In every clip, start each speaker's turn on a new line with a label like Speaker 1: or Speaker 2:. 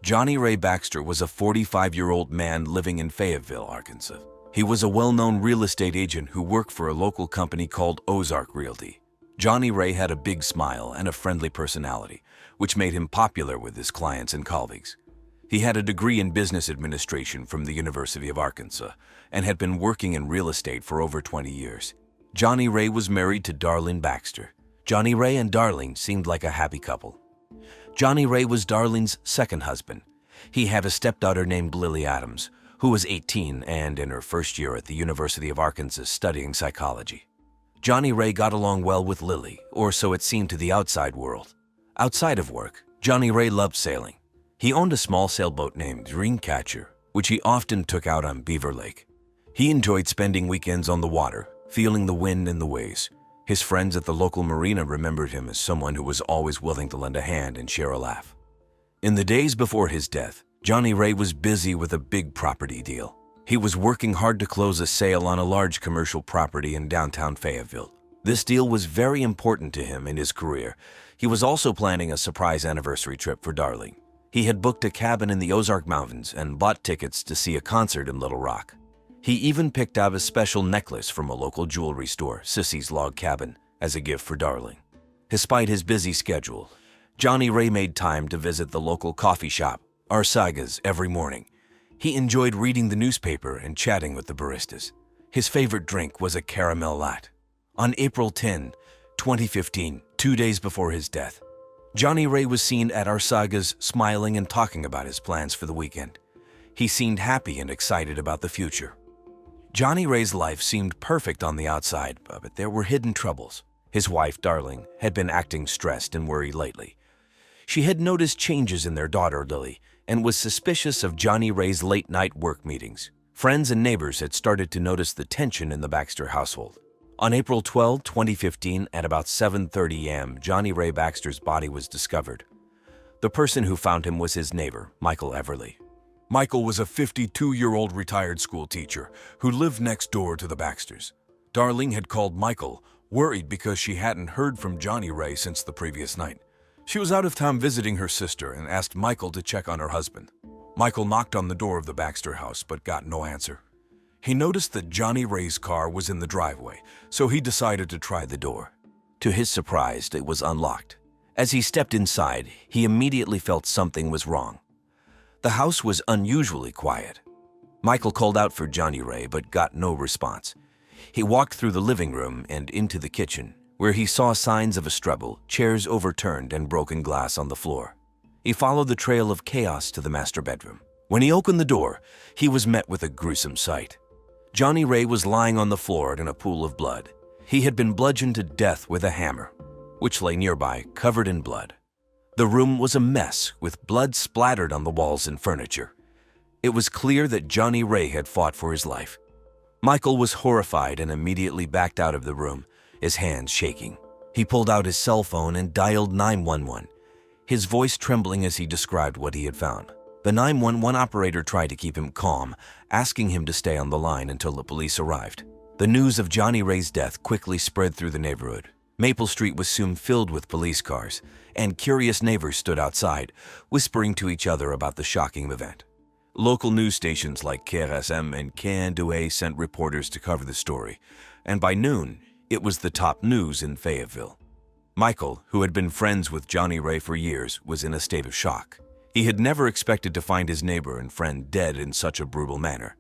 Speaker 1: Johnny Ray Baxter was a 45-year-old man living in Fayetteville, Arkansas. He was a well-known real estate agent who worked for a local company called Ozark Realty. Johnny Ray had a big smile and a friendly personality, which made him popular with his clients and colleagues. He had a degree in business administration from the University of Arkansas and had been working in real estate for over 20 years. Johnny Ray was married to Darlene Baxter. Johnny Ray and Darlene seemed like a happy couple. Johnny Ray was Darlene's second husband. He had a stepdaughter named Lily Adams, who was 18 and in her first year at the University of Arkansas studying psychology. Johnny Ray got along well with Lily, or so it seemed to the outside world. Outside of work, Johnny Ray loved sailing. He owned a small sailboat named Dreamcatcher, which he often took out on Beaver Lake. He enjoyed spending weekends on the water, feeling the wind and the waves. His friends at the local marina remembered him as someone who was always willing to lend a hand and share a laugh. In the days before his death, Johnny Ray was busy with a big property deal. He was working hard to close a sale on a large commercial property in downtown Fayetteville. This deal was very important to him in his career. He was also planning a surprise anniversary trip for Darlene. He had booked a cabin in the Ozark Mountains and bought tickets to see a concert in Little Rock. He even picked out a special necklace from a local jewelry store, Sissy's Log Cabin, as a gift for Darlene. Despite his busy schedule, Johnny Ray made time to visit the local coffee shop, Arsaga's, every morning. He enjoyed reading the newspaper and chatting with the baristas. His favorite drink was a caramel latte. On April 10, 2015, 2 days before his death, Johnny Ray was seen at Arsaga's smiling and talking about his plans for the weekend. He seemed happy and excited about the future. Johnny Ray's life seemed perfect on the outside, but there were hidden troubles. His wife, Darlene, had been acting stressed and worried lately. She had noticed changes in their daughter, Lily, and was suspicious of Johnny Ray's late-night work meetings. Friends and neighbors had started to notice the tension in the Baxter household. On April 12, 2015, at about 7:30 a.m., Johnny Ray Baxter's body was discovered. The person who found him was his neighbor, Michael Everly. Michael was a 52-year-old retired school teacher who lived next door to the Baxters. Darlene had called Michael, worried because she hadn't heard from Johnny Ray since the previous night. She was out of town visiting her sister and asked Michael to check on her husband. Michael knocked on the door of the Baxter house but got no answer. He noticed that Johnny Ray's car was in the driveway, so he decided to try the door. To his surprise, it was unlocked. As he stepped inside, he immediately felt something was wrong. The house was unusually quiet. Michael called out for Johnny Ray but got no response. He walked through the living room and into the kitchen, where he saw signs of a struggle, chairs overturned and broken glass on the floor. He followed the trail of chaos to the master bedroom. When he opened the door, he was met with a gruesome sight. Johnny Ray was lying on the floor in a pool of blood. He had been bludgeoned to death with a hammer, which lay nearby, covered in blood. The room was a mess, with blood splattered on the walls and furniture. It was clear that Johnny Ray had fought for his life. Michael was horrified and immediately backed out of the room, his hands shaking. He pulled out his cell phone and dialed 911, his voice trembling as he described what he had found. The 911 operator tried to keep him calm, asking him to stay on the line until the police arrived. The news of Johnny Ray's death quickly spread through the neighborhood. Maple Street was soon filled with police cars, and curious neighbors stood outside, whispering to each other about the shocking event. Local news stations like KRSM and KN2A sent reporters to cover the story, and by noon, it was the top news in Fayetteville. Michael, who had been friends with Johnny Ray for years, was in a state of shock. He had never expected to find his neighbor and friend dead in such a brutal manner.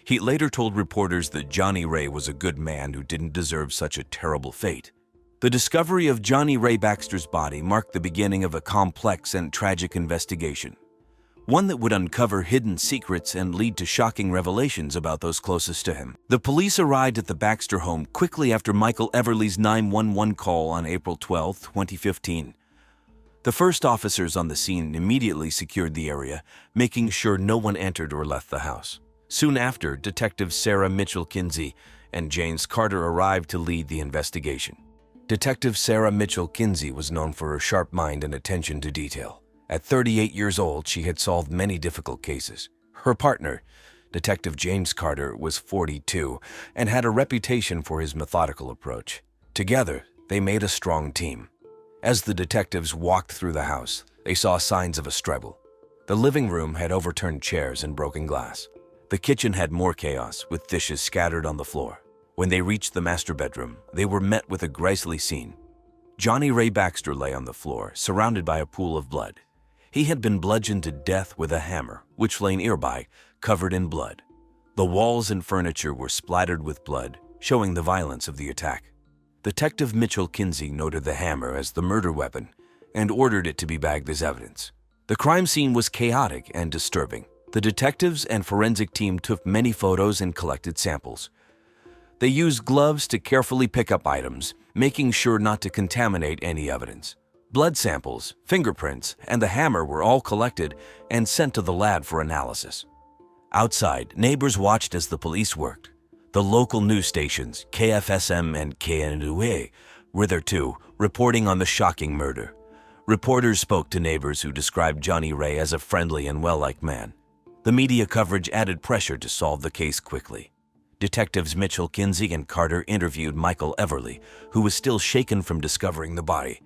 Speaker 1: He later told reporters that Johnny Ray was a good man who didn't deserve such a terrible fate. The discovery of Johnny Ray Baxter's body marked the beginning of a complex and tragic investigation, one that would uncover hidden secrets and lead to shocking revelations about those closest to him. The police arrived at the Baxter home quickly after Michael Everly's 911 call on April 12, 2015. The first officers on the scene immediately secured the area, making sure no one entered or left the house. Soon after, Detectives Sarah Mitchell-Kinsey and James Carter arrived to lead the investigation. Detective Sarah Mitchell-Kinsey was known for her sharp mind and attention to detail. At 38 years old, she had solved many difficult cases. Her partner, Detective James Carter, was 42 and had a reputation for his methodical approach. Together, they made a strong team. As the detectives walked through the house, they saw signs of a struggle. The living room had overturned chairs and broken glass. The kitchen had more chaos, with dishes scattered on the floor. When they reached the master bedroom, they were met with a grisly scene. Johnny Ray Baxter lay on the floor, surrounded by a pool of blood. He had been bludgeoned to death with a hammer, which lay nearby, covered in blood. The walls and furniture were splattered with blood, showing the violence of the attack. Detective Mitchell Kinsey noted the hammer as the murder weapon and ordered it to be bagged as evidence. The crime scene was chaotic and disturbing. The detectives and forensic team took many photos and collected samples. They used gloves to carefully pick up items, making sure not to contaminate any evidence. Blood samples, fingerprints, and the hammer were all collected and sent to the lab for analysis. Outside, neighbors watched as the police worked. The local news stations, KFSM and KNUA, were there too, reporting on the shocking murder. Reporters spoke to neighbors who described Johnny Ray as a friendly and well-liked man. The media coverage added pressure to solve the case quickly. Detectives Mitchell Kinsey and Carter interviewed Michael Everly, who was still shaken from discovering the body.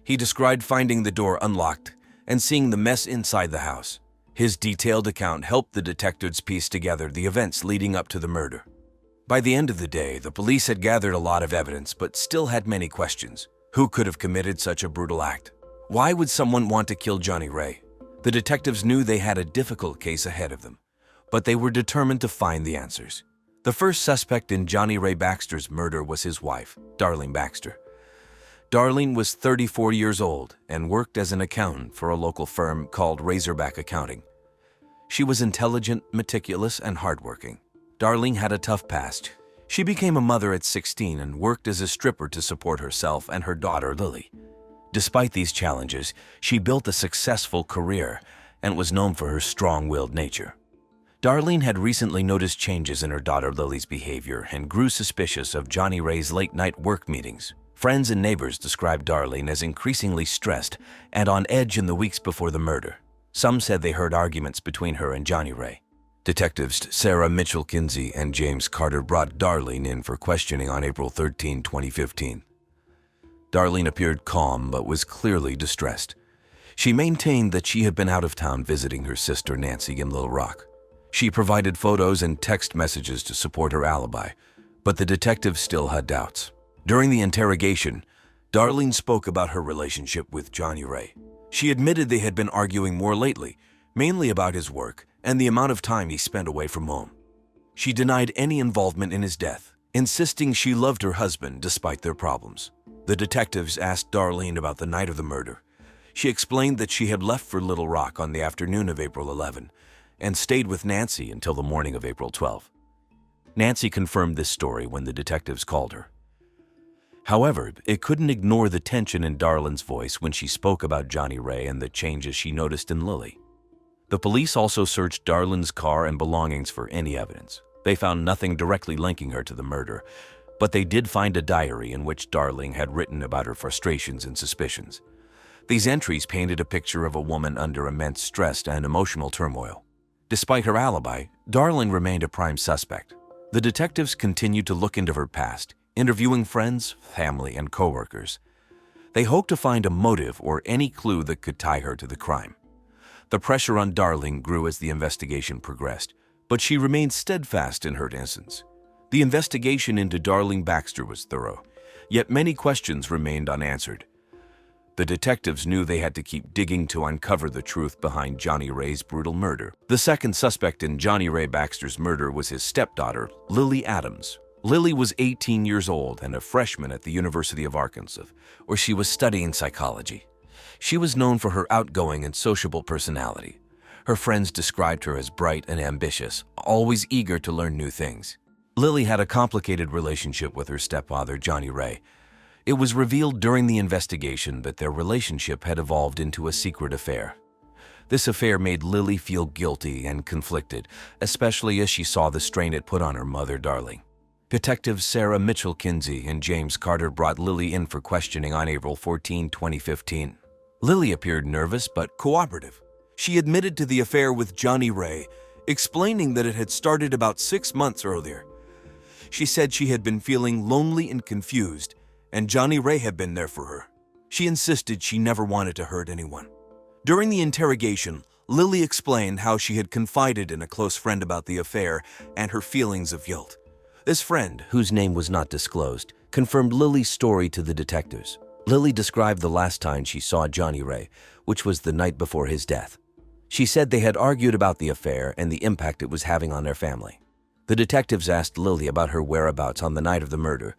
Speaker 1: He described finding the door unlocked and seeing the mess inside the house. His detailed account helped the detectives piece together the events leading up to the murder. By the end of the day, the police had gathered a lot of evidence but still had many questions. Who could have committed such a brutal act? Why would someone want to kill Johnny Ray? The detectives knew they had a difficult case ahead of them, but they were determined to find the answers. The first suspect in Johnny Ray Baxter's murder was his wife, Darlene Baxter. Darlene was 34 years old and worked as an accountant for a local firm called Razorback Accounting. She was intelligent, meticulous, and hardworking. Darlene had a tough past. She became a mother at 16 and worked as a stripper to support herself and her daughter, Lily. Despite these challenges, she built a successful career and was known for her strong-willed nature. Darlene had recently noticed changes in her daughter Lily's behavior and grew suspicious of Johnny Ray's late-night work meetings. Friends and neighbors described Darlene as increasingly stressed and on edge in the weeks before the murder. Some said they heard arguments between her and Johnny Ray. Detectives Sarah Mitchell Kinsey and James Carter brought Darlene in for questioning on April 13, 2015. Darlene appeared calm but was clearly distressed. She maintained that she had been out of town visiting her sister Nancy in Little Rock. She provided photos and text messages to support her alibi, but the detectives still had doubts. During the interrogation, Darlene spoke about her relationship with Johnny Ray. She admitted they had been arguing more lately, mainly about his work and the amount of time he spent away from home. She denied any involvement in his death, insisting she loved her husband despite their problems. The detectives asked Darlene about the night of the murder. She explained that she had left for Little Rock on the afternoon of April 11 and stayed with Nancy until the morning of April 12. Nancy confirmed this story when the detectives called her. However, it couldn't ignore the tension in Darlene's voice when she spoke about Johnny Ray and the changes she noticed in Lily. The police also searched Darlene's car and belongings for any evidence. They found nothing directly linking her to the murder, but they did find a diary in which Darlene had written about her frustrations and suspicions. These entries painted a picture of a woman under immense stress and emotional turmoil. Despite her alibi, Darlene remained a prime suspect. The detectives continued to look into her past, interviewing friends, family, and coworkers. They hoped to find a motive or any clue that could tie her to the crime. The pressure on Darlene grew as the investigation progressed, but she remained steadfast in her innocence. The investigation into Darlene Baxter was thorough, yet many questions remained unanswered. The detectives knew they had to keep digging to uncover the truth behind Johnny Ray's brutal murder. The second suspect in Johnny Ray Baxter's murder was his stepdaughter, Lily Adams. Lily was 18 years old and a freshman at the University of Arkansas, where she was studying psychology. She was known for her outgoing and sociable personality. Her friends described her as bright and ambitious, always eager to learn new things. Lily had a complicated relationship with her stepfather, Johnny Ray. It was revealed during the investigation that their relationship had evolved into a secret affair. This affair made Lily feel guilty and conflicted, especially as she saw the strain it put on her mother, Darlene. Detectives Sarah Mitchell Kinsey and James Carter brought Lily in for questioning on April 14, 2015. Lily appeared nervous but cooperative. She admitted to the affair with Johnny Ray, explaining that it had started about 6 months earlier. She said she had been feeling lonely and confused, and Johnny Ray had been there for her. She insisted she never wanted to hurt anyone. During the interrogation, Lily explained how she had confided in a close friend about the affair and her feelings of guilt. This friend, whose name was not disclosed, confirmed Lily's story to the detectives. Lily described the last time she saw Johnny Ray, which was the night before his death. She said they had argued about the affair and the impact it was having on their family. The detectives asked Lily about her whereabouts on the night of the murder.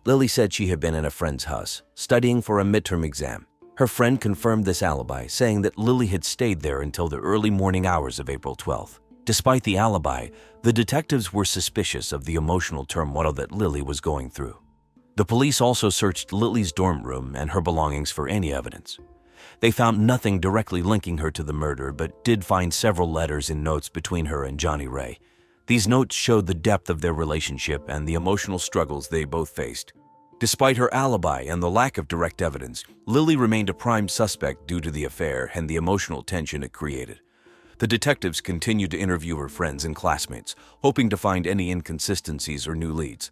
Speaker 1: Lily said she had been in a friend's house, studying for a midterm exam. Her friend confirmed this alibi, saying that Lily had stayed there until the early morning hours of April 12th. Despite the alibi, the detectives were suspicious of the emotional turmoil that Lily was going through. The police also searched Lily's dorm room and her belongings for any evidence. They found nothing directly linking her to the murder, but did find several letters and notes between her and Johnny Ray. These notes showed the depth of their relationship and the emotional struggles they both faced. Despite her alibi and the lack of direct evidence, Lily remained a prime suspect due to the affair and the emotional tension it created. The detectives continued to interview her friends and classmates, hoping to find any inconsistencies or new leads.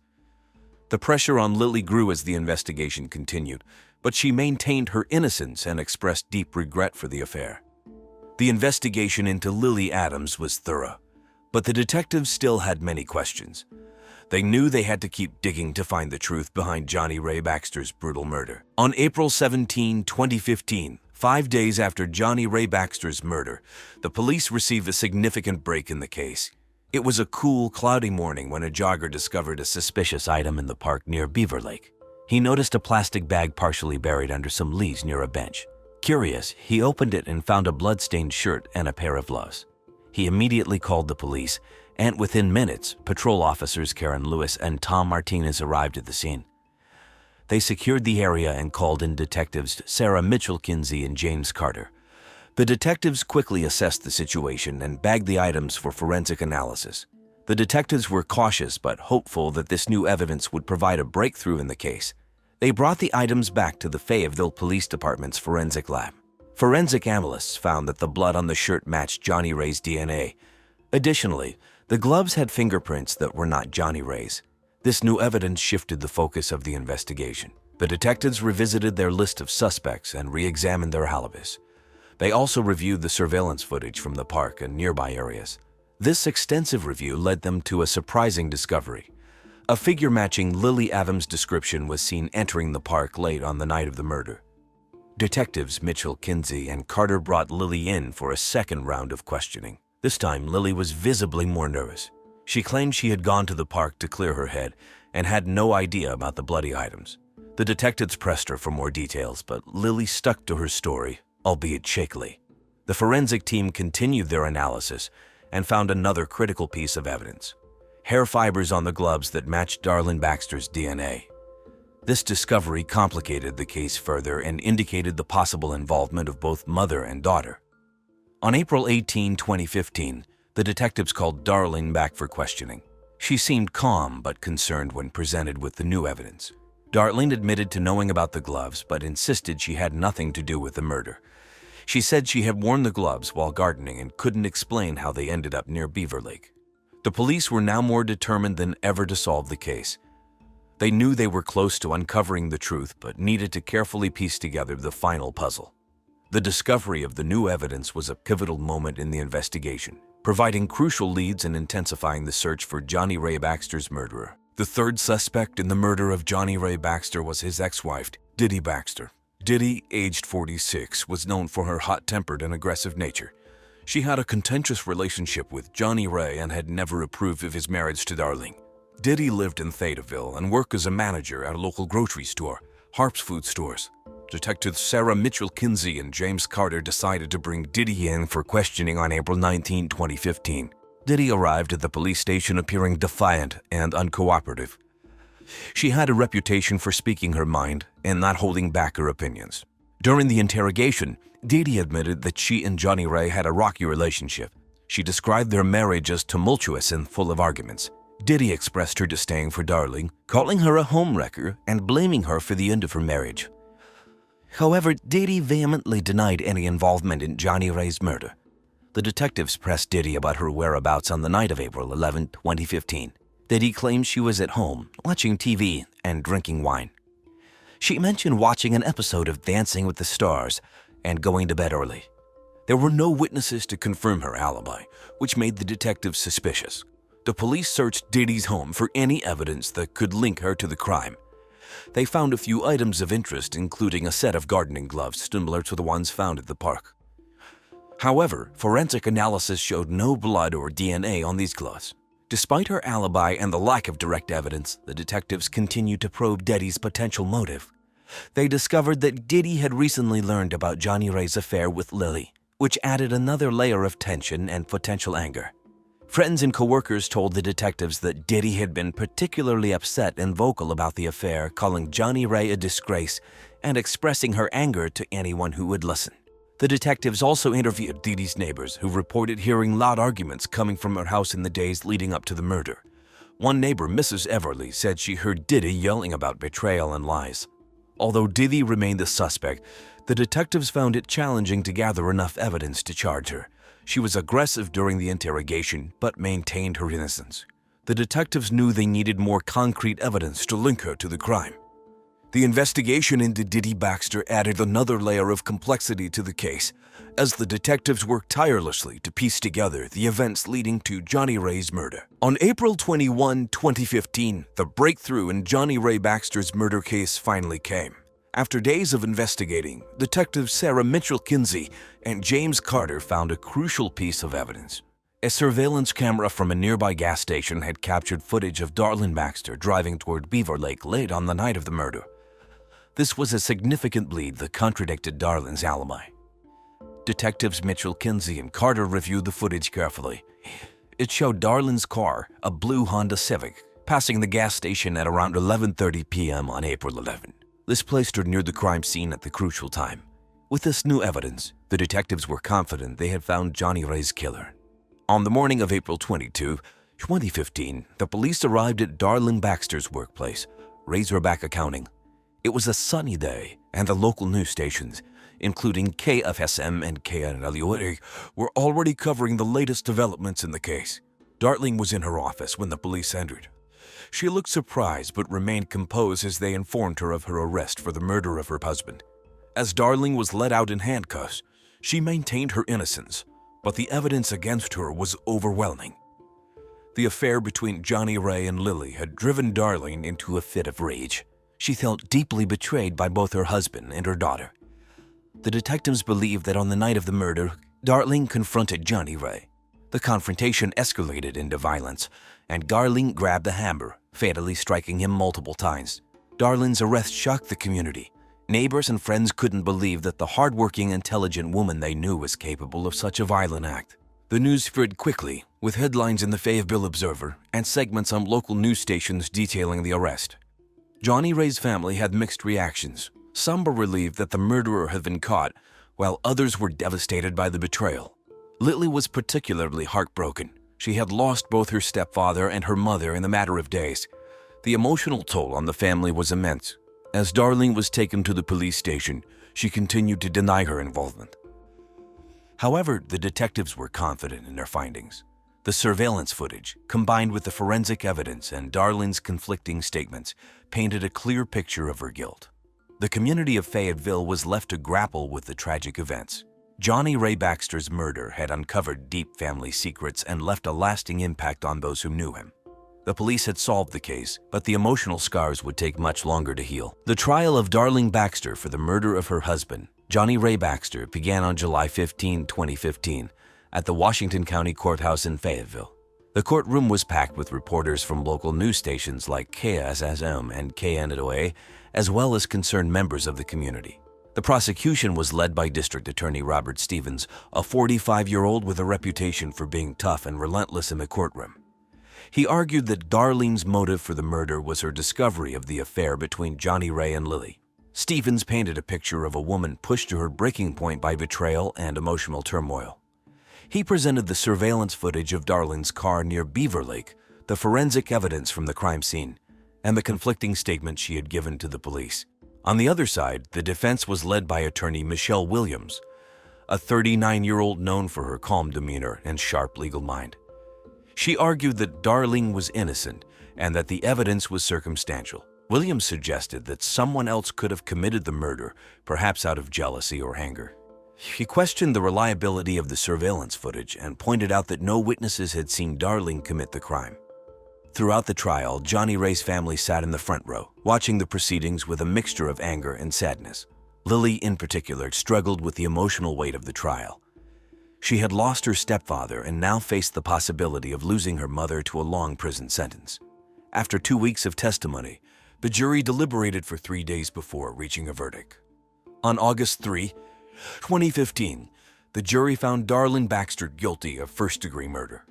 Speaker 1: The pressure on Lily grew as the investigation continued, but she maintained her innocence and expressed deep regret for the affair. The investigation into Lily Adams was thorough, but the detectives still had many questions. They knew they had to keep digging to find the truth behind Johnny Ray Baxter's brutal murder. On April 17, 2015, 5 days after Johnny Ray Baxter's murder, the police received a significant break in the case. It was a cool, cloudy morning when a jogger discovered a suspicious item in the park near Beaver Lake. He noticed a plastic bag partially buried under some leaves near a bench. Curious, he opened it and found a blood-stained shirt and a pair of gloves. He immediately called the police, and within minutes, patrol officers Karen Lewis and Tom Martinez arrived at the scene. They secured the area and called in detectives Sarah Mitchell-Kinsey and James Carter. The detectives quickly assessed the situation and bagged the items for forensic analysis. The detectives were cautious but hopeful that this new evidence would provide a breakthrough in the case. They brought the items back to the Fayetteville Police Department's forensic lab. Forensic analysts found that the blood on the shirt matched Johnny Ray's DNA. Additionally, the gloves had fingerprints that were not Johnny Ray's. This new evidence shifted the focus of the investigation. The detectives revisited their list of suspects and re-examined their alibis. They also reviewed the surveillance footage from the park and nearby areas. This extensive review led them to a surprising discovery. A figure matching Lily Adams' description was seen entering the park late on the night of the murder. Detectives Mitchell-Kinsey and Carter brought Lily in for a second round of questioning. This time, Lily was visibly more nervous. She claimed she had gone to the park to clear her head and had no idea about the bloody items. The detectives pressed her for more details, but Lily stuck to her story, albeit shakily. The forensic team continued their analysis and found another critical piece of evidence: hair fibers on the gloves that matched Darlene Baxter's DNA. This discovery complicated the case further and indicated the possible involvement of both mother and daughter. On April 18, 2015, the detectives called Darlene back for questioning. She seemed calm but concerned when presented with the new evidence. Darlene admitted to knowing about the gloves but insisted she had nothing to do with the murder. She said she had worn the gloves while gardening and couldn't explain how they ended up near Beaver Lake. The police were now more determined than ever to solve the case. They knew they were close to uncovering the truth but needed to carefully piece together the final puzzle. The discovery of the new evidence was a pivotal moment in the investigation, providing crucial leads and intensifying the search for Johnny Ray Baxter's murderer. The third suspect in the murder of Johnny Ray Baxter was his ex-wife, Diddy Baxter. Diddy, aged 46, was known for her hot-tempered and aggressive nature. She had a contentious relationship with Johnny Ray and had never approved of his marriage to Darlene. Diddy lived in Fayetteville and worked as a manager at a local grocery store, Harp's Food Stores. Detectives Sarah Mitchell-Kinsey and James Carter decided to bring Diddy in for questioning on April 19, 2015. Diddy arrived at the police station appearing defiant and uncooperative. She had a reputation for speaking her mind and not holding back her opinions. During the interrogation, Diddy admitted that she and Johnny Ray had a rocky relationship. She described their marriage as tumultuous and full of arguments. Diddy expressed her disdain for Darlene, calling her a homewrecker and blaming her for the end of her marriage. However, Diddy vehemently denied any involvement in Johnny Ray's murder. The detectives pressed Diddy about her whereabouts on the night of April 11, 2015. Diddy claimed she was at home, watching TV and drinking wine. She mentioned watching an episode of Dancing with the Stars and going to bed early. There were no witnesses to confirm her alibi, which made the detectives suspicious. The police searched Diddy's home for any evidence that could link her to the crime. They found a few items of interest, including a set of gardening gloves similar to the ones found at the park. However, forensic analysis showed no blood or DNA on these gloves. Despite her alibi and the lack of direct evidence, the detectives continued to probe Diddy's potential motive. They discovered that Diddy had recently learned about Johnny Ray's affair with Lily, which added another layer of tension and potential anger. Friends and coworkers told the detectives that Diddy had been particularly upset and vocal about the affair, calling Johnny Ray a disgrace and expressing her anger to anyone who would listen. The detectives also interviewed Diddy's neighbors, who reported hearing loud arguments coming from her house in the days leading up to the murder. One neighbor, Mrs. Everly, said she heard Diddy yelling about betrayal and lies. Although Diddy remained the suspect, the detectives found it challenging to gather enough evidence to charge her. She was aggressive during the interrogation, but maintained her innocence. The detectives knew they needed more concrete evidence to link her to the crime. The investigation into Diddy Baxter added another layer of complexity to the case, as the detectives worked tirelessly to piece together the events leading to Johnny Ray's murder. On April 21, 2015, the breakthrough in Johnny Ray Baxter's murder case finally came. After days of investigating, Detectives Sarah Mitchell-Kinsey and James Carter found a crucial piece of evidence. A surveillance camera from a nearby gas station had captured footage of Darlene Baxter driving toward Beaver Lake late on the night of the murder. This was a significant lead that contradicted Darlene's alibi. Detectives Mitchell-Kinsey and Carter reviewed the footage carefully. It showed Darlene's car, a blue Honda Civic, passing the gas station at around 11:30 p.m. on April 11. This placed her near the crime scene at the crucial time. With this new evidence, the detectives were confident they had found Johnny Ray's killer. On the morning of April 22, 2015, the police arrived at Darlene Baxter's workplace, Razorback Accounting. It was a sunny day, and the local news stations, including KFSM and KNLUA, were already covering the latest developments in the case. Darlene was in her office when the police entered. She looked surprised but remained composed as they informed her of her arrest for the murder of her husband. As Darlene was led out in handcuffs, she maintained her innocence, but the evidence against her was overwhelming. The affair between Johnny Ray and Lily had driven Darlene into a fit of rage. She felt deeply betrayed by both her husband and her daughter. The detectives believed that on the night of the murder, Darlene confronted Johnny Ray. The confrontation escalated into violence, and Darlene grabbed a hammer, fatally striking him multiple times. Darlene's arrest shocked the community. Neighbors and friends couldn't believe that the hardworking, intelligent woman they knew was capable of such a violent act. The news spread quickly, with headlines in the Fayetteville Observer and segments on local news stations detailing the arrest. Johnny Ray's family had mixed reactions. Some were relieved that the murderer had been caught, while others were devastated by the betrayal. Lily was particularly heartbroken. She had lost both her stepfather and her mother in a matter of days. The emotional toll on the family was immense. As Darlene was taken to the police station, she continued to deny her involvement. However, the detectives were confident in their findings. The surveillance footage, combined with the forensic evidence and Darlene's conflicting statements, painted a clear picture of her guilt. The community of Fayetteville was left to grapple with the tragic events. Johnny Ray Baxter's murder had uncovered deep family secrets and left a lasting impact on those who knew him. The police had solved the case, but the emotional scars would take much longer to heal. The trial of Darlene Baxter for the murder of her husband, Johnny Ray Baxter, began on July 15, 2015, at the Washington County Courthouse in Fayetteville. The courtroom was packed with reporters from local news stations like KSSM and KNOA, as well as concerned members of the community. The prosecution was led by District Attorney Robert Stevens, a 45-year-old with a reputation for being tough and relentless in the courtroom. He argued that Darlene's motive for the murder was her discovery of the affair between Johnny Ray and Lily. Stevens painted a picture of a woman pushed to her breaking point by betrayal and emotional turmoil. He presented the surveillance footage of Darlene's car near Beaver Lake, the forensic evidence from the crime scene, and the conflicting statements she had given to the police. On the other side, the defense was led by attorney Michelle Williams, a 39-year-old known for her calm demeanor and sharp legal mind. She argued that Darlene was innocent and that the evidence was circumstantial. Williams suggested that someone else could have committed the murder, perhaps out of jealousy or anger. He questioned the reliability of the surveillance footage and pointed out that no witnesses had seen Darlene commit the crime. Throughout the trial, Johnny Ray's family sat in the front row, watching the proceedings with a mixture of anger and sadness. Lily, in particular, struggled with the emotional weight of the trial. She had lost her stepfather and now faced the possibility of losing her mother to a long prison sentence. After 2 weeks of testimony, the jury deliberated for 3 days before reaching a verdict. On August 3, 2015, the jury found Darlene Baxter guilty of first-degree murder.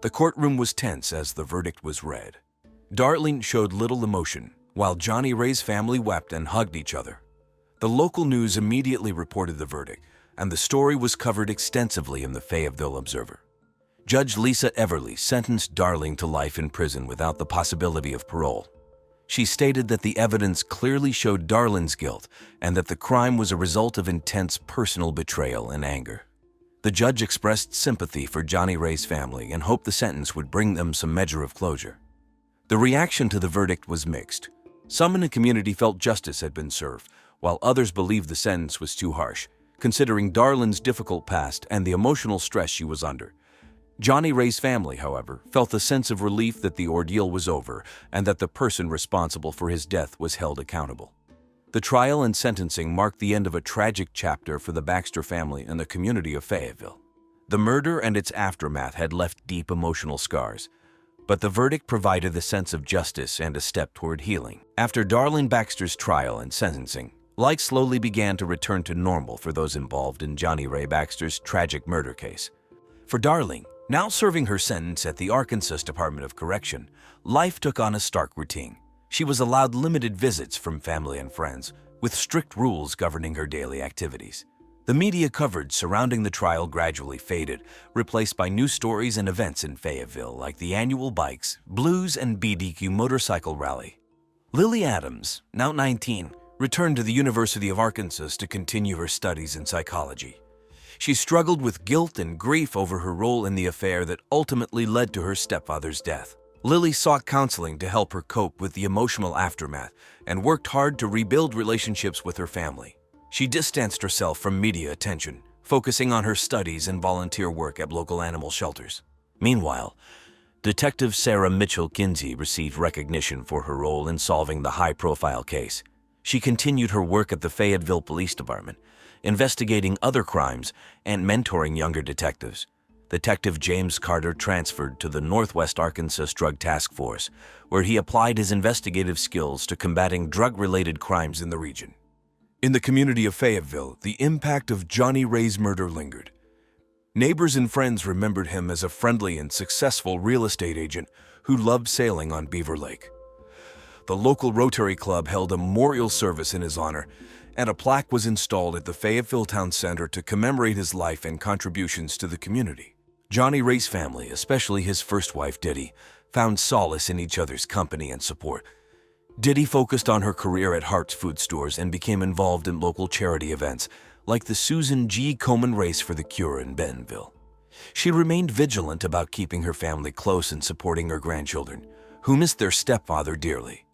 Speaker 1: The courtroom was tense as the verdict was read. Darlene showed little emotion, while Johnny Ray's family wept and hugged each other. The local news immediately reported the verdict, and the story was covered extensively in the Fayetteville Observer. Judge Lisa Everly sentenced Darlene to life in prison without the possibility of parole. She stated that the evidence clearly showed Darlene's guilt and that the crime was a result of intense personal betrayal and anger. The judge expressed sympathy for Johnny Ray's family and hoped the sentence would bring them some measure of closure. The reaction to the verdict was mixed. Some in the community felt justice had been served, while others believed the sentence was too harsh, considering Darlene's difficult past and the emotional stress she was under. Johnny Ray's family, however, felt a sense of relief that the ordeal was over and that the person responsible for his death was held accountable. The trial and sentencing marked the end of a tragic chapter for the Baxter family and the community of Fayetteville. The murder and its aftermath had left deep emotional scars, but the verdict provided a sense of justice and a step toward healing. After Darlene Baxter's trial and sentencing, life slowly began to return to normal for those involved in Johnny Ray Baxter's tragic murder case. For Darlene, now serving her sentence at the Arkansas Department of Correction, life took on a stark routine. She was allowed limited visits from family and friends, with strict rules governing her daily activities. The media coverage surrounding the trial gradually faded, replaced by new stories and events in Fayetteville like the annual Bikes, Blues, and BDQ motorcycle rally. Lily Adams, now 19, returned to the University of Arkansas to continue her studies in psychology. She struggled with guilt and grief over her role in the affair that ultimately led to her stepfather's death. Lily sought counseling to help her cope with the emotional aftermath and worked hard to rebuild relationships with her family. She distanced herself from media attention, focusing on her studies and volunteer work at local animal shelters. Meanwhile, Detective Sarah Mitchell Kinsey received recognition for her role in solving the high-profile case. She continued her work at the Fayetteville Police Department, investigating other crimes and mentoring younger detectives. Detective James Carter transferred to the Northwest Arkansas Drug Task Force, where he applied his investigative skills to combating drug-related crimes in the region. In the community of Fayetteville, the impact of Johnny Ray's murder lingered. Neighbors and friends remembered him as a friendly and successful real estate agent who loved sailing on Beaver Lake. The local Rotary Club held a memorial service in his honor, and a plaque was installed at the Fayetteville Town Center to commemorate his life and contributions to the community. Johnny Ray's family, especially his first wife, Diddy, found solace in each other's company and support. Diddy focused on her career at Hart's Food Stores and became involved in local charity events, like the Susan G. Komen Race for the Cure in Bentonville. She remained vigilant about keeping her family close and supporting her grandchildren, who missed their stepfather dearly.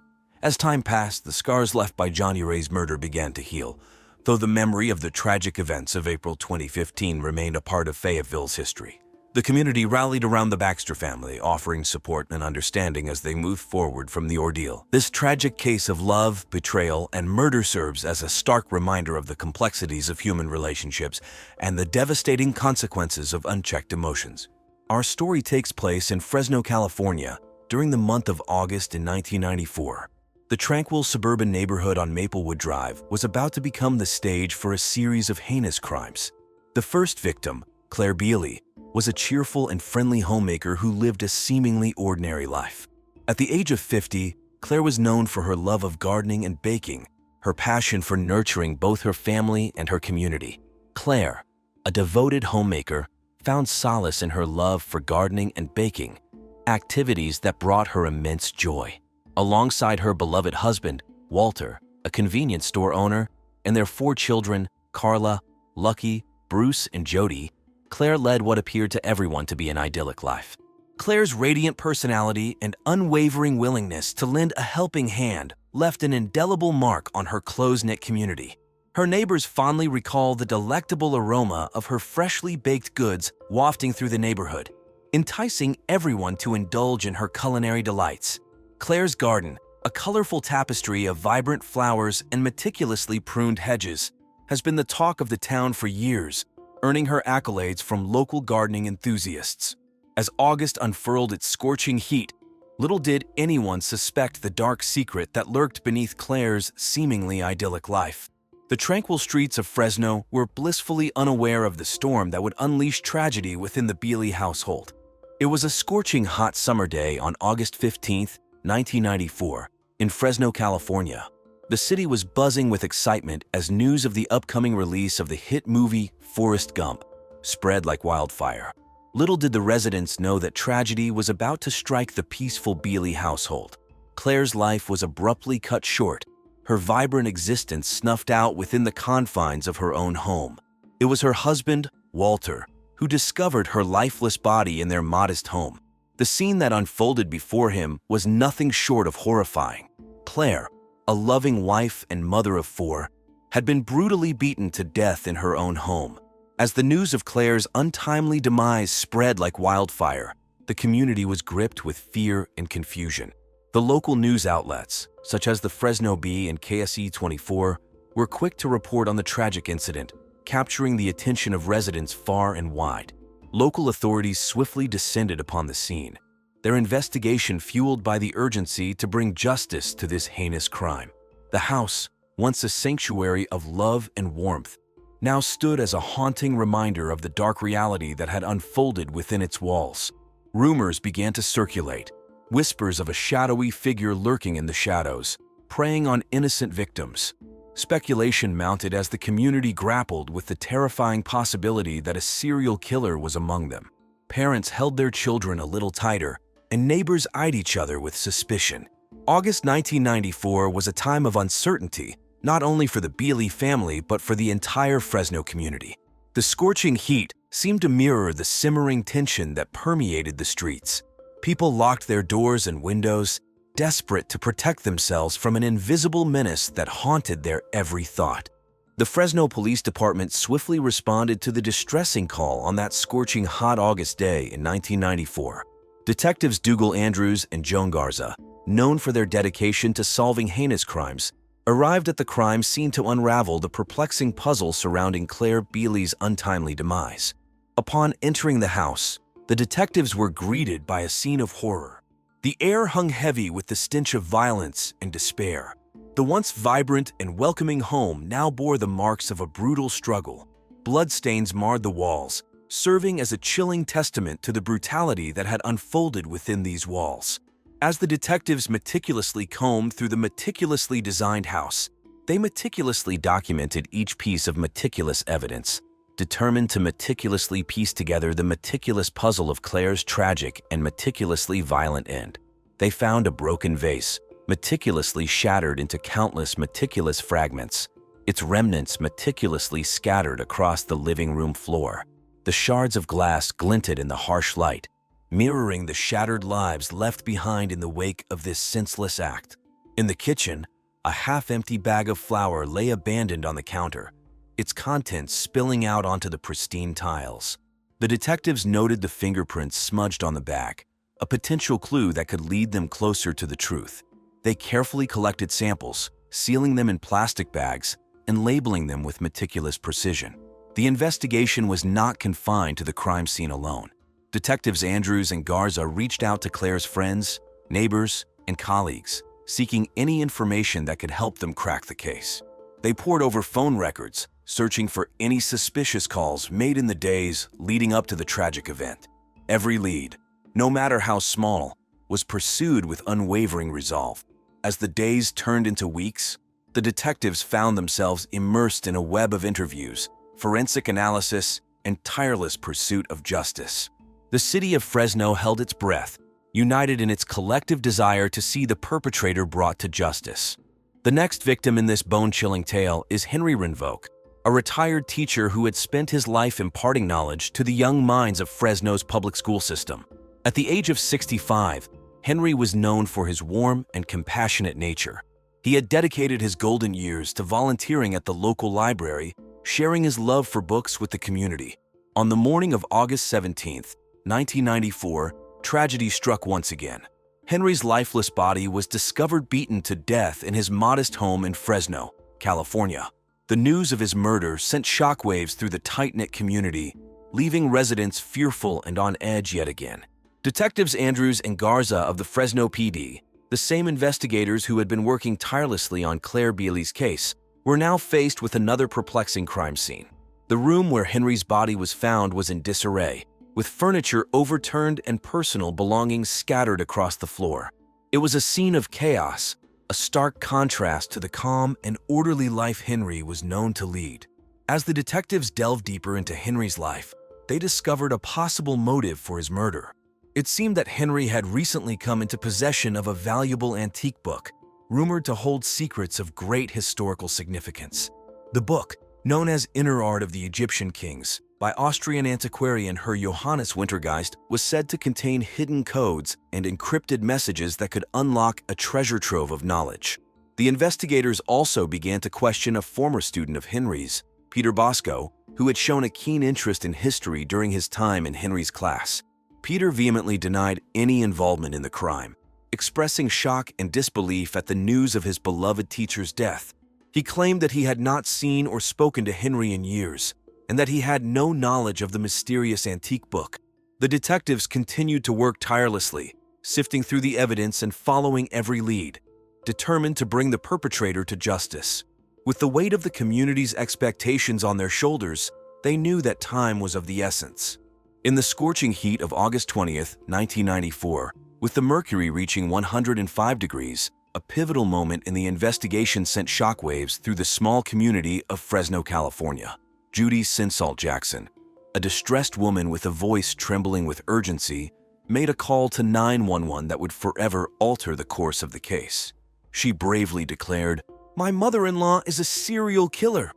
Speaker 1: As time passed, the scars left by Johnny Ray's murder began to heal, though the memory of the tragic events of April 2015 remained a part of Fayetteville's history. The community rallied around the Baxter family, offering support and understanding as they moved forward from the ordeal. This tragic case of love, betrayal, and murder serves as a stark reminder of the complexities of human relationships and the devastating consequences of unchecked emotions. Our story takes place in Fresno, California, during the month of August in 1994. The tranquil suburban neighborhood on Maplewood Drive was about to become the stage for a series of heinous crimes. The first victim, Claire Bealey, was a cheerful and friendly homemaker who lived a seemingly ordinary life. At the age of 50, Claire was known for her love of gardening and baking, her passion for nurturing both her family and her community. Claire, a devoted homemaker, found solace in her love for gardening and baking, activities that brought her immense joy. Alongside her beloved husband, Walter, a convenience store owner, and their 4 children, Carla, Lucky, Bruce, and Jody, Claire led what appeared to everyone to be an idyllic life. Claire's radiant personality and unwavering willingness to lend a helping hand left an indelible mark on her close-knit community. Her neighbors fondly recall the delectable aroma of her freshly baked goods wafting through the neighborhood, enticing everyone to indulge in her culinary delights. Claire's garden, a colorful tapestry of vibrant flowers and meticulously pruned hedges, has been the talk of the town for years, earning her accolades from local gardening enthusiasts. As August unfurled its scorching heat, little did anyone suspect the dark secret that lurked beneath Claire's seemingly idyllic life. The tranquil streets of Fresno were blissfully unaware of the storm that would unleash tragedy within the Bealey household. It was a scorching hot summer day on August 15, 1994, in Fresno, California. The city was buzzing with excitement as news of the upcoming release of the hit movie Forrest Gump spread like wildfire. Little did the residents know that tragedy was about to strike the peaceful Bealey household. Claire's life was abruptly cut short, her vibrant existence snuffed out within the confines of her own home. It was her husband, Walter, who discovered her lifeless body in their modest home. The scene that unfolded before him was nothing short of horrifying. Claire, a loving wife and mother of 4, had been brutally beaten to death in her own home. As the news of Claire's untimely demise spread like wildfire, the community was gripped with fear and confusion. The local news outlets, such as the Fresno Bee and KSE 24, were quick to report on the tragic incident, capturing the attention of residents far and wide. Local authorities swiftly descended upon the scene, their investigation fueled by the urgency to bring justice to this heinous crime. The house, once a sanctuary of love and warmth, now stood as a haunting reminder of the dark reality that had unfolded within its walls. Rumors began to circulate, whispers of a shadowy figure lurking in the shadows, preying on innocent victims. Speculation mounted as the community grappled with the terrifying possibility that a serial killer was among them. Parents held their children a little tighter, and neighbors eyed each other with suspicion. August 1994 was a time of uncertainty, not only for the Bealey family but for the entire Fresno community. The scorching heat seemed to mirror the simmering tension that permeated the streets. People locked their doors and windows, desperate to protect themselves from an invisible menace that haunted their every thought. The Fresno Police Department swiftly responded to the distressing call on that scorching hot August day in 1994. Detectives Dougal Andrews and Joan Garza, known for their dedication to solving heinous crimes, arrived at the crime scene to unravel the perplexing puzzle surrounding Claire Bealey's untimely demise. Upon entering the house, the detectives were greeted by a scene of horror. The air hung heavy with the stench of violence and despair. The once vibrant and welcoming home now bore the marks of a brutal struggle. Bloodstains marred the walls, serving as a chilling testament to the brutality that had unfolded within these walls. As the detectives meticulously combed through the meticulously designed house, they meticulously documented each piece of meticulous evidence, determined to meticulously piece together the meticulous puzzle of Claire's tragic and meticulously violent end. They found a broken vase, meticulously shattered into countless meticulous fragments, its remnants meticulously scattered across the living room floor. The shards of glass glinted in the harsh light, mirroring the shattered lives left behind in the wake of this senseless act. In the kitchen, a half-empty bag of flour lay abandoned on the counter, its contents spilling out onto the pristine tiles. The detectives noted the fingerprints smudged on the bag, a potential clue that could lead them closer to the truth. They carefully collected samples, sealing them in plastic bags and labeling them with meticulous precision. The investigation was not confined to the crime scene alone. Detectives Andrews and Garza reached out to Claire's friends, neighbors, and colleagues, seeking any information that could help them crack the case. They pored over phone records, searching for any suspicious calls made in the days leading up to the tragic event. Every lead, no matter how small, was pursued with unwavering resolve. As the days turned into weeks, the detectives found themselves immersed in a web of interviews, forensic analysis, and tireless pursuit of justice. The city of Fresno held its breath, united in its collective desire to see the perpetrator brought to justice. The next victim in this bone-chilling tale is Henry Renvoke, a retired teacher who had spent his life imparting knowledge to the young minds of Fresno's public school system. At the age of 65, Henry was known for his warm and compassionate nature. He had dedicated his golden years to volunteering at the local library, sharing his love for books with the community. On the morning of August 17, 1994, tragedy struck once again. Henry's lifeless body was discovered beaten to death in his modest home in Fresno, California. The news of his murder sent shockwaves through the tight-knit community, leaving residents fearful and on edge yet again. Detectives Andrews and Garza of the Fresno PD, the same investigators who had been working tirelessly on Claire Bealey's case, were now faced with another perplexing crime scene. The room where Henry's body was found was in disarray, with furniture overturned and personal belongings scattered across the floor. It was a scene of chaos, a stark contrast to the calm and orderly life Henry was known to lead. As the detectives delved deeper into Henry's life, they discovered a possible motive for his murder. It seemed that Henry had recently come into possession of a valuable antique book, rumored to hold secrets of great historical significance. The book, known as Inner Art of the Egyptian Kings, by Austrian antiquarian Herr Johannes Wintergeist, was said to contain hidden codes and encrypted messages that could unlock a treasure trove of knowledge. The investigators also began to question a former student of Henry's, Peter Bosco, who had shown a keen interest in history during his time in Henry's class. Peter vehemently denied any involvement in the crime, expressing shock and disbelief at the news of his beloved teacher's death. He claimed that he had not seen or spoken to Henry in years, and that he had no knowledge of the mysterious antique book. The detectives continued to work tirelessly, sifting through the evidence and following every lead, determined to bring the perpetrator to justice. With the weight of the community's expectations on their shoulders, they knew that time was of the essence. In the scorching heat of August 20th, 1994, with the mercury reaching 105 degrees, a pivotal moment in the investigation sent shockwaves through the small community of Fresno, California. Judy Sinsalt Jackson, a distressed woman with a voice trembling with urgency, made a call to 911 that would forever alter the course of the case. She bravely declared, "My mother-in-law is a serial killer,"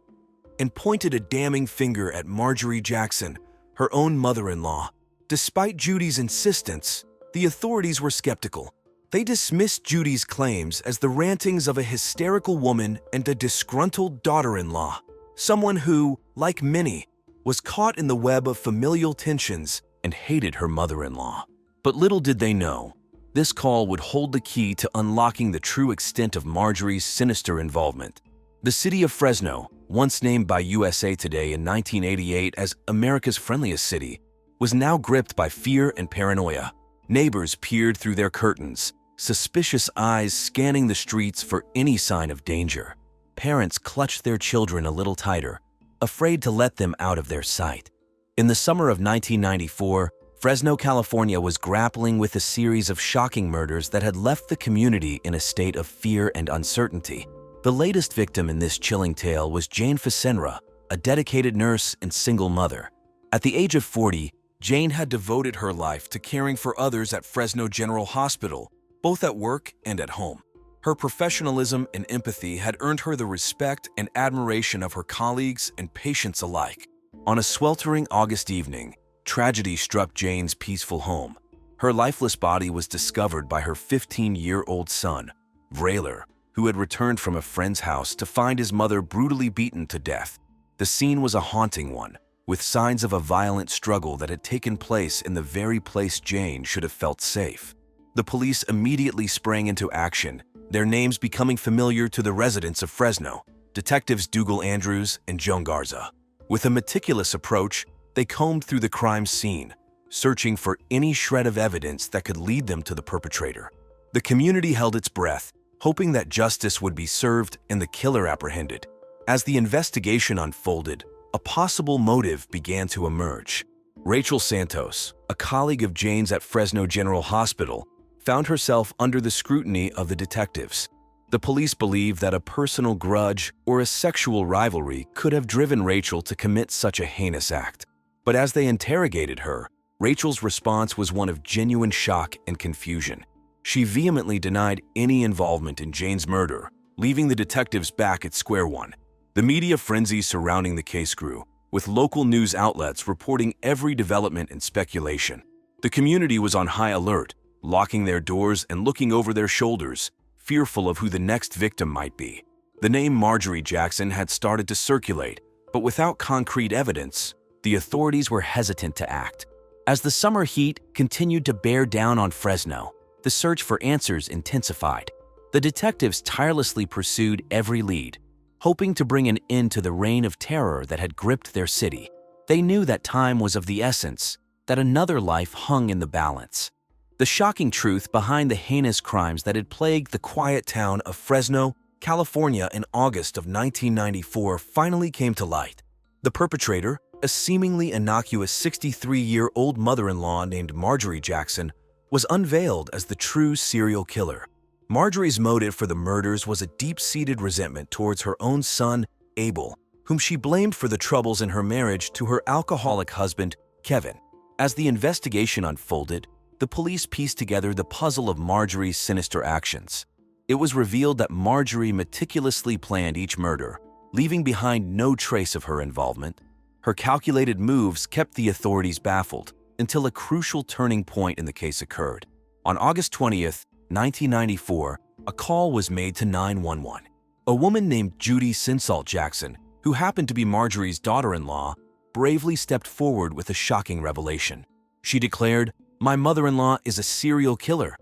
Speaker 1: and pointed a damning finger at Marjorie Jackson, her own mother-in-law. Despite Judy's insistence, the authorities were skeptical. They dismissed Judy's claims as the rantings of a hysterical woman and a disgruntled daughter-in-law, someone who, like many, was caught in the web of familial tensions and hated her mother-in-law. But little did they know, this call would hold the key to unlocking the true extent of Marjorie's sinister involvement. The city of Fresno, once named by USA Today in 1988 as America's friendliest city, was now gripped by fear and paranoia. Neighbors peered through their curtains, suspicious eyes scanning the streets for any sign of danger. Parents clutched their children a little tighter, afraid to let them out of their sight. In the summer of 1994, Fresno, California was grappling with a series of shocking murders that had left the community in a state of fear and uncertainty. The latest victim in this chilling tale was Jane Fasenra, a dedicated nurse and single mother. At the age of 40, Jane had devoted her life to caring for others at Fresno General Hospital, both at work and at home. Her professionalism and empathy had earned her the respect and admiration of her colleagues and patients alike. On a sweltering August evening, tragedy struck Jane's peaceful home. Her lifeless body was discovered by her 15-year-old son, Vrayler, who had returned from a friend's house to find his mother brutally beaten to death. The scene was a haunting one, with signs of a violent struggle that had taken place in the very place Jane should have felt safe. The police immediately sprang into action, their names becoming familiar to the residents of Fresno, Detectives Dougal Andrews and Joan Garza. With a meticulous approach, they combed through the crime scene, searching for any shred of evidence that could lead them to the perpetrator. The community held its breath, hoping that justice would be served and the killer apprehended. As the investigation unfolded, a possible motive began to emerge. Rachel Santos, a colleague of Jane's at Fresno General Hospital, found herself under the scrutiny of the detectives. The police believed that a personal grudge or a sexual rivalry could have driven Rachel to commit such a heinous act. But as they interrogated her, Rachel's response was one of genuine shock and confusion. She vehemently denied any involvement in Jane's murder, leaving the detectives back at square one. The media frenzy surrounding the case grew, with local news outlets reporting every development and speculation. The community was on high alert, locking their doors and looking over their shoulders, fearful of who the next victim might be. The name Marjorie Jackson had started to circulate, but without concrete evidence, the authorities were hesitant to act. As the summer heat continued to bear down on Fresno, the search for answers intensified. The detectives tirelessly pursued every lead, hoping to bring an end to the reign of terror that had gripped their city. They knew that time was of the essence, that another life hung in the balance. The shocking truth behind the heinous crimes that had plagued the quiet town of Fresno, California in August of 1994 finally came to light. The perpetrator, a seemingly innocuous 63-year-old mother-in-law named Marjorie Jackson, was unveiled as the true serial killer. Marjorie's motive for the murders was a deep-seated resentment towards her own son, Abel, whom she blamed for the troubles in her marriage to her alcoholic husband, Kevin. As the investigation unfolded, the police pieced together the puzzle of Marjorie's sinister actions. It was revealed that Marjorie meticulously planned each murder, leaving behind no trace of her involvement. Her calculated moves kept the authorities baffled until a crucial turning point in the case occurred. On August 20th, 1994, a call was made to 911. A woman named Judy Sinsalt Jackson, who happened to be Marjorie's daughter-in-law, bravely stepped forward with a shocking revelation. She declared, "My mother-in-law is a serial killer,"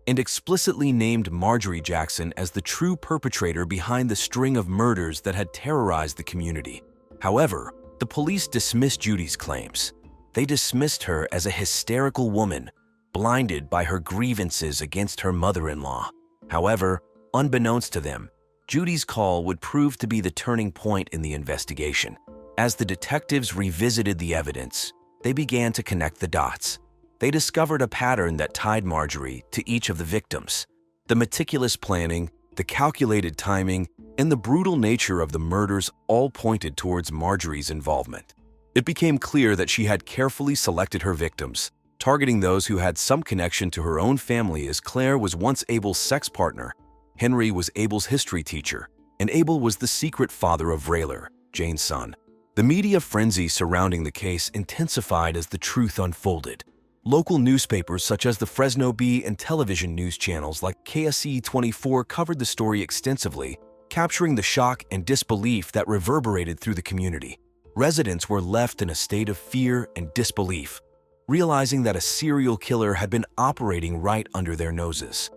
Speaker 1: and explicitly named Marjorie Jackson as the true perpetrator behind the string of murders that had terrorized the community. However, the police dismissed Judy's claims. They dismissed her as a hysterical woman, blinded by her grievances against her mother-in-law. However, unbeknownst to them, Judy's call would prove to be the turning point in the investigation. As the detectives revisited the evidence, they began to connect the dots. They discovered a pattern that tied Marjorie to each of the victims. The meticulous planning, the calculated timing, and the brutal nature of the murders all pointed towards Marjorie's involvement. It became clear that she had carefully selected her victims, targeting those who had some connection to her own family, as Claire was once Abel's sex partner, Henry was Abel's history teacher, and Abel was the secret father of Rayler, Jane's son. The media frenzy surrounding the case intensified as the truth unfolded. Local newspapers such as the Fresno Bee and television news channels like KSE24 covered the story extensively, capturing the shock and disbelief that reverberated through the community. Residents were left in a state of fear and disbelief, realizing that a serial killer had been operating right under their noses.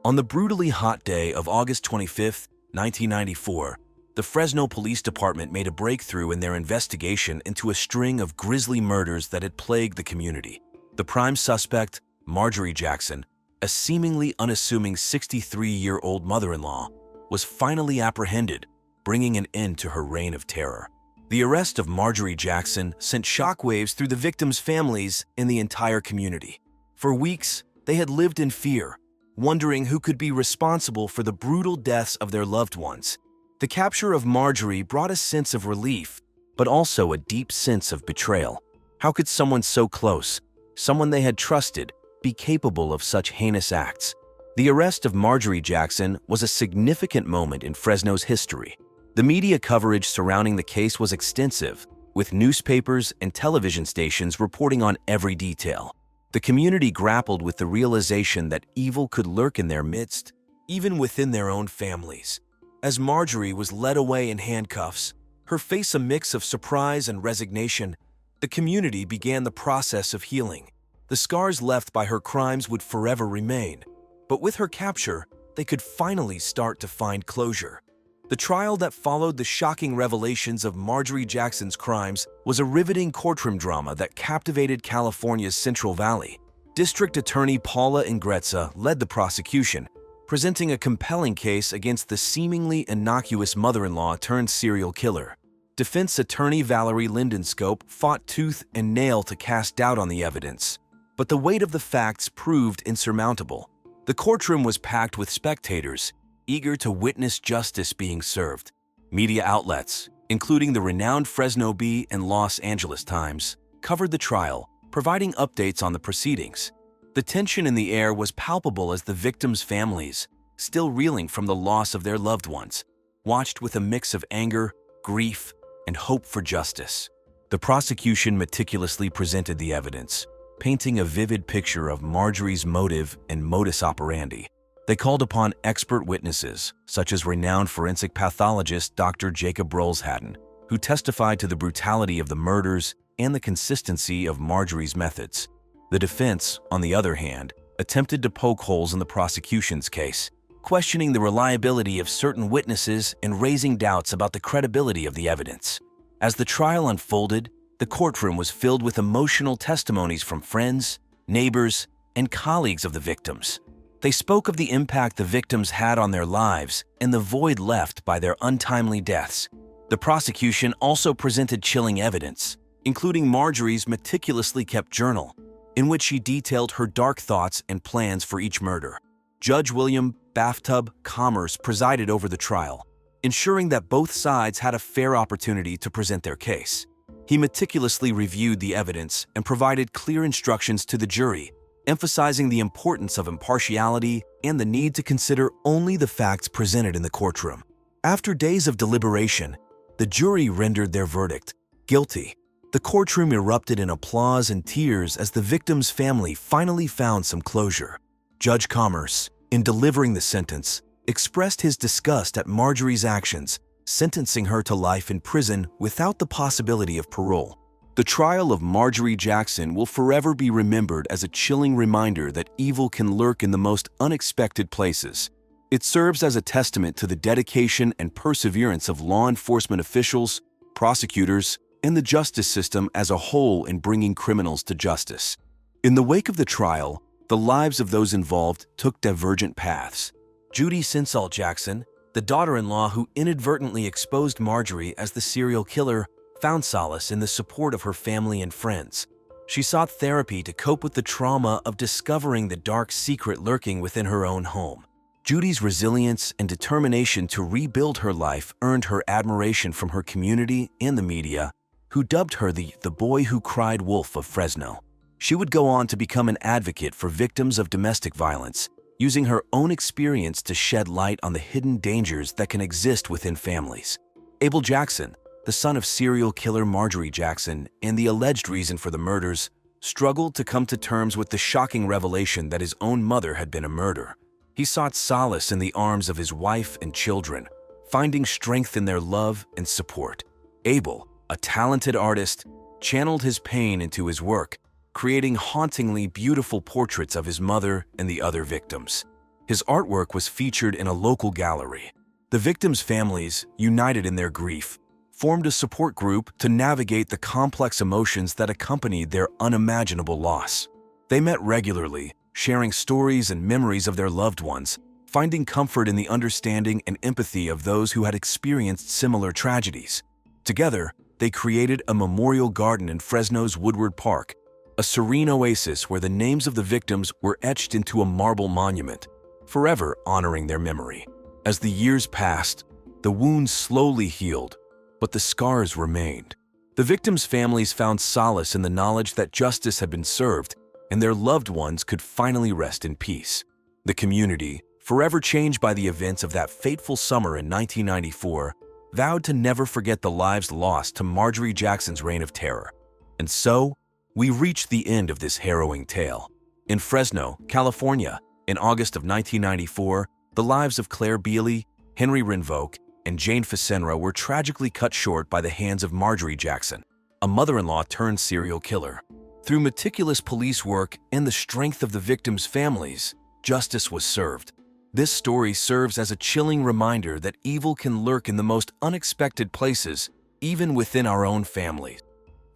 Speaker 1: On the brutally hot day of August 25, 1994, the Fresno Police Department made a breakthrough in their investigation into a string of grisly murders that had plagued the community. The prime suspect, Marjorie Jackson, a seemingly unassuming 63-year-old mother-in-law, was finally apprehended, bringing an end to her reign of terror. The arrest of Marjorie Jackson sent shockwaves through the victims' families and the entire community. For weeks, they had lived in fear, wondering who could be responsible for the brutal deaths of their loved ones. The capture of Marjorie brought a sense of relief, but also a deep sense of betrayal. How could someone so close, someone they had trusted, be capable of such heinous acts? The arrest of Marjorie Jackson was a significant moment in Fresno's history. The media coverage surrounding the case was extensive, with newspapers and television stations reporting on every detail. The community grappled with the realization that evil could lurk in their midst, even within their own families. As Marjorie was led away in handcuffs, her face a mix of surprise and resignation, the community began the process of healing. The scars left by her crimes would forever remain, but with her capture, they could finally start to find closure. The trial that followed the shocking revelations of Marjorie Jackson's crimes was a riveting courtroom drama that captivated California's Central Valley. District Attorney Paula Ingrezza led the prosecution, presenting a compelling case against the seemingly innocuous mother-in-law turned serial killer. Defense attorney Valerie Lindenscope fought tooth and nail to cast doubt on the evidence, but the weight of the facts proved insurmountable. The courtroom was packed with spectators, eager to witness justice being served. Media outlets, including the renowned Fresno Bee and Los Angeles Times, covered the trial, providing updates on the proceedings. The tension in the air was palpable as the victims' families, still reeling from the loss of their loved ones, watched with a mix of anger, grief, and hope for justice. The prosecution meticulously presented the evidence, painting a vivid picture of Marjorie's motive and modus operandi. They called upon expert witnesses, such as renowned forensic pathologist Dr. Jacob Rolshatten, who testified to the brutality of the murders and the consistency of Marjorie's methods. The defense, on the other hand, attempted to poke holes in the prosecution's case, questioning the reliability of certain witnesses and raising doubts about the credibility of the evidence. As the trial unfolded, the courtroom was filled with emotional testimonies from friends, neighbors, and colleagues of the victims. They spoke of the impact the victims had on their lives and the void left by their untimely deaths. The prosecution also presented chilling evidence, including Marjorie's meticulously kept journal, in which she detailed her dark thoughts and plans for each murder. Judge William Bathtub Commerce presided over the trial, ensuring that both sides had a fair opportunity to present their case. He meticulously reviewed the evidence and provided clear instructions to the jury, emphasizing the importance of impartiality and the need to consider only the facts presented in the courtroom. After days of deliberation, the jury rendered their verdict, guilty. The courtroom erupted in applause and tears as the victim's family finally found some closure. Judge Commerce, in delivering the sentence, expressed his disgust at Marjorie's actions, sentencing her to life in prison without the possibility of parole. The trial of Marjorie Jackson will forever be remembered as a chilling reminder that evil can lurk in the most unexpected places. It serves as a testament to the dedication and perseverance of law enforcement officials, prosecutors, and the justice system as a whole in bringing criminals to justice. In the wake of the trial, the lives of those involved took divergent paths. Judy Sinsall Jackson, the daughter-in-law who inadvertently exposed Marjorie as the serial killer, found solace in the support of her family and friends. She sought therapy to cope with the trauma of discovering the dark secret lurking within her own home. Judy's resilience and determination to rebuild her life earned her admiration from her community and the media, who dubbed her the boy who cried wolf of Fresno. She would go on to become an advocate for victims of domestic violence, using her own experience to shed light on the hidden dangers that can exist within families. Abel Jackson, the son of serial killer Marjorie Jackson and the alleged reason for the murders, struggled to come to terms with the shocking revelation that his own mother had been a murderer. He sought solace in the arms of his wife and children, finding strength in their love and support. Abel, a talented artist, channeled his pain into his work, creating hauntingly beautiful portraits of his mother and the other victims. His artwork was featured in a local gallery. The victims' families, united in their grief, formed a support group to navigate the complex emotions that accompanied their unimaginable loss. They met regularly, sharing stories and memories of their loved ones, finding comfort in the understanding and empathy of those who had experienced similar tragedies. Together, they created a memorial garden in Fresno's Woodward Park, a serene oasis where the names of the victims were etched into a marble monument, forever honoring their memory. As the years passed, the wounds slowly healed, but the scars remained. The victims' families found solace in the knowledge that justice had been served and their loved ones could finally rest in peace. The community, forever changed by the events of that fateful summer in 1994, vowed to never forget the lives lost to Marjorie Jackson's reign of terror. And so, we reached the end of this harrowing tale. In Fresno, California, in August of 1994, the lives of Claire Bealey, Henry Renvoke, and Jane Fasenra were tragically cut short by the hands of Marjorie Jackson, a mother-in-law turned serial killer. Through meticulous police work and the strength of the victims' families, justice was served. This story serves as a chilling reminder that evil can lurk in the most unexpected places, even within our own families.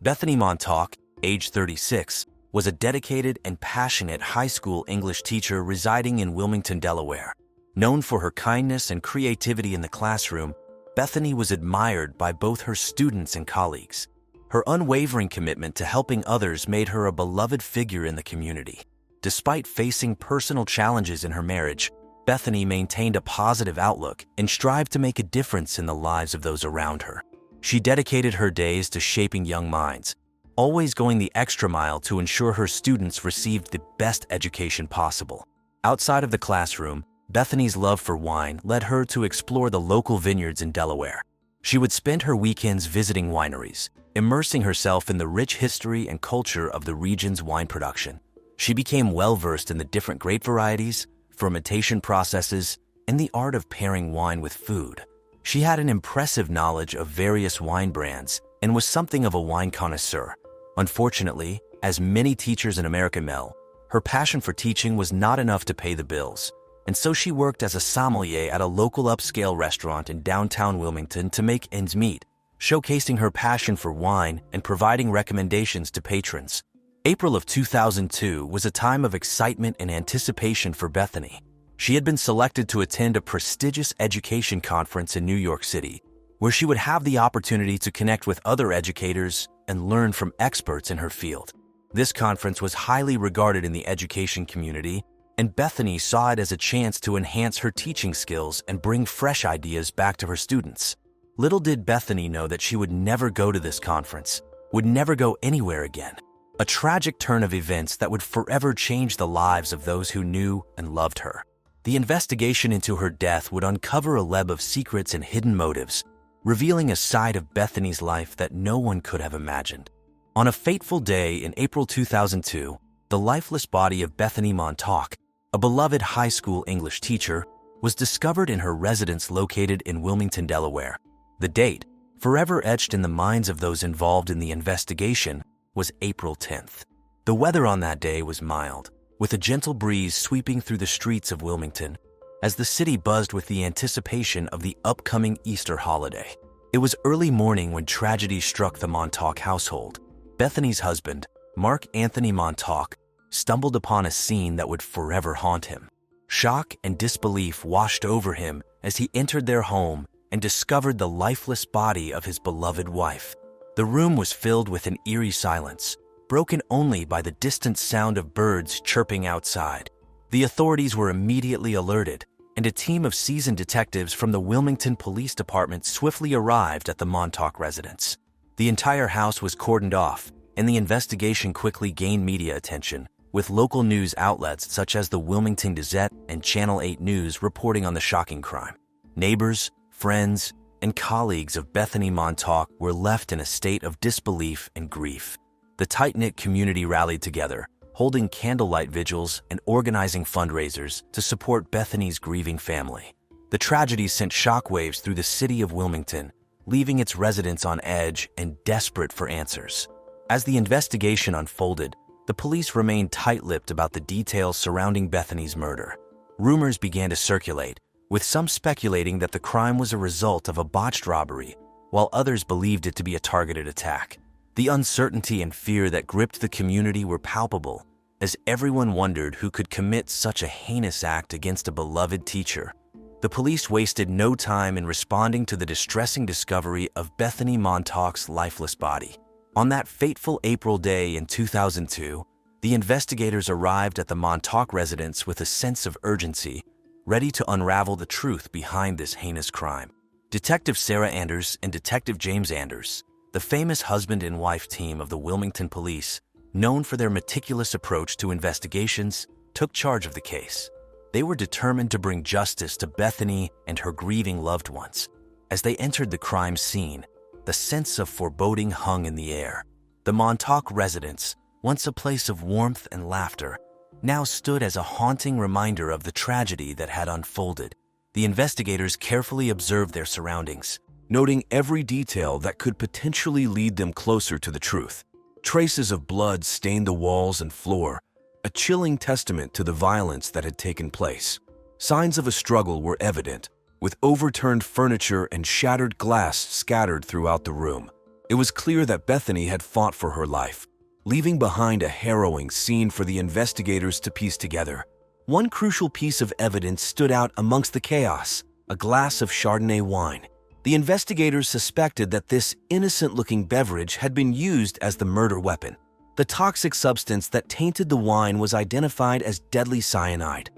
Speaker 1: Bethany Montauk, age 36, was a dedicated and passionate high school English teacher residing in Wilmington, Delaware. Known for her kindness and creativity in the classroom, Bethany was admired by both her students and colleagues. Her unwavering commitment to helping others made her a beloved figure in the community. Despite facing personal challenges in her marriage, Bethany maintained a positive outlook and strived to make a difference in the lives of those around her. She dedicated her days to shaping young minds, always going the extra mile to ensure her students received the best education possible. Outside of the classroom, Bethany's love for wine led her to explore the local vineyards in Delaware. She would spend her weekends visiting wineries, immersing herself in the rich history and culture of the region's wine production. She became well-versed in the different grape varieties, fermentation processes, and the art of pairing wine with food. She had an impressive knowledge of various wine brands and was something of a wine connoisseur. Unfortunately, as many teachers in America know, her passion for teaching was not enough to pay the bills, and so she worked as a sommelier at a local upscale restaurant in downtown Wilmington to make ends meet, showcasing her passion for wine and providing recommendations to patrons. April of 2002 was a time of excitement and anticipation for Bethany. She had been selected to attend a prestigious education conference in New York City, where she would have the opportunity to connect with other educators and learn from experts in her field. This conference was highly regarded in the education community, and Bethany saw it as a chance to enhance her teaching skills and bring fresh ideas back to her students. Little did Bethany know that she would never go to this conference, would never go anywhere again. A tragic turn of events that would forever change the lives of those who knew and loved her. The investigation into her death would uncover a web of secrets and hidden motives, revealing a side of Bethany's life that no one could have imagined. On a fateful day in April 2002, the lifeless body of Bethany Montauk, a beloved high school English teacher, was discovered in her residence located in Wilmington, Delaware. The date, forever etched in the minds of those involved in the investigation, was April 10th. The weather on that day was mild, with a gentle breeze sweeping through the streets of Wilmington as the city buzzed with the anticipation of the upcoming Easter holiday. It was early morning when tragedy struck the Montauk household. Bethany's husband, Mark Anthony Montauk, stumbled upon a scene that would forever haunt him. Shock and disbelief washed over him as he entered their home and discovered the lifeless body of his beloved wife. The room was filled with an eerie silence, broken only by the distant sound of birds chirping outside. The authorities were immediately alerted, and a team of seasoned detectives from the Wilmington Police Department swiftly arrived at the Montauk residence. The entire house was cordoned off, and the investigation quickly gained media attention, with local news outlets such as the Wilmington Gazette and Channel 8 News reporting on the shocking crime. Neighbors, friends, and colleagues of Bethany Montauk were left in a state of disbelief and grief. The tight-knit community rallied together, holding candlelight vigils and organizing fundraisers to support Bethany's grieving family. The tragedy sent shockwaves through the city of Wilmington, leaving its residents on edge and desperate for answers. As the investigation unfolded, the police remained tight-lipped about the details surrounding Bethany's murder. Rumors began to circulate, with some speculating that the crime was a result of a botched robbery, while others believed it to be a targeted attack. The uncertainty and fear that gripped the community were palpable, as everyone wondered who could commit such a heinous act against a beloved teacher. The police wasted no time in responding to the distressing discovery of Bethany Montauk's lifeless body. On that fateful April day in 2002, the investigators arrived at the Montauk residence with a sense of urgency, ready to unravel the truth behind this heinous crime. Detective Sarah Anders and Detective James Anders, the famous husband and wife team of the Wilmington Police, known for their meticulous approach to investigations, took charge of the case. They were determined to bring justice to Bethany and her grieving loved ones. As they entered the crime scene, the sense of foreboding hung in the air. The Montauk residence, once a place of warmth and laughter, now stood as a haunting reminder of the tragedy that had unfolded. The investigators carefully observed their surroundings, noting every detail that could potentially lead them closer to the truth. Traces of blood stained the walls and floor, a chilling testament to the violence that had taken place. Signs of a struggle were evident, with overturned furniture and shattered glass scattered throughout the room. It was clear that Bethany had fought for her life, leaving behind a harrowing scene for the investigators to piece together. One crucial piece of evidence stood out amongst the chaos: a glass of Chardonnay wine. The investigators suspected that this innocent-looking beverage had been used as the murder weapon. The toxic substance that tainted the wine was identified as deadly cyanide,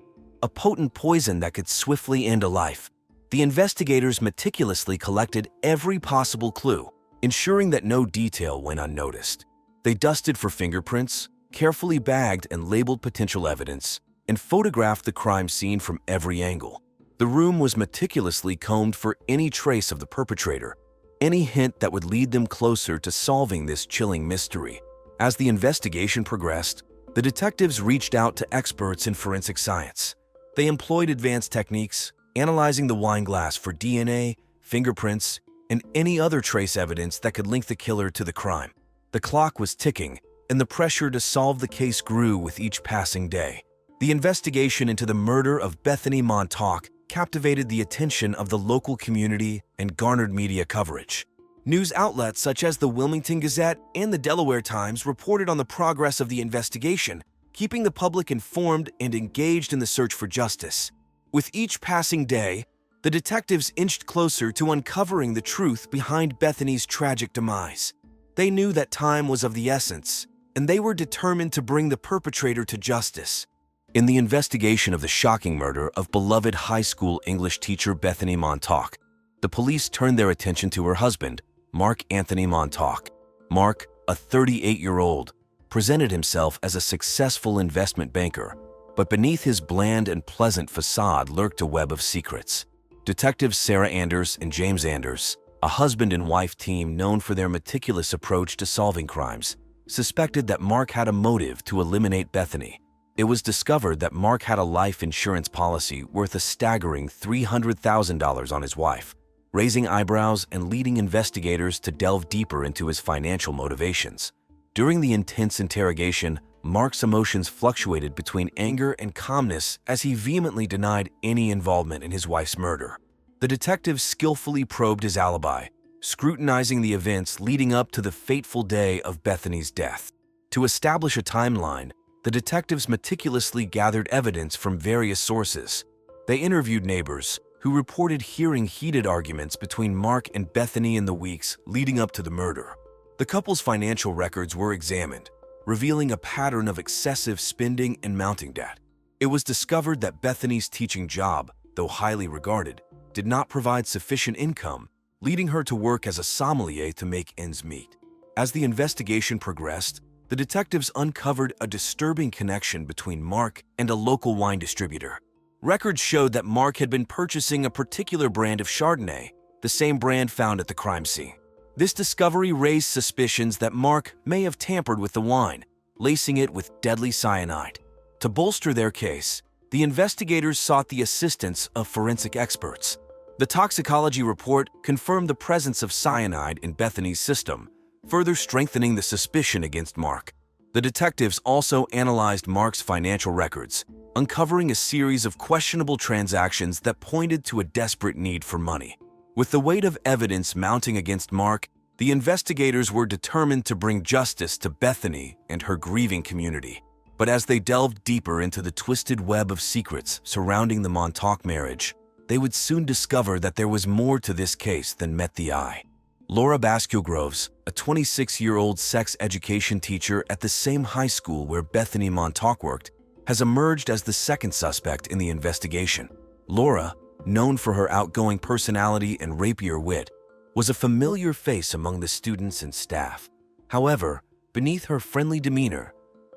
Speaker 1: a potent poison that could swiftly end a life. The investigators meticulously collected every possible clue, ensuring that no detail went unnoticed. They dusted for fingerprints, carefully bagged and labeled potential evidence, and photographed the crime scene from every angle. The room was meticulously combed for any trace of the perpetrator, any hint that would lead them closer to solving this chilling mystery. As the investigation progressed, the detectives reached out to experts in forensic science. They employed advanced techniques, analyzing the wine glass for DNA, fingerprints, and any other trace evidence that could link the killer to the crime. The clock was ticking, and the pressure to solve the case grew with each passing day. The investigation into the murder of Bethany Montauk captivated the attention of the local community and garnered media coverage. News outlets such as the Wilmington Gazette and the Delaware Times reported on the progress of the investigation, keeping the public informed and engaged in the search for justice. With each passing day, the detectives inched closer to uncovering the truth behind Bethany's tragic demise. They knew that time was of the essence, and they were determined to bring the perpetrator to justice. In the investigation of the shocking murder of beloved high school English teacher Bethany Montauk, the police turned their attention to her husband, Mark Anthony Montauk. Mark, a 38-year-old, presented himself as a successful investment banker, but beneath his bland and pleasant facade lurked a web of secrets. Detectives Sarah Anders and James Anders, a husband and wife team known for their meticulous approach to solving crimes, suspected that Mark had a motive to eliminate Bethany. It was discovered that Mark had a life insurance policy worth a staggering $300,000 on his wife, raising eyebrows and leading investigators to delve deeper into his financial motivations. During the intense interrogation, Mark's emotions fluctuated between anger and calmness as he vehemently denied any involvement in his wife's murder. The detectives skillfully probed his alibi, scrutinizing the events leading up to the fateful day of Bethany's death. To establish a timeline, the detectives meticulously gathered evidence from various sources. They interviewed neighbors who reported hearing heated arguments between Mark and Bethany in the weeks leading up to the murder. The couple's financial records were examined, revealing a pattern of excessive spending and mounting debt. It was discovered that Bethany's teaching job, though highly regarded, did not provide sufficient income, leading her to work as a sommelier to make ends meet. As the investigation progressed, the detectives uncovered a disturbing connection between Mark and a local wine distributor. Records showed that Mark had been purchasing a particular brand of Chardonnay, the same brand found at the crime scene. This discovery raised suspicions that Mark may have tampered with the wine, lacing it with deadly cyanide. To bolster their case, the investigators sought the assistance of forensic experts. The toxicology report confirmed the presence of cyanide in Bethany's system, further strengthening the suspicion against Mark. The detectives also analyzed Mark's financial records, uncovering a series of questionable transactions that pointed to a desperate need for money. With the weight of evidence mounting against Mark, the investigators were determined to bring justice to Bethany and her grieving community. But as they delved deeper into the twisted web of secrets surrounding the Montauk marriage, they would soon discover that there was more to this case than met the eye. Laura Bascule-Groves, a 26-year-old sex education teacher at the same high school where Bethany Montauk worked, has emerged as the second suspect in the investigation. Laura, known for her outgoing personality and rapier wit, was a familiar face among the students and staff. However, beneath her friendly demeanor,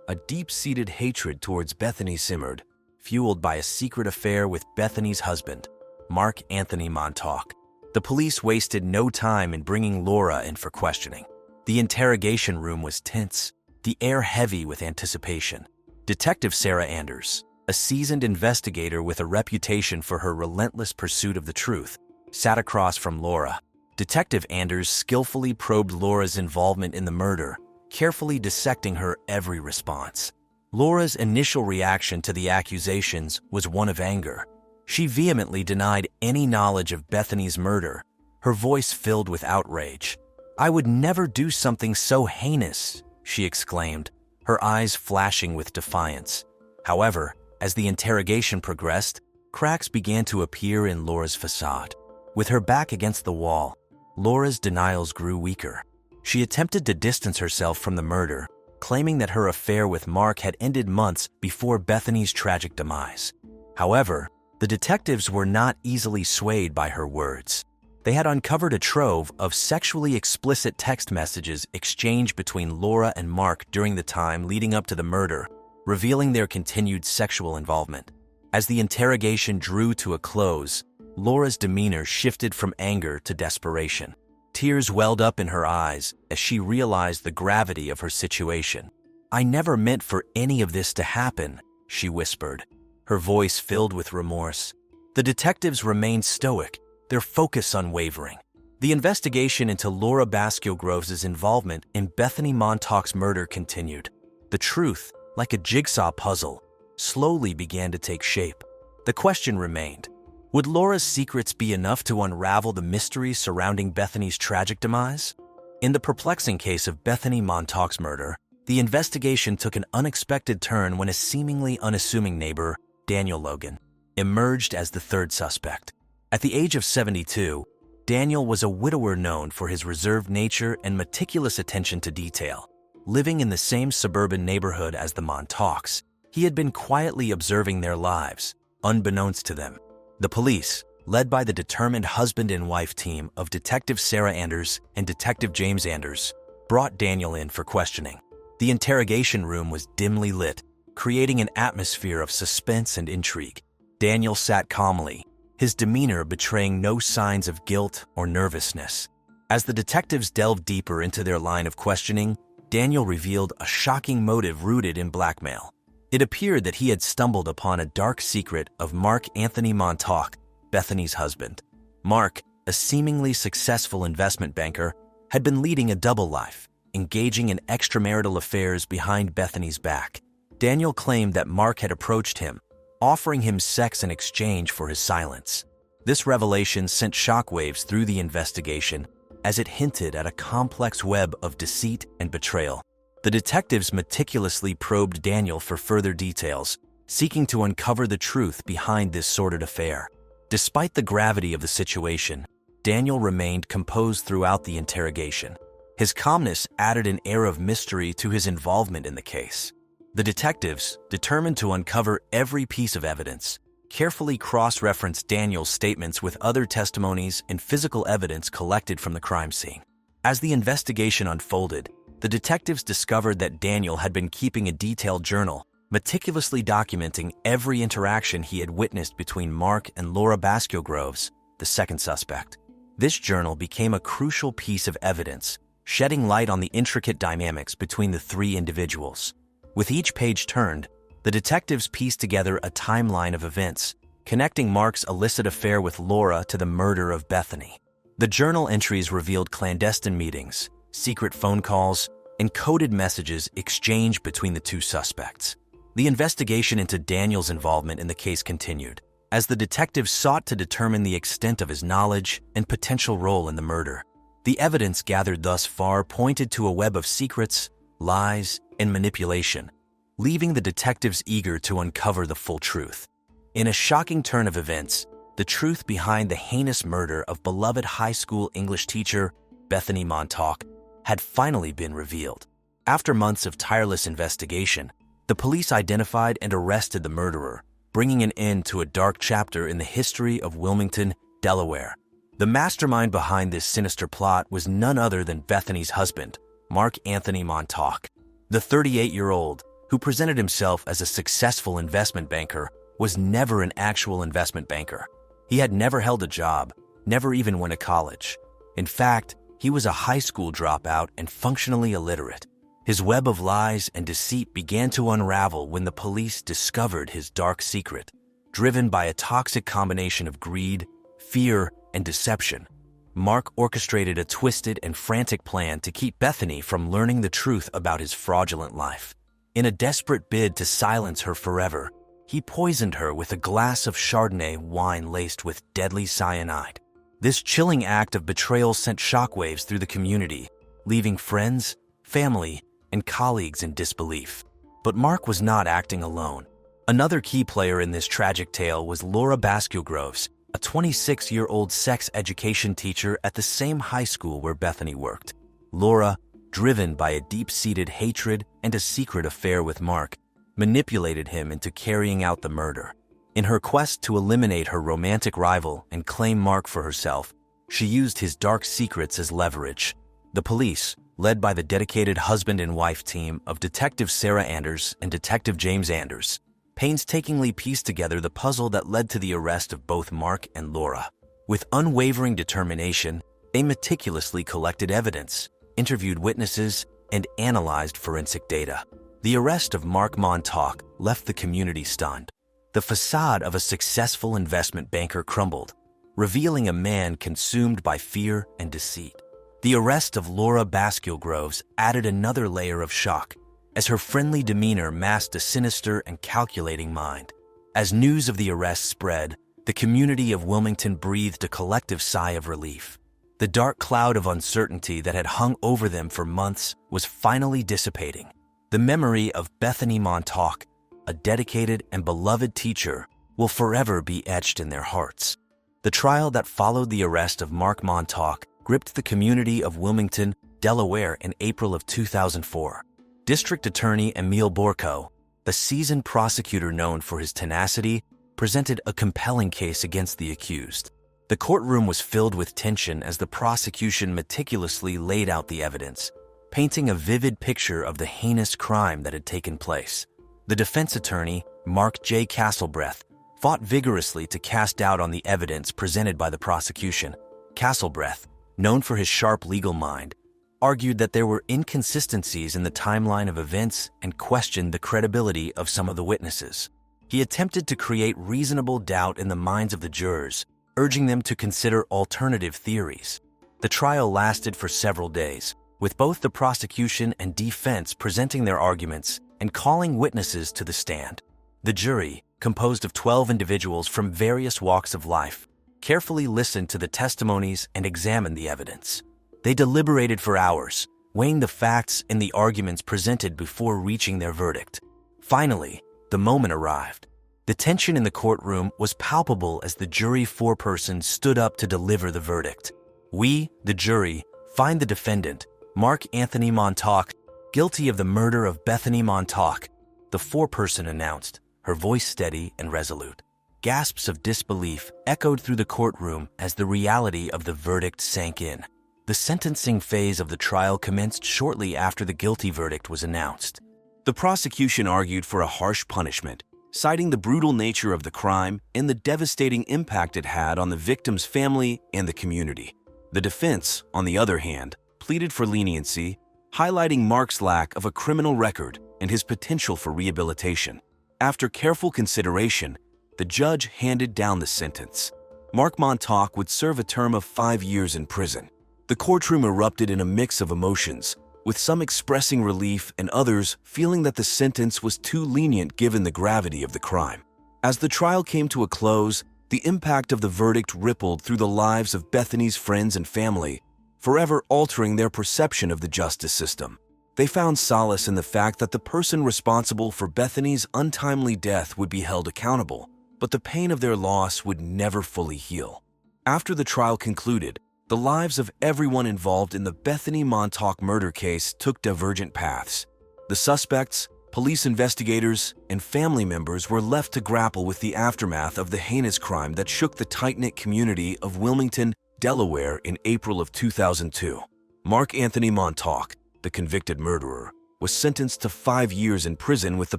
Speaker 1: a deep-seated hatred towards Bethany simmered, fueled by a secret affair with Bethany's husband, Mark Anthony Montauk. The police wasted no time in bringing Laura in for questioning. The interrogation room was tense, the air heavy with anticipation. Detective Sarah Anders, a seasoned investigator with a reputation for her relentless pursuit of the truth, sat across from Laura. Detective Anders skillfully probed Laura's involvement in the murder, carefully dissecting her every response. Laura's initial reaction to the accusations was one of anger. She vehemently denied any knowledge of Bethany's murder, her voice filled with outrage. "I would never do something so heinous," she exclaimed, her eyes flashing with defiance. However, as the interrogation progressed, cracks began to appear in Laura's facade. With her back against the wall, Laura's denials grew weaker. She attempted to distance herself from the murder, claiming that her affair with Mark had ended months before Bethany's tragic demise. However, the detectives were not easily swayed by her words. They had uncovered a trove of sexually explicit text messages exchanged between Laura and Mark during the time leading up to the murder, revealing their continued sexual involvement. As the interrogation drew to a close, Laura's demeanor shifted from anger to desperation. Tears welled up in her eyes as she realized the gravity of her situation. "I never meant for any of this to happen," she whispered,
Speaker 2: her voice filled with remorse. The detectives remained stoic, their focus unwavering. The investigation into Laura Baskergroves' involvement in Bethany Montauk's murder continued. The truth, like a jigsaw puzzle, slowly began to take shape. The question remained, would Laura's secrets be enough to unravel the mystery surrounding Bethany's tragic demise? In the perplexing case of Bethany Montauk's murder, the investigation took an unexpected turn when a seemingly unassuming neighbor, Daniel Logan, emerged as the third suspect. At the age of 72, Daniel was a widower known for his reserved nature and meticulous attention to detail. Living in the same suburban neighborhood as the Montauks, he had been quietly observing their lives, unbeknownst to them. The police, led by the determined husband and wife team of Detective Sarah Anders and Detective James Anders, brought Daniel in for questioning. The interrogation room was dimly lit, creating an atmosphere of suspense and intrigue. Daniel sat calmly, his demeanor betraying no signs of guilt or nervousness. As the detectives delved deeper into their line of questioning, Daniel revealed a shocking motive rooted in blackmail. It appeared that he had stumbled upon a dark secret of Mark Anthony Montauk, Bethany's husband. Mark, a seemingly successful investment banker, had been leading a double life, engaging in extramarital affairs behind Bethany's back. Daniel claimed that Mark had approached him, offering him sex in exchange for his silence. This revelation sent shockwaves through the investigation, as it hinted at a complex web of deceit and betrayal. The detectives meticulously probed Daniel for further details, seeking to uncover the truth behind this sordid affair. Despite the gravity of the situation, Daniel remained composed throughout the interrogation. His calmness added an air of mystery to his involvement in the case. The detectives, determined to uncover every piece of evidence, carefully cross-referenced Daniel's statements with other testimonies and physical evidence collected from the crime scene. As the investigation unfolded, the detectives discovered that Daniel had been keeping a detailed journal, meticulously documenting every interaction he had witnessed between Mark and Laura Baskergroves, the second suspect. This journal became a crucial piece of evidence, shedding light on the intricate dynamics between the three individuals. With each page turned, the detectives pieced together a timeline of events, connecting Mark's illicit affair with Laura to the murder of Bethany. The journal entries revealed clandestine meetings, secret phone calls, and coded messages exchanged between the two suspects. The investigation into Daniel's involvement in the case continued, as the detectives sought to determine the extent of his knowledge and potential role in the murder. The evidence gathered thus far pointed to a web of secrets, lies, and manipulation, leaving the detectives eager to uncover the full truth. In a shocking turn of events, the truth behind the heinous murder of beloved high school English teacher Bethany Montauk had finally been revealed. After months of tireless investigation, the police identified and arrested the murderer, bringing an end to a dark chapter in the history of Wilmington, Delaware. The mastermind behind this sinister plot was none other than Bethany's husband, Mark Anthony Montauk. The 38-year-old, who presented himself as a successful investment banker, was never an actual investment banker. He had never held a job, never even went to college. In fact, he was a high school dropout and functionally illiterate. His web of lies and deceit began to unravel when the police discovered his dark secret. Driven by a toxic combination of greed, fear, and deception, Mark orchestrated a twisted and frantic plan to keep Bethany from learning the truth about his fraudulent life. In a desperate bid to silence her forever, he poisoned her with a glass of Chardonnay wine laced with deadly cyanide. This chilling act of betrayal sent shockwaves through the community, leaving friends, family, and colleagues in disbelief. But Mark was not acting alone. Another key player in this tragic tale was Laura Baskergroves, a 26-year-old sex education teacher at the same high school where Bethany worked. Laura, driven by a deep-seated hatred and a secret affair with Mark, manipulated him into carrying out the murder. In her quest to eliminate her romantic rival and claim Mark for herself, she used his dark secrets as leverage. The police, led by the dedicated husband and wife team of Detective Sarah Anders and Detective James Anders, painstakingly pieced together the puzzle that led to the arrest of both Mark and Laura. With unwavering determination, they meticulously collected evidence, interviewed witnesses, and analyzed forensic data. The arrest of Mark Montauk left the community stunned. The facade of a successful investment banker crumbled, revealing a man consumed by fear and deceit. The arrest of Laura Bascule-Groves added another layer of shock, as her friendly demeanor masked a sinister and calculating mind. As news of the arrest spread, the community of Wilmington breathed a collective sigh of relief. The dark cloud of uncertainty that had hung over them for months was finally dissipating. The memory of Bethany Montauk, a dedicated and beloved teacher, will forever be etched in their hearts. The trial that followed the arrest of Mark Montauk gripped the community of Wilmington, Delaware in April of 2004. District Attorney Emil Borko, the seasoned prosecutor known for his tenacity, presented a compelling case against the accused. The courtroom was filled with tension as the prosecution meticulously laid out the evidence, painting a vivid picture of the heinous crime that had taken place. The defense attorney, Mark J. Castlebreath, fought vigorously to cast doubt on the evidence presented by the prosecution. Castlebreath, known for his sharp legal mind, argued that there were inconsistencies in the timeline of events and questioned the credibility of some of the witnesses. He attempted to create reasonable doubt in the minds of the jurors, urging them to consider alternative theories. The trial lasted for several days, with both the prosecution and defense presenting their arguments and calling witnesses to the stand. The jury, composed of 12 individuals from various walks of life, carefully listened to the testimonies and examined the evidence. They deliberated for hours, weighing the facts and the arguments presented before reaching their verdict. Finally, the moment arrived. The tension in the courtroom was palpable as the jury foreperson stood up to deliver the verdict. We, the jury, find the defendant, Mark Anthony Montauk, guilty of the murder of Bethany Montauk, the foreperson announced, her voice steady and resolute. Gasps of disbelief echoed through the courtroom as the reality of the verdict sank in. The sentencing phase of the trial commenced shortly after the guilty verdict was announced.
Speaker 1: The prosecution argued for a harsh punishment, citing the brutal nature of the crime and the devastating impact it had on the victim's family and the community. The defense, on the other hand, pleaded for leniency, highlighting Mark's lack of a criminal record and his potential for rehabilitation. After careful consideration, the judge handed down the sentence. Mark Montauk would serve a term of 5 years in prison. The courtroom erupted in a mix of emotions, with some expressing relief and others feeling that the sentence was too lenient given the gravity of the crime. As the trial came to a close, the impact of the verdict rippled through the lives of Bethany's friends and family, forever altering their perception of the justice system. They found solace in the fact that the person responsible for Bethany's untimely death would be held accountable, but the pain of their loss would never fully heal. After the trial concluded, the lives of everyone involved in the Bethany Montauk murder case took divergent paths. The suspects, police investigators, and family members were left to grapple with the aftermath of the heinous crime that shook the tight-knit community of Wilmington, Delaware in April of 2002. Mark Anthony Montauk, the convicted murderer, was sentenced to 5 years in prison with the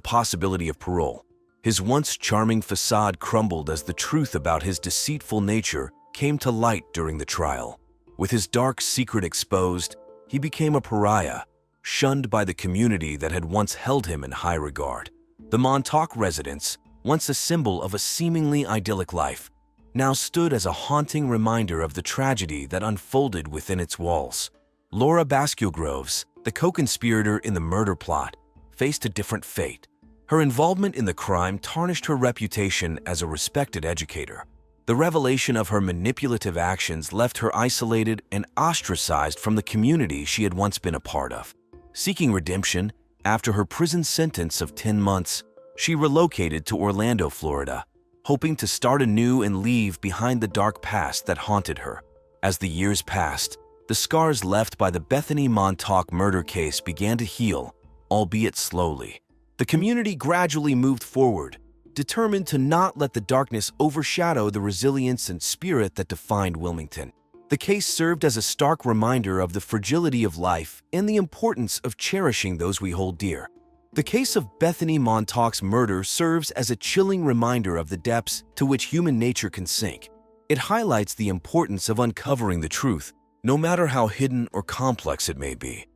Speaker 1: possibility of parole. His once charming facade crumbled as the truth about his deceitful nature came to light during the trial. With his dark secret exposed, he became a pariah, shunned by the community that had once held him in high regard. The Montauk residence, once a symbol of a seemingly idyllic life, now stood as a haunting reminder of the tragedy that unfolded within its walls. Laura Bascule-Groves, the co-conspirator in the murder plot, faced a different fate. Her involvement in the crime tarnished her reputation as a respected educator. The revelation of her manipulative actions left her isolated and ostracized from the community she had once been a part of. Seeking redemption, after her prison sentence of 10 months, she relocated to Orlando, Florida, hoping to start anew and leave behind the dark past that haunted her. As the years passed, the scars left by the Bethany Montauk murder case began to heal, albeit slowly. The community gradually moved forward, determined to not let the darkness overshadow the resilience and spirit that defined Wilmington. The case served as a stark reminder of the fragility of life and the importance of cherishing those we hold dear. The case of Bethany Montauk's murder serves as a chilling reminder of the depths to which human nature can sink. It highlights the importance of uncovering the truth, no matter how hidden or complex it may be.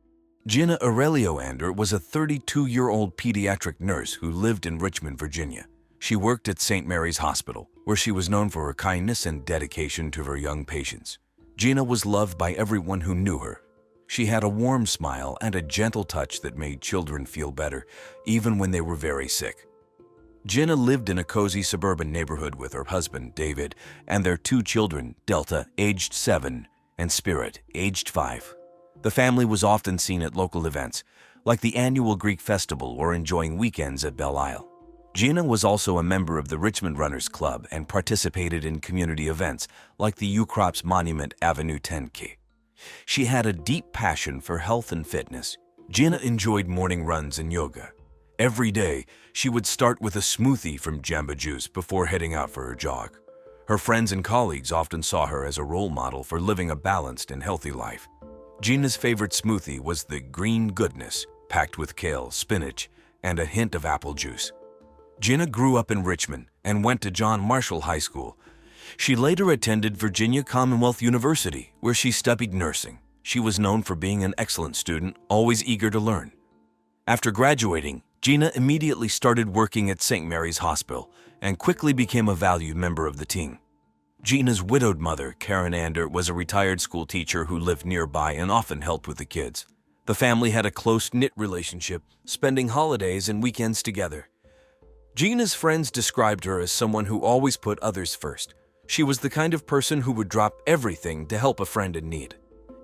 Speaker 1: Gina Aurelio Ander was a 32-year-old pediatric nurse who lived in Richmond, Virginia. She worked at St. Mary's Hospital, where she was known for her kindness and dedication to her young patients. Gina was loved by everyone who knew her. She had a warm smile and a gentle touch that made children feel better, even when they were very sick. Gina lived in a cozy suburban neighborhood with her husband, David, and their 2 children, Delta, aged 7, and Spirit, aged 5. The family was often seen at local events, like the annual Greek festival or enjoying weekends at Belle Isle. Gina was also a member of the Richmond Runners Club and participated in community events like the Ukrop's Monument Avenue 10K. She had a deep passion for health and fitness. Gina enjoyed morning runs and yoga. Every day, she would start with a smoothie from Jamba Juice before heading out for her jog. Her friends and colleagues often saw her as a role model for living a balanced and healthy life. Gina's favorite smoothie was the Green Goodness, packed with kale, spinach, and a hint of apple juice. Gina grew up in Richmond and went to John Marshall High School. She later attended Virginia Commonwealth University, where she studied nursing. She was known for being an excellent student, always eager to learn. After graduating, Gina immediately started working at St. Mary's Hospital and quickly became a valued member of the team. Gina's widowed mother, Karen Ander, was a retired school teacher who lived nearby and often helped with the kids. The family had a close-knit relationship, spending holidays and weekends together. Gina's friends described her as someone who always put others first. She was the kind of person who would drop everything to help a friend in need.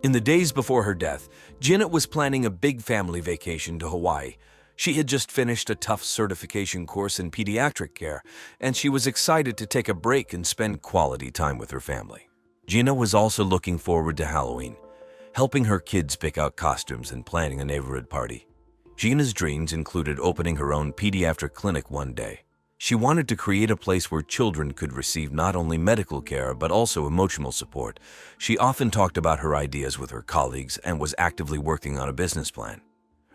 Speaker 1: In the days before her death, Gina was planning a big family vacation to Hawaii. She had just finished a tough certification course in pediatric care, and she was excited to take a break and spend quality time with her family. Gina was also looking forward to Halloween, helping her kids pick out costumes and planning a neighborhood party. Gina's dreams included opening her own pediatric clinic one day. She wanted to create a place where children could receive not only medical care but also emotional support. She often talked about her ideas with her colleagues and was actively working on a business plan.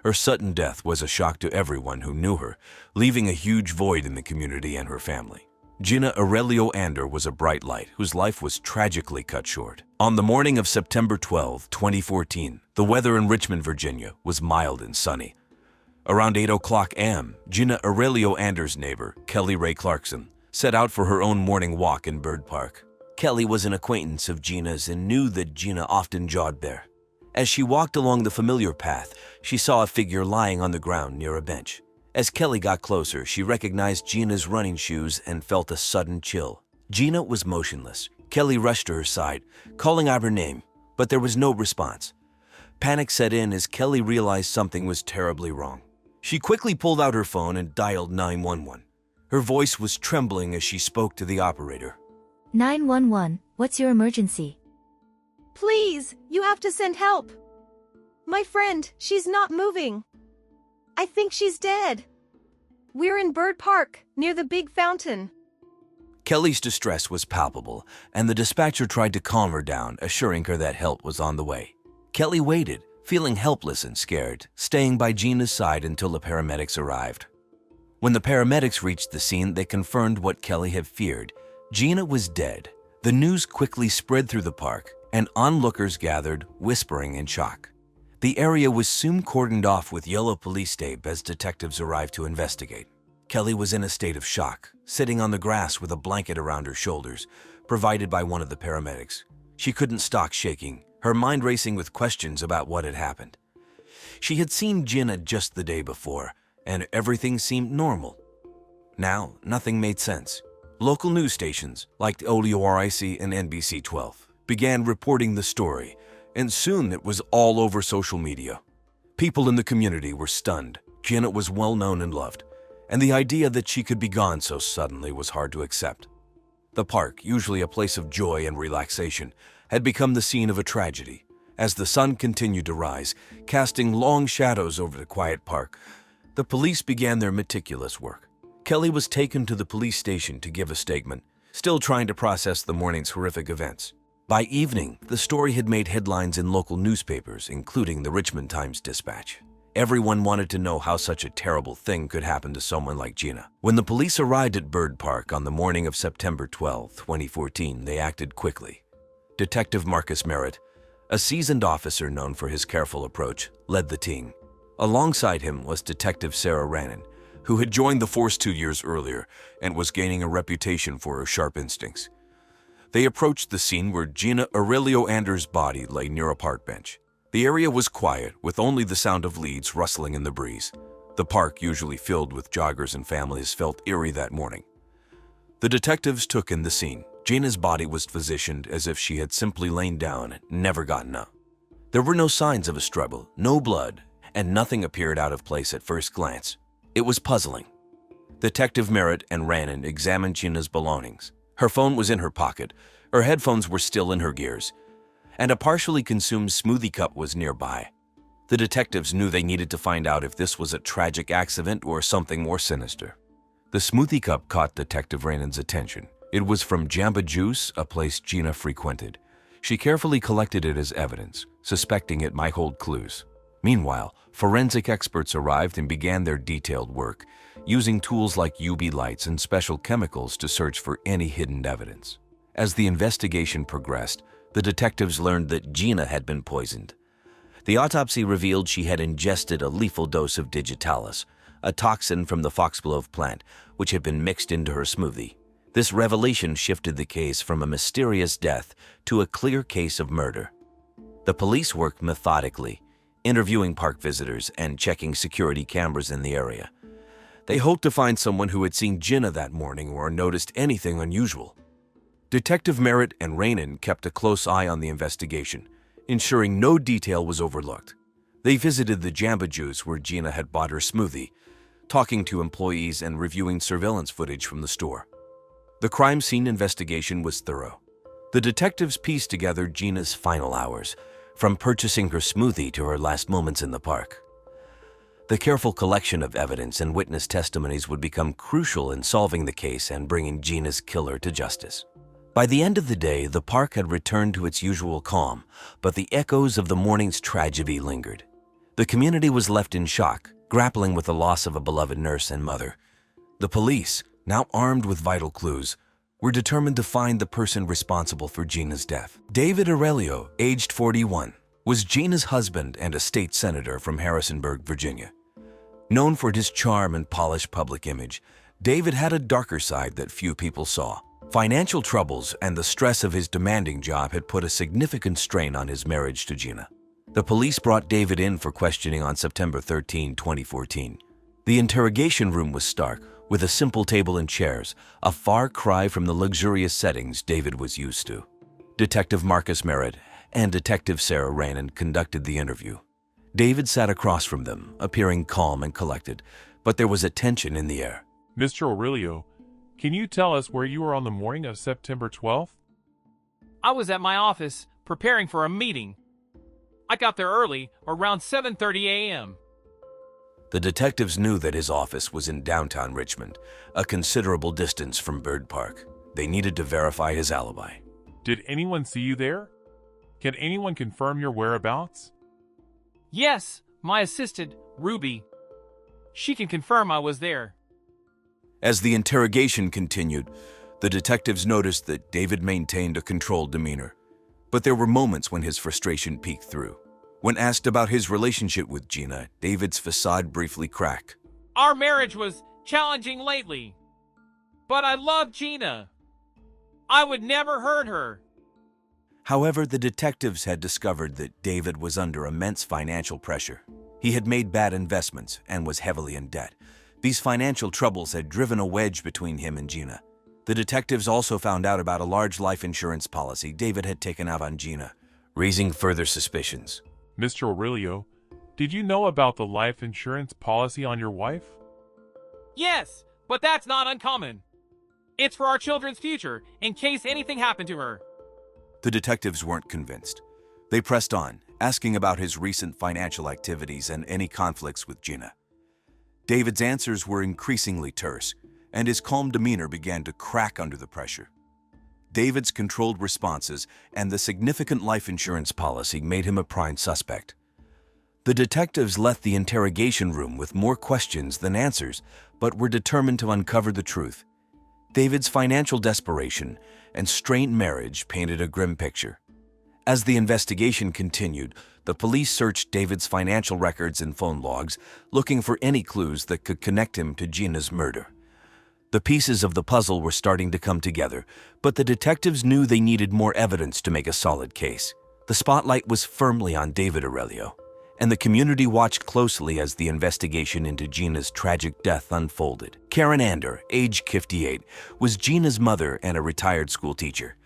Speaker 1: Her sudden death was a shock to everyone who knew her, leaving a huge void in the community and her family. Gina Aurelio Ander was a bright light whose life was tragically cut short. On the morning of September 12, 2014, the weather in Richmond, Virginia was mild and sunny. Around 8 o'clock a.m., Gina Aurelio Ander's neighbor, Kelly Ray Clarkson, set out for her own morning walk in Bird Park. Kelly was an acquaintance of Gina's and knew that Gina often jogged there. As she walked along the familiar path, she saw a figure lying on the ground near a bench. As Kelly got closer, she recognized Gina's running shoes and felt a sudden chill. Gina was motionless. Kelly rushed to her side, calling out her name, but there was no response. Panic set in as Kelly realized something was terribly wrong. She quickly pulled out her phone and dialed 911. Her voice was trembling as she spoke to the operator.
Speaker 3: 911, what's your emergency?
Speaker 4: Please, you have to send help. My friend, she's not moving. I think she's dead. We're in Bird Park, near the big fountain.
Speaker 1: Kelly's distress was palpable, and the dispatcher tried to calm her down, assuring her that help was on the way. Kelly waited, feeling helpless and scared, staying by Gina's side until the paramedics arrived. When the paramedics reached the scene, they confirmed what Kelly had feared. Gina was dead. The news quickly spread through the park, and onlookers gathered, whispering in shock. The area was soon cordoned off with yellow police tape as detectives arrived to investigate. Kelly was in a state of shock, sitting on the grass with a blanket around her shoulders, provided by one of the paramedics. She couldn't stop shaking, her mind racing with questions about what had happened. She had seen Gina just the day before, and everything seemed normal. Now, nothing made sense. Local news stations, like WRIC and NBC 12, began reporting the story, and soon it was all over social media. People in the community were stunned. Gina was well known and loved, and the idea that she could be gone so suddenly was hard to accept. The park, usually a place of joy and relaxation, had become the scene of a tragedy. As the sun continued to rise, casting long shadows over the quiet park, the police began their meticulous work. Kelly was taken to the police station to give a statement, still trying to process the morning's horrific events. By evening, the story had made headlines in local newspapers, including the Richmond Times-Dispatch. Everyone wanted to know how such a terrible thing could happen to someone like Gina. When the police arrived at Bird Park on the morning of September 12, 2014, they acted quickly. Detective Marcus Merritt, a seasoned officer known for his careful approach, led the team. Alongside him was Detective Sarah Rannon, who had joined the force 2 years earlier and was gaining a reputation for her sharp instincts. They approached the scene where Gina Aurelio Anders' body lay near a park bench. The area was quiet, with only the sound of leaves rustling in the breeze. The park, usually filled with joggers and families, felt eerie that morning. The detectives took in the scene. Gina's body was positioned as if she had simply lain down and never gotten up. There were no signs of a struggle, no blood, and nothing appeared out of place at first glance. It was puzzling. Detective Merritt and Rannon examined Gina's belongings. Her phone was in her pocket, her headphones were still in her gears, and a partially consumed smoothie cup was nearby. The detectives knew they needed to find out if this was a tragic accident or something more sinister. The smoothie cup caught Detective Rannon's attention. It was from Jamba Juice, a place Gina frequented. She carefully collected it as evidence, suspecting it might hold clues. Meanwhile, forensic experts arrived and began their detailed work, using tools like UV lights and special chemicals to search for any hidden evidence. As the investigation progressed, the detectives learned that Gina had been poisoned. The autopsy revealed she had ingested a lethal dose of digitalis, a toxin from the foxglove plant, which had been mixed into her smoothie. This revelation shifted the case from a mysterious death to a clear case of murder. The police worked methodically, interviewing park visitors and checking security cameras in the area. They hoped to find someone who had seen Gina that morning or noticed anything unusual. Detective Merritt and Rannon kept a close eye on the investigation, ensuring no detail was overlooked. They visited the Jamba Juice where Gina had bought her smoothie, talking to employees and reviewing surveillance footage from the store. The crime scene investigation was thorough. The detectives pieced together Gina's final hours, from purchasing her smoothie to her last moments in the park. The careful collection of evidence and witness testimonies would become crucial in solving the case and bringing Gina's killer to justice. By the end of the day, the park had returned to its usual calm, but the echoes of the morning's tragedy lingered. The community was left in shock, grappling with the loss of a beloved nurse and mother. The police, now armed with vital clues, were determined to find the person responsible for Gina's death. David Aurelio, aged 41, was Gina's husband and a state senator from Harrisonburg, Virginia. Known for his charm and polished public image, David had a darker side that few people saw. Financial troubles and the stress of his demanding job had put a significant strain on his marriage to Gina. The police brought David in for questioning on September 13, 2014. The interrogation room was stark, with a simple table and chairs, a far cry from the luxurious settings David was used to. Detective Marcus Merritt and Detective Sarah Rannon conducted the interview. David sat across from them, appearing calm and collected, but there was a tension in the air.
Speaker 5: Mr. Aurelio, can you tell us where you were on the morning of September 12th?
Speaker 6: I was at my office, preparing for a meeting. I got there early, around 7:30 a.m.
Speaker 1: The detectives knew that his office was in downtown Richmond, a considerable distance from Bird Park. They needed to verify his alibi.
Speaker 5: Did anyone see you there? Can anyone confirm your whereabouts?
Speaker 6: Yes, my assistant, Ruby. She can confirm I was there.
Speaker 1: As the interrogation continued, the detectives noticed that David maintained a controlled demeanor. But there were moments when his frustration peeked through. When asked about his relationship with Gina, David's facade briefly cracked.
Speaker 6: Our marriage was challenging lately. But I love Gina. I would never hurt her.
Speaker 1: However, the detectives had discovered that David was under immense financial pressure. He had made bad investments and was heavily in debt. These financial troubles had driven a wedge between him and Gina. The detectives also found out about a large life insurance policy David had taken out on Gina, raising further suspicions.
Speaker 5: Mr. Aurelio, did you know about the life insurance policy on your wife?
Speaker 6: Yes, but that's not uncommon. It's for our children's future, in case anything happened to her.
Speaker 1: The detectives weren't convinced. They pressed on, asking about his recent financial activities and any conflicts with Gina. David's answers were increasingly terse, and his calm demeanor began to crack under the pressure. David's controlled responses and the significant life insurance policy made him a prime suspect. The detectives left the interrogation room with more questions than answers, but were determined to uncover the truth. David's financial desperation and strained marriage painted a grim picture. As the investigation continued, the police searched David's financial records and phone logs, looking for any clues that could connect him to Gina's murder. The pieces of the puzzle were starting to come together, but the detectives knew they needed more evidence to make a solid case. The spotlight was firmly on David Aurelio, and the community watched closely as the investigation into Gina's tragic death unfolded. Karen Ander, age 58, was Gina's mother and a retired school teacher.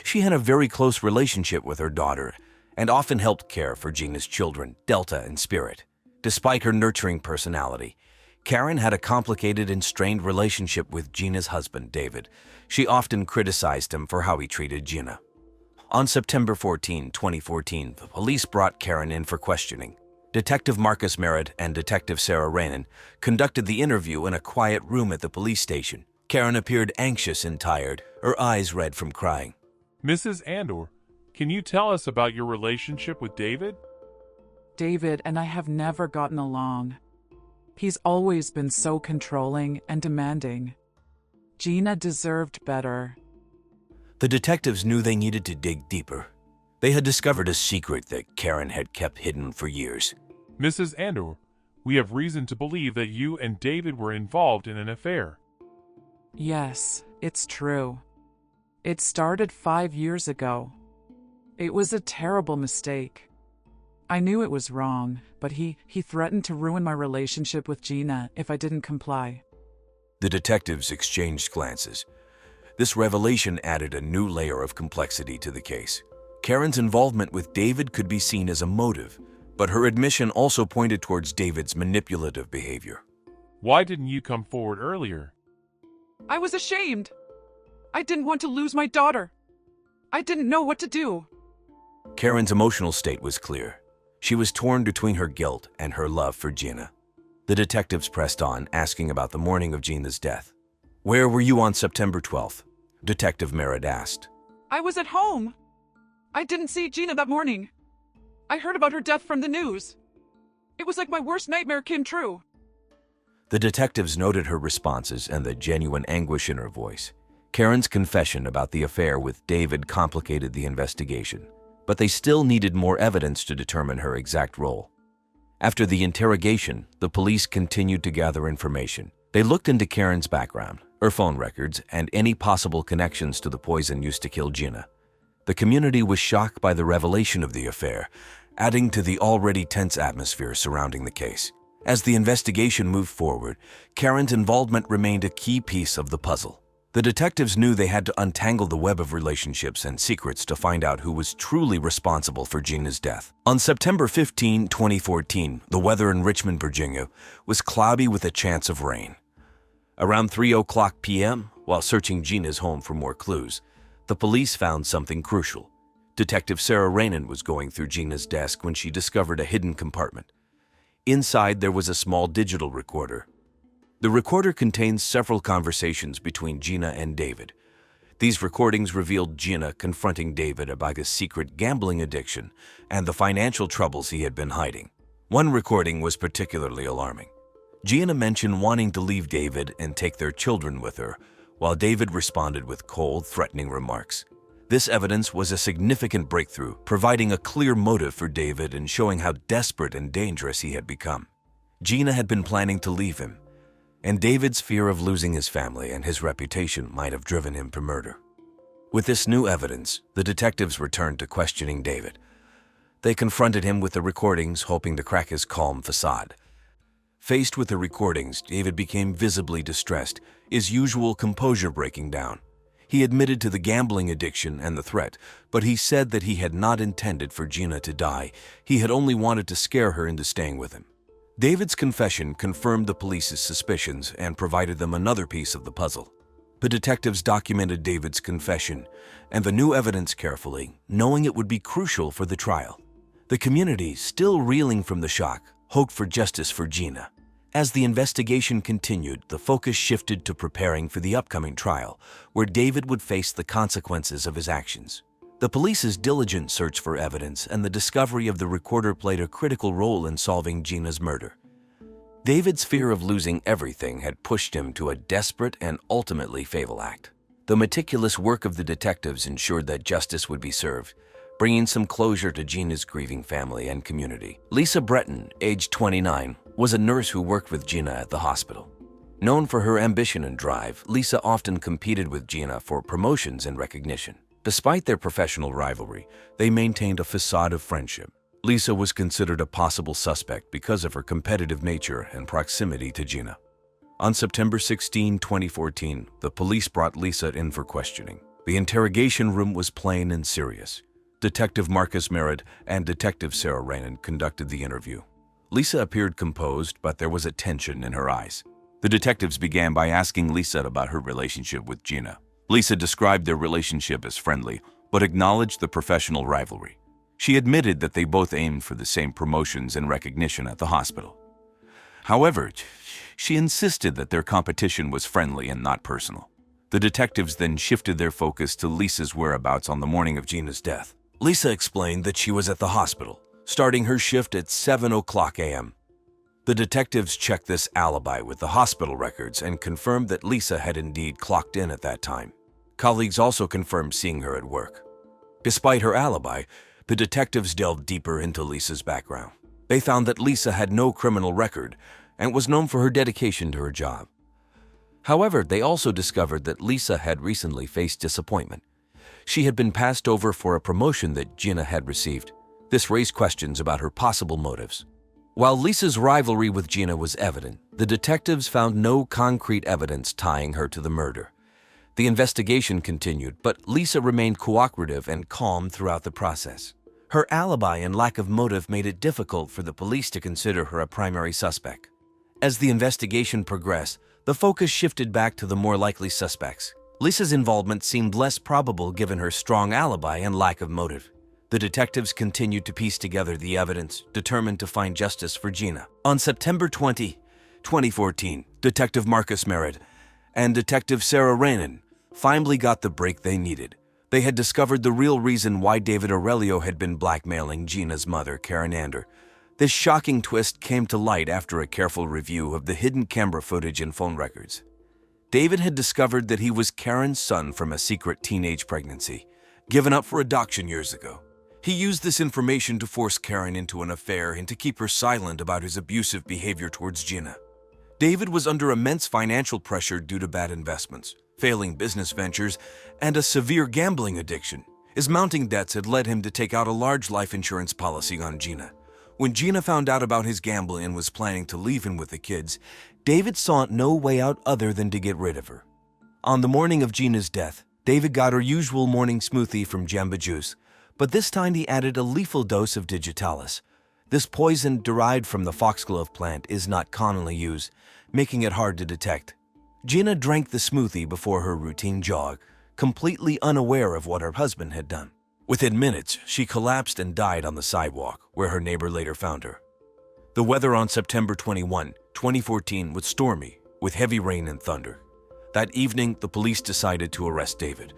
Speaker 1: She had a very close relationship with her daughter and often helped care for Gina's children, Delta and Spirit. Despite her nurturing personality, Karen had a complicated and strained relationship with Gina's husband, David. She often criticized him for how he treated Gina. On September 14, 2014, the police brought Karen in for questioning. Detective Marcus Merritt and Detective Sarah Rainin conducted the interview in a quiet room at the police station. Karen appeared anxious and tired, her eyes red from crying.
Speaker 5: Mrs. Andor, can you tell us about your relationship with David?
Speaker 7: David and I have never gotten along. He's always been so controlling and demanding. Gina deserved better.
Speaker 1: The detectives knew they needed to dig deeper. They had discovered a secret that Karen had kept hidden for years.
Speaker 5: Mrs. Andor, we have reason to believe that you and David were involved in an affair.
Speaker 7: Yes, it's true. It started 5 years ago. It was a terrible mistake. I knew it was wrong, but he threatened to ruin my relationship with Gina if I didn't comply.
Speaker 1: The detectives exchanged glances. This revelation added a new layer of complexity to the case. Karen's involvement with David could be seen as a motive, but her admission also pointed towards David's manipulative behavior.
Speaker 5: Why didn't you come forward earlier?
Speaker 7: I was ashamed. I didn't want to lose my daughter. I didn't know what to do.
Speaker 1: Karen's emotional state was clear. She was torn between her guilt and her love for Gina. The detectives pressed on, asking about the morning of Gina's death. "Where were you on September 12th?" Detective Merritt asked.
Speaker 7: I was at home. I didn't see Gina that morning. I heard about her death from the news. It was like my worst nightmare came true.
Speaker 1: The detectives noted her responses and the genuine anguish in her voice. Karen's confession about the affair with David complicated the investigation, but they still needed more evidence to determine her exact role. After the interrogation, the police continued to gather information. They looked into Karen's background, her phone records, and any possible connections to the poison used to kill Gina. The community was shocked by the revelation of the affair, adding to the already tense atmosphere surrounding the case. As the investigation moved forward, Karen's involvement remained a key piece of the puzzle. The detectives knew they had to untangle the web of relationships and secrets to find out who was truly responsible for Gina's death. On September 15, 2014, the weather in Richmond, Virginia, was cloudy with a chance of rain. Around 3:00 p.m., while searching Gina's home for more clues, the police found something crucial. Detective Sarah Rainin was going through Gina's desk when she discovered a hidden compartment. Inside, there was a small digital recorder. The recorder contains several conversations between Gina and David. These recordings revealed Gina confronting David about his secret gambling addiction and the financial troubles he had been hiding. One recording was particularly alarming. Gina mentioned wanting to leave David and take their children with her, while David responded with cold, threatening remarks. This evidence was a significant breakthrough, providing a clear motive for David and showing how desperate and dangerous he had become. Gina had been planning to leave him, and David's fear of losing his family and his reputation might have driven him to murder. With this new evidence, the detectives returned to questioning David. They confronted him with the recordings, hoping to crack his calm facade. Faced with the recordings, David became visibly distressed, his usual composure breaking down. He admitted to the gambling addiction and the threat, but he said that he had not intended for Gina to die. He had only wanted to scare her into staying with him. David's confession confirmed the police's suspicions and provided them another piece of the puzzle. The detectives documented David's confession and the new evidence carefully, knowing it would be crucial for the trial. The community, still reeling from the shock, hoped for justice for Gina. As the investigation continued, the focus shifted to preparing for the upcoming trial, where David would face the consequences of his actions. The police's diligent search for evidence and the discovery of the recorder played a critical role in solving Gina's murder. David's fear of losing everything had pushed him to a desperate and ultimately fatal act. The meticulous work of the detectives ensured that justice would be served, bringing some closure to Gina's grieving family and community. Lisa Breton, age 29, was a nurse who worked with Gina at the hospital. Known for her ambition and drive, Lisa often competed with Gina for promotions and recognition. Despite their professional rivalry, they maintained a facade of friendship. Lisa was considered a possible suspect because of her competitive nature and proximity to Gina. On September 16, 2014, the police brought Lisa in for questioning. The interrogation room was plain and serious. Detective Marcus Merritt and Detective Sarah Ranan conducted the interview. Lisa appeared composed, but there was a tension in her eyes. The detectives began by asking Lisa about her relationship with Gina. Lisa described their relationship as friendly, but acknowledged the professional rivalry. She admitted that they both aimed for the same promotions and recognition at the hospital. However, she insisted that their competition was friendly and not personal. The detectives then shifted their focus to Lisa's whereabouts on the morning of Gina's death. Lisa explained that she was at the hospital, starting her shift at 7:00 a.m. The detectives checked this alibi with the hospital records and confirmed that Lisa had indeed clocked in at that time. Colleagues also confirmed seeing her at work. Despite her alibi, the detectives delved deeper into Lisa's background. They found that Lisa had no criminal record and was known for her dedication to her job. However, they also discovered that Lisa had recently faced disappointment. She had been passed over for a promotion that Gina had received. This raised questions about her possible motives. While Lisa's rivalry with Gina was evident, the detectives found no concrete evidence tying her to the murder. The investigation continued, but Lisa remained cooperative and calm throughout the process. Her alibi and lack of motive made it difficult for the police to consider her a primary suspect. As the investigation progressed, the focus shifted back to the more likely suspects. Lisa's involvement seemed less probable given her strong alibi and lack of motive. The detectives continued to piece together the evidence, determined to find justice for Gina. On September 20, 2014, Detective Marcus Merritt and Detective Sarah Ranan finally got the break they needed. They had discovered the real reason why David Aurelio had been blackmailing Gina's mother, Karen Ander. This shocking twist came to light after a careful review of the hidden camera footage and phone records. David had discovered that he was Karen's son from a secret teenage pregnancy, given up for adoption years ago. He used this information to force Karen into an affair and to keep her silent about his abusive behavior towards Gina. David was under immense financial pressure due to bad investments, failing business ventures, and a severe gambling addiction. His mounting debts had led him to take out a large life insurance policy on Gina. When Gina found out about his gambling and was planning to leave him with the kids, David saw no way out other than to get rid of her. On the morning of Gina's death, David got her usual morning smoothie from Jamba Juice, but this time he added a lethal dose of digitalis. This poison derived from the foxglove plant is not commonly used, making it hard to detect. Gina drank the smoothie before her routine jog, completely unaware of what her husband had done. Within minutes, she collapsed and died on the sidewalk, where her neighbor later found her. The weather on September 21, 2014 was stormy, with heavy rain and thunder. That evening, the police decided to arrest David.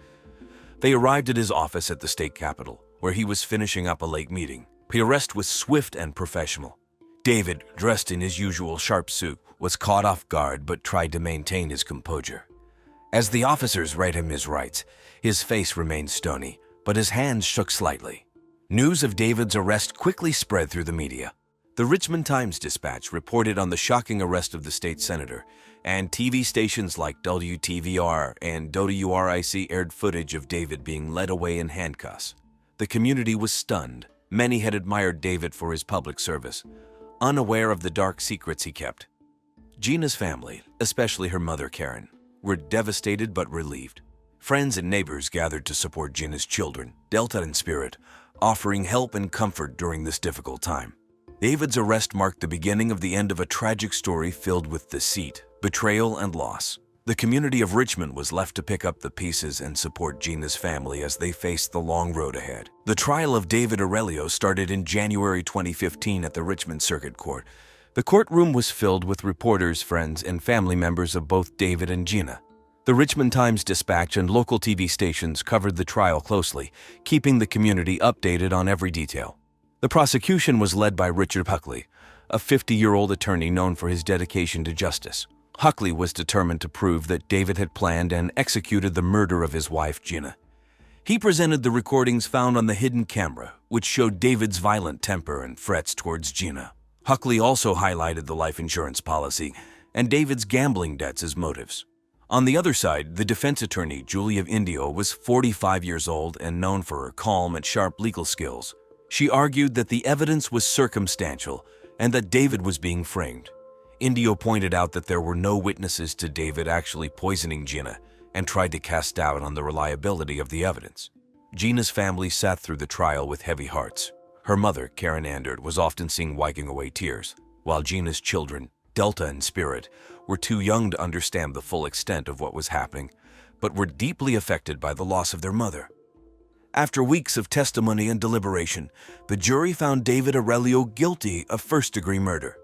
Speaker 1: They arrived at his office at the state capitol, where he was finishing up a late meeting. The arrest was swift and professional. David, dressed in his usual sharp suit, was caught off guard but tried to maintain his composure. As the officers read him his rights, his face remained stony, but his hands shook slightly. News of David's arrest quickly spread through the media. The Richmond Times-Dispatch reported on the shocking arrest of the state senator, and TV stations like WTVR and WRIC aired footage of David being led away in handcuffs. The community was stunned. Many had admired David for his public service, unaware of the dark secrets he kept. Gina's family, especially her mother Karen, were devastated but relieved. Friends and neighbors gathered to support Gina's children, dealt out in spirit, offering help and comfort during this difficult time. David's arrest marked the beginning of the end of a tragic story filled with deceit, betrayal, and loss. The community of Richmond was left to pick up the pieces and support Gina's family as they faced the long road ahead. The trial of David Aurelio started in January 2015 at the Richmond Circuit Court. The courtroom was filled with reporters, friends, and family members of both David and Gina. The Richmond Times-Dispatch and local TV stations covered the trial closely, keeping the community updated on every detail. The prosecution was led by Richard Huckley, a 50-year-old attorney known for his dedication to justice. Huckley was determined to prove that David had planned and executed the murder of his wife, Gina. He presented the recordings found on the hidden camera, which showed David's violent temper and threats towards Gina. Huckley also highlighted the life insurance policy and David's gambling debts as motives. On the other side, the defense attorney, Julia Indio, was 45 years old and known for her calm and sharp legal skills. She argued that the evidence was circumstantial and that David was being framed. Indio pointed out that there were no witnesses to David actually poisoning Gina and tried to cast doubt on the reliability of the evidence. Gina's family sat through the trial with heavy hearts. Her mother, Karen Andert, was often seen wiping away tears, while Gina's children, Delta and Spirit, were too young to understand the full extent of what was happening, but were deeply affected by the loss of their mother. After weeks of testimony and deliberation, the jury found David Aurelio guilty of first-degree murder.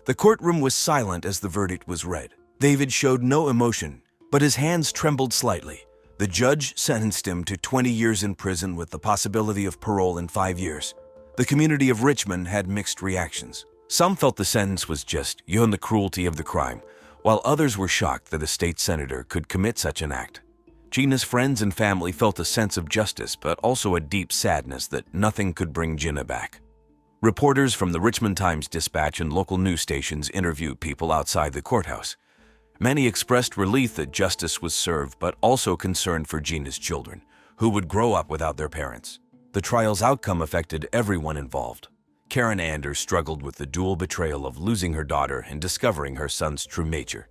Speaker 1: The courtroom was silent as the verdict was read. David showed no emotion, but his hands trembled slightly. The judge sentenced him to 20 years in prison with the possibility of parole in 5 years. The community of Richmond had mixed reactions. Some felt the sentence was just beyond the cruelty of the crime, while others were shocked that a state senator could commit such an act. Gina's friends and family felt a sense of justice, but also a deep sadness that nothing could bring Gina back. Reporters from the Richmond Times-Dispatch and local news stations interviewed people outside the courthouse. Many expressed relief that justice was served, but also concern for Gina's children, who would grow up without their parents. The trial's outcome affected everyone involved. Karen Anders struggled with the dual betrayal of losing her daughter and discovering her son's true nature.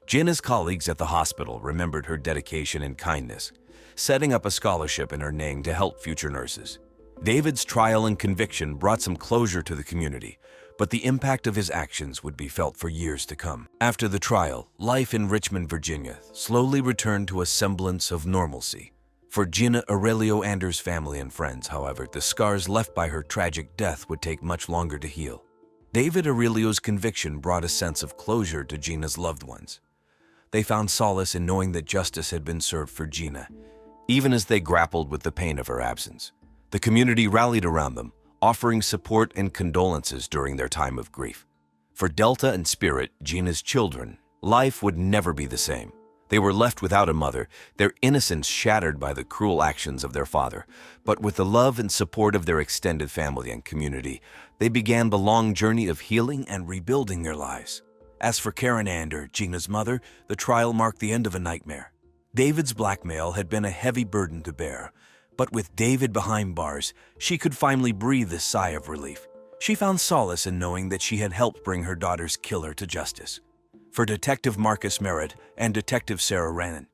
Speaker 1: Gina's colleagues at the hospital remembered her dedication and kindness, setting up a scholarship in her name to help future nurses. David's trial and conviction brought some closure to the community, but the impact of his actions would be felt for years to come. After the trial, life in Richmond, Virginia, slowly returned to a semblance of normalcy. For Gina Aurelio Anders' family and friends, however, the scars left by her tragic death would take much longer to heal. David Aurelio's conviction brought a sense of closure to Gina's loved ones. They found solace in knowing that justice had been served for Gina, even as they grappled with the pain of her absence. The community rallied around them, offering support and condolences during their time of grief. For Delta and Spirit, Gina's children, life would never be the same. They were left without a mother, their innocence shattered by the cruel actions of their father. But with the love and support of their extended family and community, they began the long journey of healing and rebuilding their lives. As for Karen Ander, Gina's mother, the trial marked the end of a nightmare. David's blackmail had been a heavy burden to bear, but with David behind bars, she could finally breathe a sigh of relief. She found solace in knowing that she had helped bring her daughter's killer to justice. For Detective Marcus Merritt and Detective Sarah Rannon,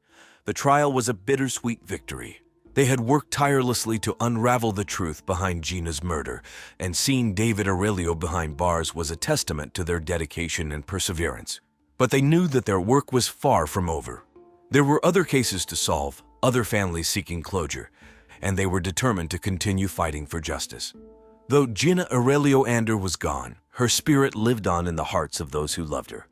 Speaker 1: the trial was a bittersweet victory. They had worked tirelessly to unravel the truth behind Gina's murder, and seeing David Aurelio behind bars was a testament to their dedication and perseverance. But they knew that their work was far from over. There were other cases to solve, other families seeking closure, and they were determined to continue fighting for justice. Though Gina Aurelio Ander was gone, her spirit lived on in the hearts of those who loved her.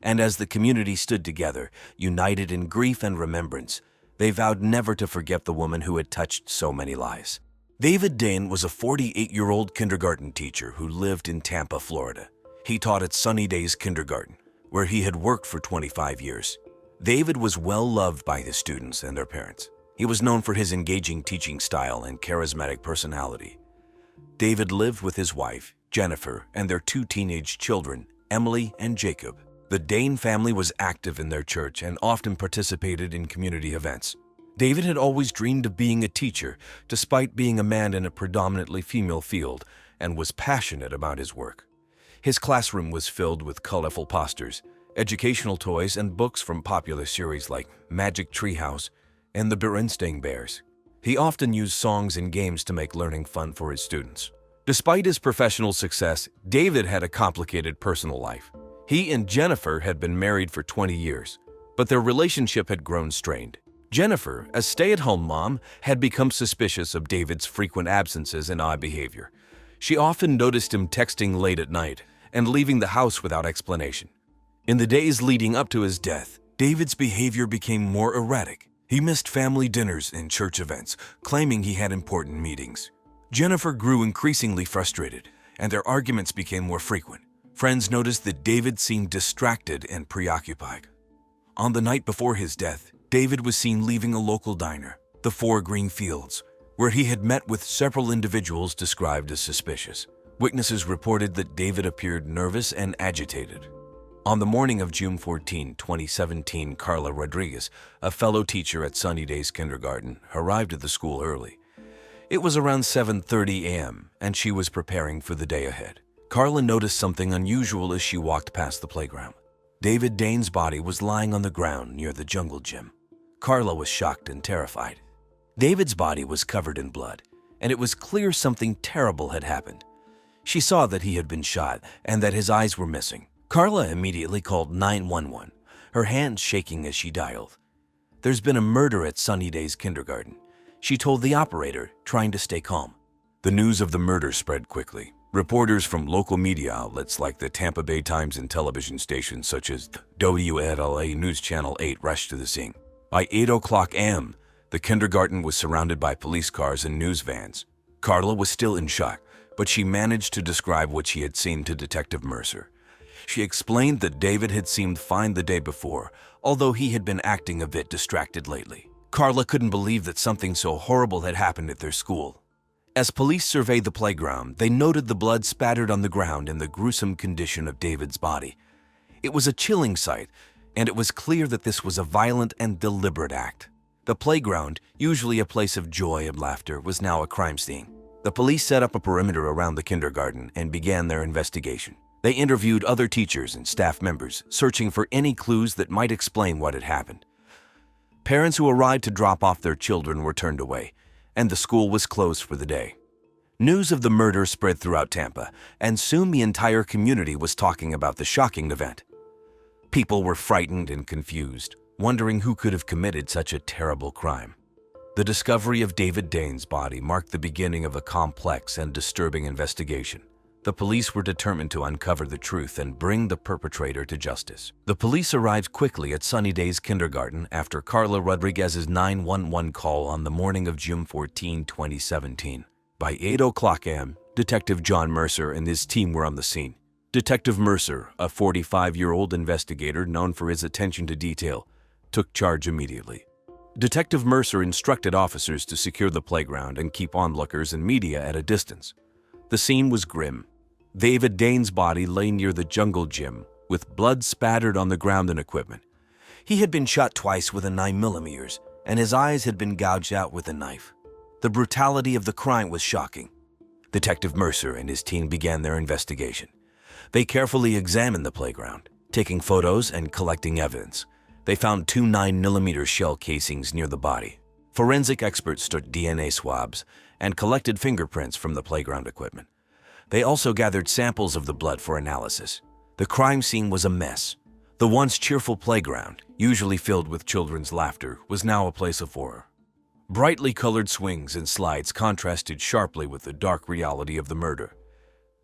Speaker 1: And as the community stood together, united in grief and remembrance, they vowed never to forget the woman who had touched so many lives. David Dane was a 48-year-old kindergarten teacher who lived in Tampa, Florida. He taught at Sunny Days Kindergarten, where he had worked for 25 years. David was well loved by his students and their parents. He was known for his engaging teaching style and charismatic personality. David lived with his wife, Jennifer, and their 2 teenage children, Emily and Jacob. The Dane family was active in their church and often participated in community events. David had always dreamed of being a teacher, despite being a man in a predominantly female field, and was passionate about his work. His classroom was filled with colorful posters, educational toys, and books from popular series like Magic Treehouse and the Berenstain Bears. He often used songs and games to make learning fun for his students. Despite his professional success, David had a complicated personal life. He and Jennifer had been married for 20 years, but their relationship had grown strained. Jennifer, a stay-at-home mom, had become suspicious of David's frequent absences and odd behavior. She often noticed him texting late at night and leaving the house without explanation. In the days leading up to his death, David's behavior became more erratic. He missed family dinners and church events, claiming he had important meetings. Jennifer grew increasingly frustrated, and their arguments became more frequent. Friends noticed that David seemed distracted and preoccupied. On the night before his death, David was seen leaving a local diner. the 4 green fields, where he had met with several individuals described as suspicious. Witnesses reported that David appeared nervous and agitated. On the morning of June 14, 2017, Carla Rodriguez, a fellow teacher at Sunny Days Kindergarten, arrived at the school early. It was around 7:30 a.m., and she was preparing for the day ahead. Carla noticed something unusual as she walked past the playground. David Dane's body was lying on the ground near the jungle gym. Carla was shocked and terrified. David's body was covered in blood, and it was clear something terrible had happened. She saw that he had been shot and that his eyes were missing. Carla immediately called 911, her hands shaking as she dialed. "There's been a murder at Sunny Days Kindergarten," she told the operator, trying to stay calm. The news of the murder spread quickly. Reporters from local media outlets like the Tampa Bay Times and television stations such as WLA News Channel 8 rushed to the scene. By 8:00 a.m., the kindergarten was surrounded by police cars and news vans. Carla was still in shock, but she managed to describe what she had seen to Detective Mercer. She explained that David had seemed fine the day before, although he had been acting a bit distracted lately. Carla couldn't believe that something so horrible had happened at their school. As police surveyed the playground, they noted the blood spattered on the ground and the gruesome condition of David's body. It was a chilling sight, and it was clear that this was a violent and deliberate act. The playground, usually a place of joy and laughter, was now a crime scene. The police set up a perimeter around the kindergarten and began their investigation. They interviewed other teachers and staff members, searching for any clues that might explain what had happened. Parents who arrived to drop off their children were turned away, and the school was closed for the day. News of the murder spread throughout Tampa, and soon the entire community was talking about the shocking event. People were frightened and confused, wondering who could have committed such a terrible crime. The discovery of David Dane's body marked the beginning of a complex and disturbing investigation. The police were determined to uncover the truth and bring the perpetrator to justice. The police arrived quickly at Sunny Days Kindergarten after Carla Rodriguez's 911 call on the morning of June 14, 2017. By 8:00 a.m., Detective John Mercer and his team were on the scene. Detective Mercer, a 45-year-old investigator known for his attention to detail, took charge immediately. Detective Mercer instructed officers to secure the playground and keep onlookers and media at a distance. The scene was grim. David Dane's body lay near the jungle gym, with blood spattered on the ground and equipment. He had been shot twice with a 9mm, and his eyes had been gouged out with a knife. The brutality of the crime was shocking. Detective Mercer and his team began their investigation. They carefully examined the playground, taking photos and collecting evidence. They found 2 9mm shell casings near the body. Forensic experts took DNA swabs and collected fingerprints from the playground equipment. They also gathered samples of the blood for analysis. The crime scene was a mess. The once cheerful playground, usually filled with children's laughter, was now a place of horror. Brightly colored swings and slides contrasted sharply with the dark reality of the murder.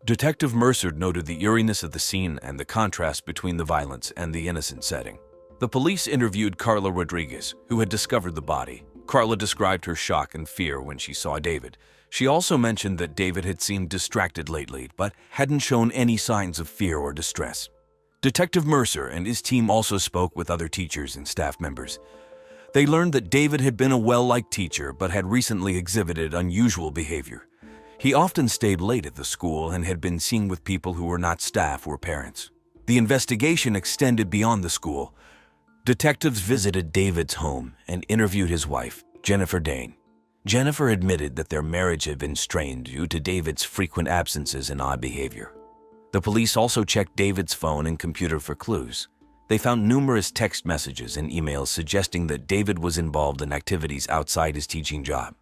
Speaker 1: Detective Mercer noted the eeriness of the scene and the contrast between the violence and the innocent setting. The police interviewed Carla Rodriguez, who had discovered the body. Carla described her shock and fear when she saw David. She also mentioned that David had seemed distracted lately, but hadn't shown any signs of fear or distress. Detective Mercer and his team also spoke with other teachers and staff members. They learned that David had been a well-liked teacher, but had recently exhibited unusual behavior. He often stayed late at the school and had been seen with people who were not staff or parents. The investigation extended beyond the school. Detectives visited David's home and interviewed his wife, Jennifer Dane. Jennifer admitted that their marriage had been strained due to David's frequent absences and odd behavior. The police also checked David's phone and computer for clues. They found numerous text messages and emails suggesting that David was involved in activities outside his teaching job.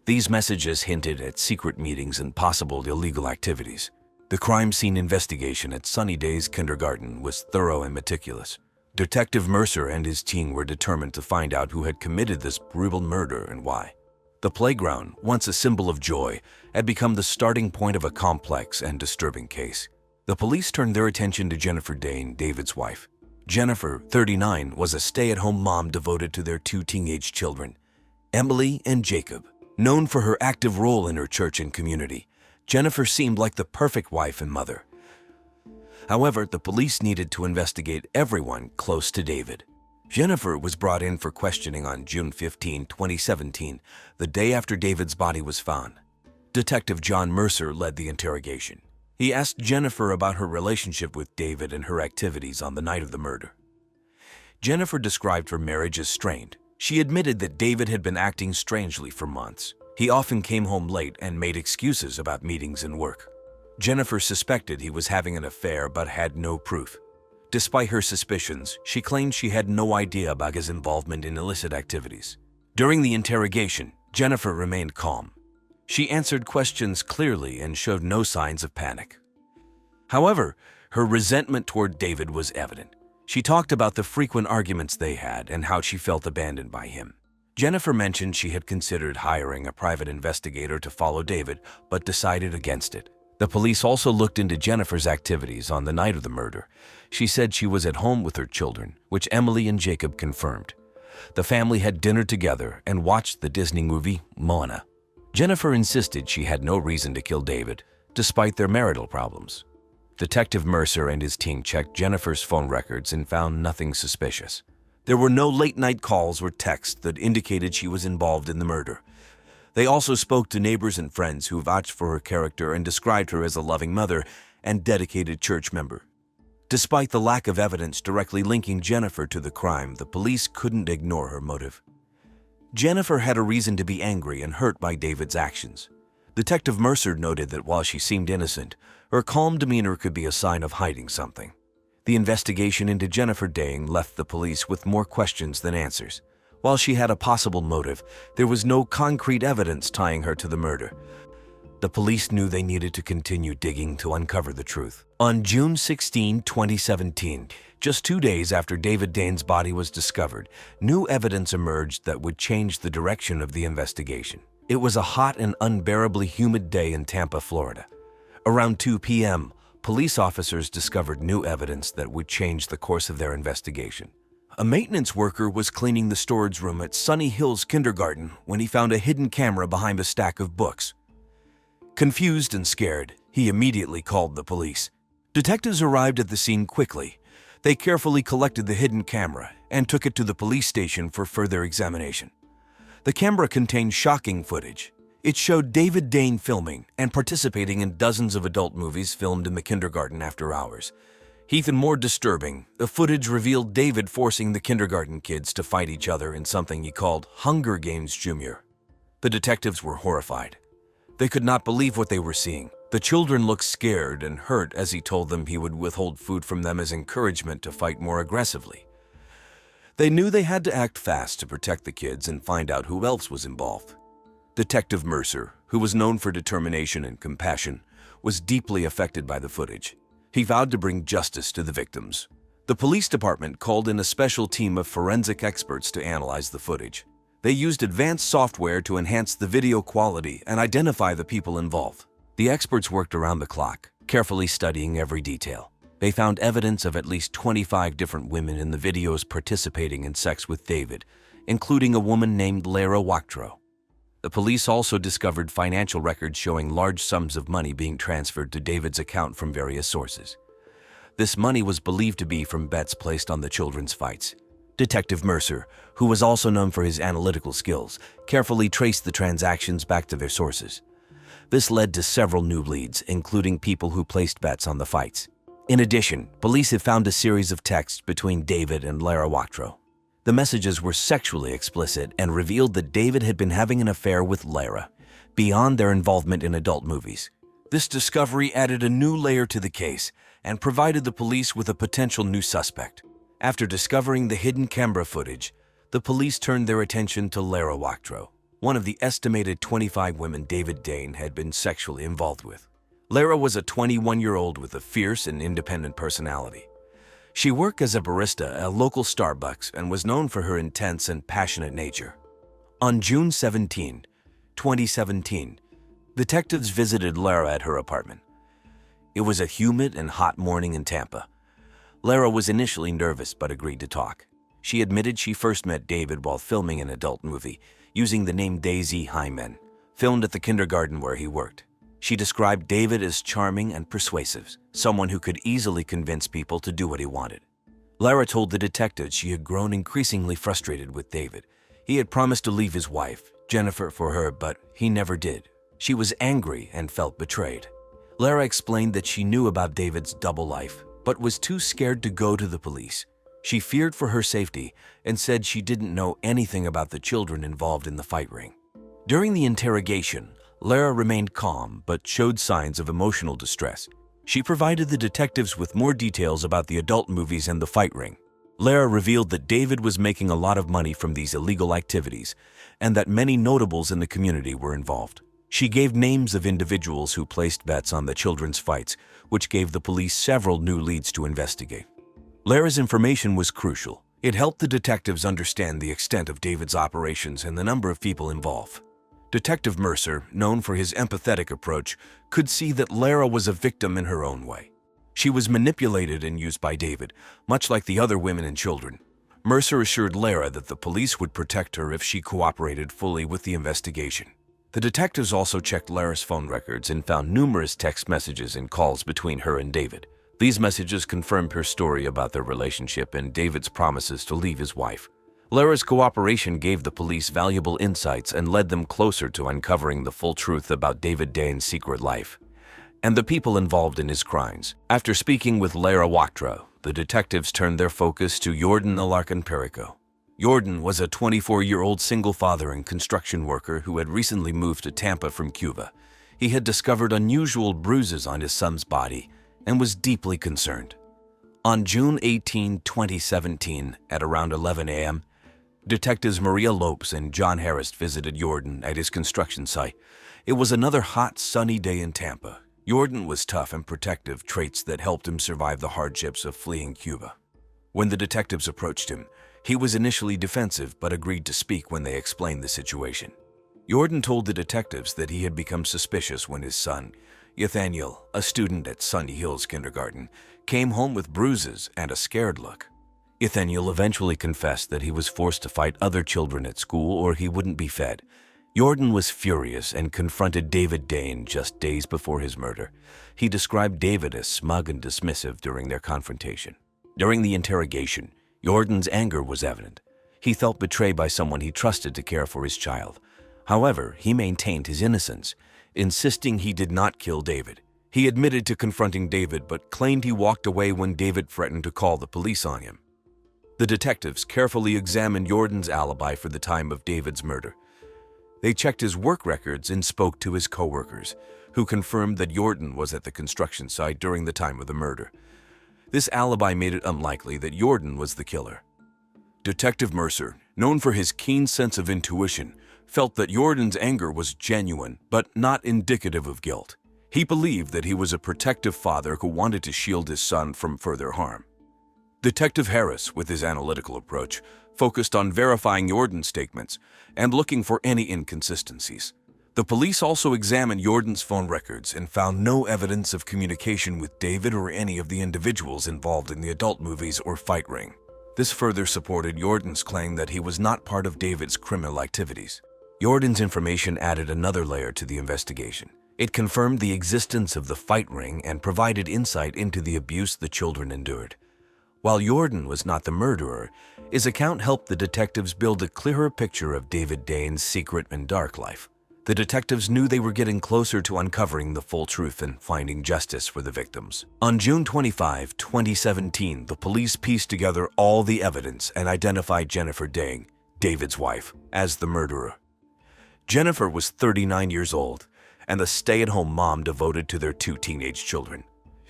Speaker 1: These messages hinted at secret meetings and possible illegal activities. The crime scene investigation at Sunny Days Kindergarten was thorough and meticulous. Detective Mercer and his team were determined to find out who had committed this brutal murder and why. The playground, once a symbol of joy, had become the starting point of a complex and disturbing case. The police turned their attention to Jennifer Dane, David's wife. Jennifer, 39, was a stay-at-home mom devoted to their 2 teenage children, Emily and Jacob. Known for her active role in her church and community, Jennifer seemed like the perfect wife and mother. However, the police needed to investigate everyone close to David. Jennifer was brought in for questioning on June 15, 2017, the day after David's body was found. Detective John Mercer led the interrogation. He asked Jennifer about her relationship with David and her activities on the night of the murder. Jennifer described her marriage as strained. She admitted that David had been acting strangely for months. He often came home late and made excuses about meetings and work. Jennifer suspected he was having an affair but had no proof. Despite her suspicions, she claimed she had no idea about his involvement in illicit activities. During the interrogation, Jennifer remained calm. She answered questions clearly and showed no signs of panic. However, her resentment toward David was evident. She talked about the frequent arguments they had and how she felt abandoned by him. Jennifer mentioned she had considered hiring a private investigator to follow David, but decided against it. The police also looked into Jennifer's activities on the night of the murder. She said she was at home with her children, which Emily and Jacob confirmed. The family had dinner together and watched the Disney movie Moana. Jennifer insisted she had no reason to kill David, despite their marital problems. Detective Mercer and his team checked Jennifer's phone records and found nothing suspicious. There were no late-night calls or texts that indicated she was involved in the murder. They also spoke to neighbors and friends who vouched for her character and described her as a loving mother and dedicated church member. Despite the lack of evidence directly linking Jennifer to the crime, the police couldn't ignore her motive. Jennifer had a reason to be angry and hurt by David's actions. Detective Mercer noted that while she seemed innocent, her calm demeanor could be a sign of hiding something. The investigation into Jennifer Dane left the police with more questions than answers. While she had a possible motive, there was no concrete evidence tying her to the murder. The police knew they needed to continue digging to uncover the truth. On June 16, 2017, just 2 days after David Dane's body was discovered, new evidence emerged that would change the direction of the investigation. It was a hot and unbearably humid day in Tampa, Florida. Around 2 p.m., police officers discovered new evidence that would change the course of their investigation. A maintenance worker was cleaning the storage room at Sunny Hills Kindergarten when he found a hidden camera behind a stack of books. Confused and scared, he immediately called the police. Detectives arrived at the scene quickly. They carefully collected the hidden camera and took it to the police station for further examination. The camera contained shocking footage. It showed David Dane filming and participating in dozens of adult movies filmed in the kindergarten after hours. Even more disturbing, the footage revealed David forcing the kindergarten kids to fight each other in something he called Hunger Games Jr. The detectives were horrified. They could not believe what they were seeing. The children looked scared and hurt as he told them he would withhold food from them as encouragement to fight more aggressively. They knew they had to act fast to protect the kids and find out who else was involved. Detective Mercer, who was known for determination and compassion, was deeply affected by the footage. He vowed to bring justice to the victims. The police department called in a special team of forensic experts to analyze the footage. They used advanced software to enhance the video quality and identify the people involved. The experts worked around the clock, carefully studying every detail. They found evidence of at least 25 different women in the videos participating in sex with David, including a woman named Lara Wachtro. The police also discovered financial records showing large sums of money being transferred to David's account from various sources. This money was believed to be from bets placed on the children's fights. Detective Mercer, who was also known for his analytical skills, carefully traced the transactions back to their sources. This led to several new leads, including people who placed bets on the fights. In addition, police have found a series of texts between David and Lara Wachtro. The messages were sexually explicit and revealed that David had been having an affair with Lara, beyond their involvement in adult movies. This discovery added a new layer to the case and provided the police with a potential new suspect. After discovering the hidden camera footage, the police turned their attention to Lara Wachtro, one of the estimated 25 women David Dane had been sexually involved with. Lara was a 21-year-old with a fierce and independent personality. She worked as a barista at a local Starbucks and was known for her intense and passionate nature. On June 17, 2017, detectives visited Lara at her apartment. It was a humid and hot morning in Tampa. Lara was initially nervous but agreed to talk. She admitted she first met David while filming an adult movie, using the name Daisy Hyman, filmed at the kindergarten where he worked. She described David as charming and persuasive, someone who could easily convince people to do what he wanted. Lara told the detectives she had grown increasingly frustrated with David. He had promised to leave his wife, Jennifer, for her, but he never did. She was angry and felt betrayed. Lara explained that she knew about David's double life, but was too scared to go to the police. She feared for her safety and said she didn't know anything about the children involved in the fight ring. During the interrogation, Lara remained calm but showed signs of emotional distress. She provided the detectives with more details about the adult movies and the fight ring. Lara revealed that David was making a lot of money from these illegal activities and that many notables in the community were involved. She gave names of individuals who placed bets on the children's fights, which gave the police several new leads to investigate. Lara's information was crucial. It helped the detectives understand the extent of David's operations and the number of people involved. Detective Mercer, known for his empathetic approach, could see that Lara was a victim in her own way. She was manipulated and used by David, much like the other women and children. Mercer assured Lara that the police would protect her if she cooperated fully with the investigation. The detectives also checked Lara's phone records and found numerous text messages and calls between her and David. These messages confirmed her story about their relationship and David's promises to leave his wife. Lara's cooperation gave the police valuable insights and led them closer to uncovering the full truth about David Dane's secret life and the people involved in his crimes. After speaking with Lara Wachtra, the detectives turned their focus to Jordan Alarcon Perico. Jordan was a 24-year-old single father and construction worker who had recently moved to Tampa from Cuba. He had discovered unusual bruises on his son's body and was deeply concerned. On June 18, 2017, at around 11 a.m., Detectives Maria Lopes and John Harris visited Jordan at his construction site. It was another hot, sunny day in Tampa. Jordan was tough and protective, traits that helped him survive the hardships of fleeing Cuba. When the detectives approached him, he was initially defensive but agreed to speak when they explained the situation. Jordan told the detectives that he had become suspicious when his son, Nathaniel, a student at Sunny Hills Kindergarten, came home with bruises and a scared look. Nathaniel eventually confessed that he was forced to fight other children at school or he wouldn't be fed. Jordan was furious and confronted David Dane just days before his murder. He described David as smug and dismissive during their confrontation. During the interrogation, Jordan's anger was evident. He felt betrayed by someone he trusted to care for his child. However, he maintained his innocence, insisting he did not kill David. He admitted to confronting David but claimed he walked away when David threatened to call the police on him. The detectives carefully examined Jordan's alibi for the time of David's murder. They checked his work records and spoke to his co-workers, who confirmed that Jordan was at the construction site during the time of the murder. This alibi made it unlikely that Jordan was the killer. Detective Mercer, known for his keen sense of intuition, felt that Jordan's anger was genuine but not indicative of guilt. He believed that he was a protective father who wanted to shield his son from further harm. Detective Harris, with his analytical approach, focused on verifying Jordan's statements and looking for any inconsistencies. The police also examined Jordan's phone records and found no evidence of communication with David or any of the individuals involved in the adult movies or fight ring. This further supported Jordan's claim that he was not part of David's criminal activities. Jordan's information added another layer to the investigation. It confirmed the existence of the fight ring and provided insight into the abuse the children endured. While Jordan was not the murderer, his account helped the detectives build a clearer picture of David Dane's secret and dark life. The detectives knew they were getting closer to uncovering the full truth and finding justice for the victims. On June 25, 2017, the police pieced together all the evidence and identified Jennifer Dane, David's wife, as the murderer. Jennifer was 39 years old and the stay-at-home mom devoted to their 2 teenage children.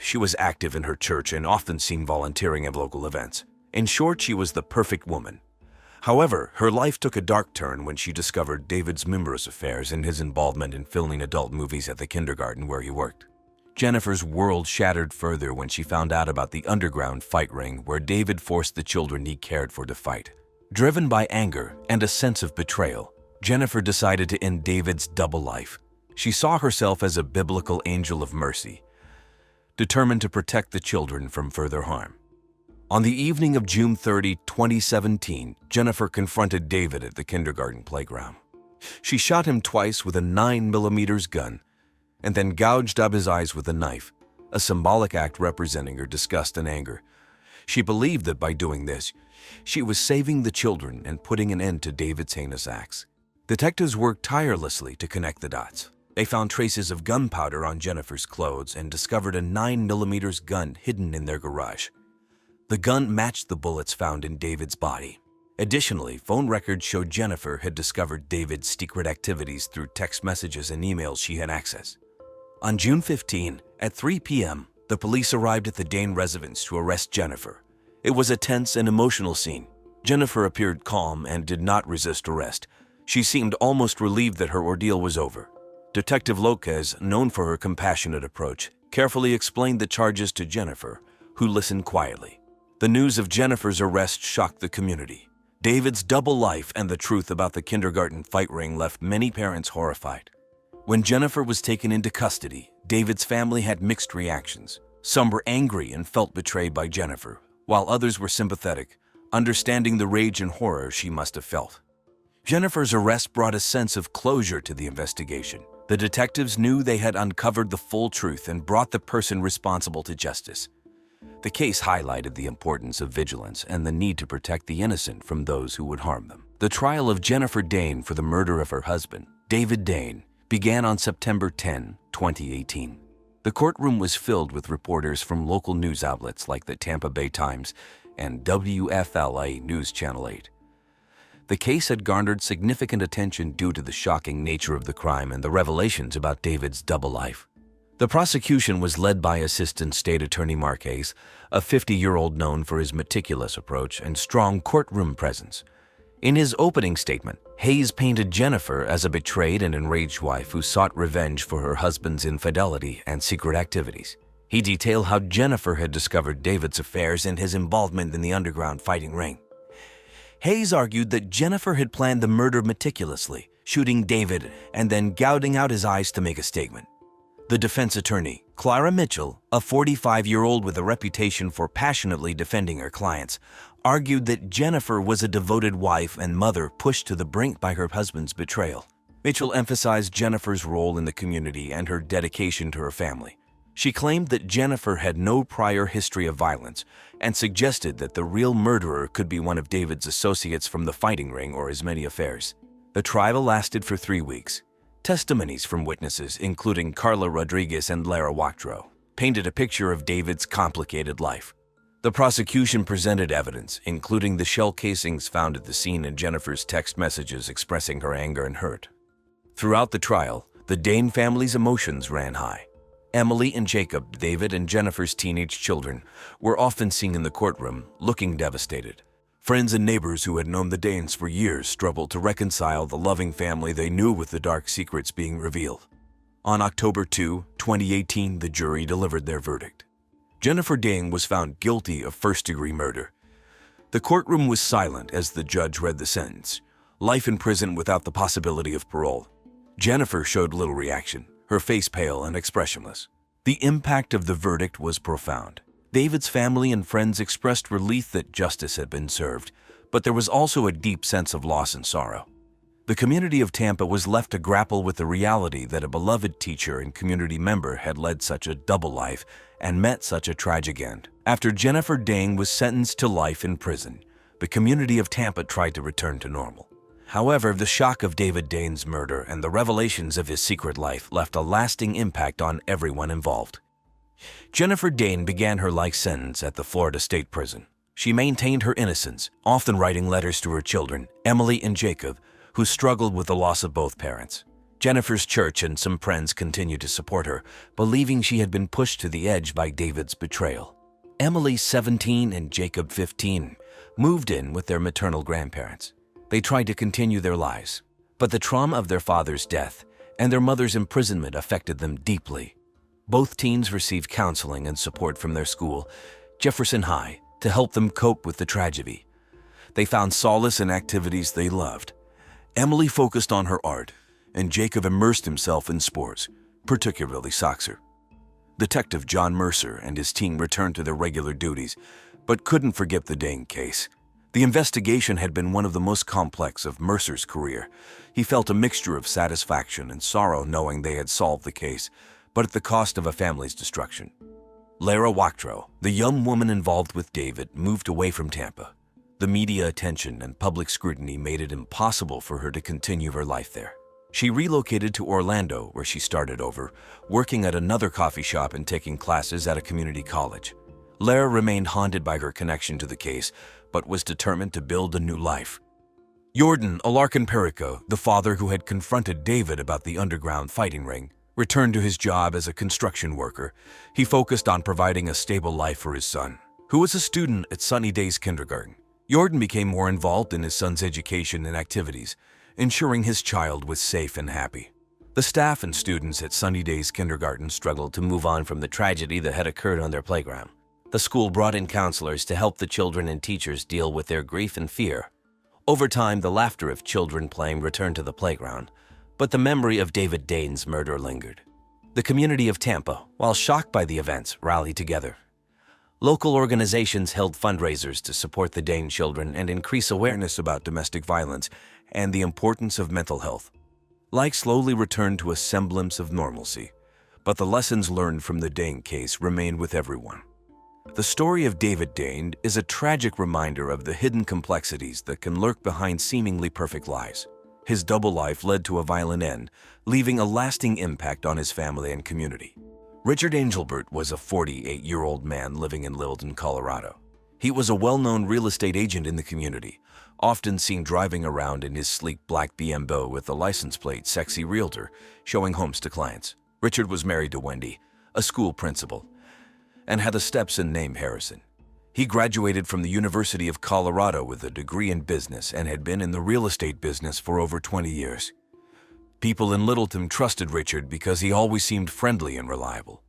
Speaker 1: She was active in her church and often seen volunteering at local events. In short, she was the perfect woman. However, her life took a dark turn when she discovered David's numerous affairs and his involvement in filming adult movies at the kindergarten where he worked. Jennifer's world shattered further when she found out about the underground fight ring where David forced the children he cared for to fight. Driven by anger and a sense of betrayal, Jennifer decided to end David's double life. She saw herself as a biblical angel of mercy, determined to protect the children from further harm. On the evening of June 30, 2017, Jennifer confronted David at the kindergarten playground. She shot him twice with a 9mm gun and then gouged out his eyes with a knife, a symbolic act representing her disgust and anger. She believed that by doing this, she was saving the children and putting an end to David's heinous acts. Detectives worked tirelessly to connect the dots. They found traces of gunpowder on Jennifer's clothes and discovered a 9mm gun hidden in their garage. The gun matched the bullets found in David's body. Additionally, phone records showed Jennifer had discovered David's secret activities through text messages and emails she had access. On June 15, at 3 p.m., the police arrived at the Dane residence to arrest Jennifer. It was a tense and emotional scene. Jennifer appeared calm and did not resist arrest. She seemed almost relieved that her ordeal was over. Detective Lopez, known for her compassionate approach, carefully explained the charges to Jennifer, who listened quietly. The news of Jennifer's arrest shocked the community. David's double life and the truth about the kindergarten fight ring left many parents horrified. When Jennifer was taken into custody, David's family had mixed reactions. Some were angry and felt betrayed by Jennifer, while others were sympathetic, understanding the rage and horror she must have felt. Jennifer's arrest brought a sense of closure to the investigation. The detectives knew they had uncovered the full truth and brought the person responsible to justice. The case highlighted the importance of vigilance and the need to protect the innocent from those who would harm them. The trial of Jennifer Dane for the murder of her husband, David Dane, began on September 10, 2018. The courtroom was filled with reporters from local news outlets like the Tampa Bay Times and WFLA News Channel 8. The case had garnered significant attention due to the shocking nature of the crime and the revelations about David's double life. The prosecution was led by Assistant State Attorney Marquez, a 50-year-old known for his meticulous approach and strong courtroom presence. In his opening statement, Hayes painted Jennifer as a betrayed and enraged wife who sought revenge for her husband's infidelity and secret activities. He detailed how Jennifer had discovered David's affairs and his involvement in the underground fighting ring. Hayes argued that Jennifer had planned the murder meticulously, shooting David and then gouging out his eyes to make a statement. The defense attorney, Clara Mitchell, a 45-year-old with a reputation for passionately defending her clients, argued that Jennifer was a devoted wife and mother pushed to the brink by her husband's betrayal. Mitchell emphasized Jennifer's role in the community and her dedication to her family. She claimed that Jennifer had no prior history of violence and suggested that the real murderer could be one of David's associates from the fighting ring or his many affairs. The trial lasted for 3 weeks. Testimonies from witnesses, including Carla Rodriguez and Lara Wachtro, painted a picture of David's complicated life. The prosecution presented evidence, including the shell casings found at the scene and Jennifer's text messages expressing her anger and hurt. Throughout the trial, the Dane family's emotions ran high. Emily and Jacob, David and Jennifer's teenage children, were often seen in the courtroom, looking devastated. Friends and neighbors who had known the Danes for years struggled to reconcile the loving family they knew with the dark secrets being revealed. On October 2, 2018, the jury delivered their verdict. Jennifer Dane was found guilty of first-degree murder. The courtroom was silent as the judge read the sentence: life in prison without the possibility of parole. Jennifer showed little reaction, her face pale and expressionless. The impact of the verdict was profound. David's family and friends expressed relief that justice had been served, but there was also a deep sense of loss and sorrow. The community of Tampa was left to grapple with the reality that a beloved teacher and community member had led such a double life and met such a tragic end. After Jennifer Dane was sentenced to life in prison, the community of Tampa tried to return to normal. However, the shock of David Dane's murder and the revelations of his secret life left a lasting impact on everyone involved. Jennifer Dane began her life sentence at the Florida State Prison. She maintained her innocence, often writing letters to her children, Emily and Jacob, who struggled with the loss of both parents. Jennifer's church and some friends continued to support her, believing she had been pushed to the edge by David's betrayal. Emily, 17, and Jacob, 15, moved in with their maternal grandparents. They tried to continue their lives, but the trauma of their father's death and their mother's imprisonment affected them deeply. Both teens received counseling and support from their school, Jefferson High, to help them cope with the tragedy. They found solace in activities they loved. Emily focused on her art, and Jacob immersed himself in sports, particularly soccer. Detective John Mercer and his team returned to their regular duties, but couldn't forget the Dane case. The investigation had been one of the most complex of Mercer's career. He felt a mixture of satisfaction and sorrow knowing they had solved the case, but at the cost of a family's destruction. Lara Wachtro, the young woman involved with David, moved away from Tampa. The media attention and public scrutiny made it impossible for her to continue her life there. She relocated to Orlando, where she started over, working at another coffee shop and taking classes at a community college. Lara remained haunted by her connection to the case, but was determined to build a new life. Jordan Alarcon Perico, the father who had confronted David about the underground fighting ring, returned to his job as a construction worker. He focused on providing a stable life for his son, who was a student at Sunny Days Kindergarten. Jordan became more involved in his son's education and activities, ensuring his child was safe and happy. The staff and students at Sunny Days Kindergarten struggled to move on from the tragedy that had occurred on their playground. The school brought in counselors to help the children and teachers deal with their grief and fear. Over time, the laughter of children playing returned to the playground, but the memory of David Dane's murder lingered. The community of Tampa, while shocked by the events, rallied together. Local organizations held fundraisers to support the Dane children and increase awareness about domestic violence and the importance of mental health. Life slowly returned to a semblance of normalcy, but the lessons learned from the Dane case remained with everyone. The story of David Dane is a tragic reminder of the hidden complexities that can lurk behind seemingly perfect lives. His double life led to a violent end, leaving a lasting impact on his family and community. Richard Angelbert was a 48-year-old man living in Littleton, Colorado. He was a well-known real estate agent in the community, often seen driving around in his sleek black BMW with the license plate Sexy Realtor, showing homes to clients. Richard was married to Wendy, a school principal, and had a stepson named Harrison. He graduated from the University of Colorado with a degree in business and had been in the real estate business for over 20 years. People in Littleton trusted Richard because he always seemed friendly and reliable.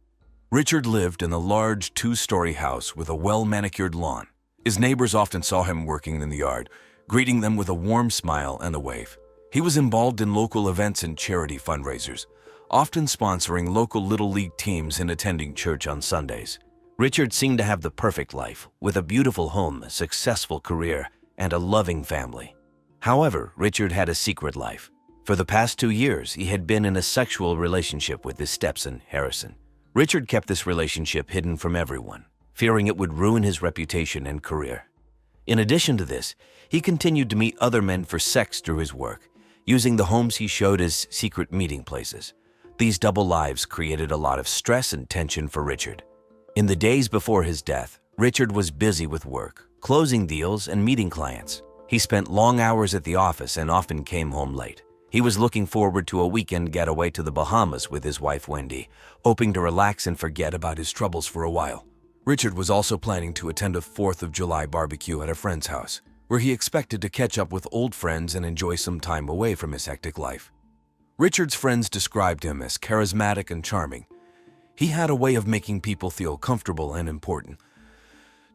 Speaker 1: Richard lived in a large two-story house with a well-manicured lawn. His neighbors often saw him working in the yard, greeting them with a warm smile and a wave. He was involved in local events and charity fundraisers, often sponsoring local Little League teams and attending church on Sundays. Richard seemed to have the perfect life, with a beautiful home, a successful career, and a loving family. However, Richard had a secret life. For the past 2 years, he had been in a sexual relationship with his stepson, Harrison. Richard kept this relationship hidden from everyone, fearing it would ruin his reputation and career. In addition to this, he continued to meet other men for sex through his work, using the homes he showed as secret meeting places. These double lives created a lot of stress and tension for Richard. In the days before his death, Richard was busy with work, closing deals and meeting clients. He spent long hours at the office and often came home late. He was looking forward to a weekend getaway to the Bahamas with his wife Wendy, hoping to relax and forget about his troubles for a while. Richard was also planning to attend a 4th of July barbecue at a friend's house, where he expected to catch up with old friends and enjoy some time away from his hectic life. Richard's friends described him as charismatic and charming. He had a way of making people feel comfortable and important.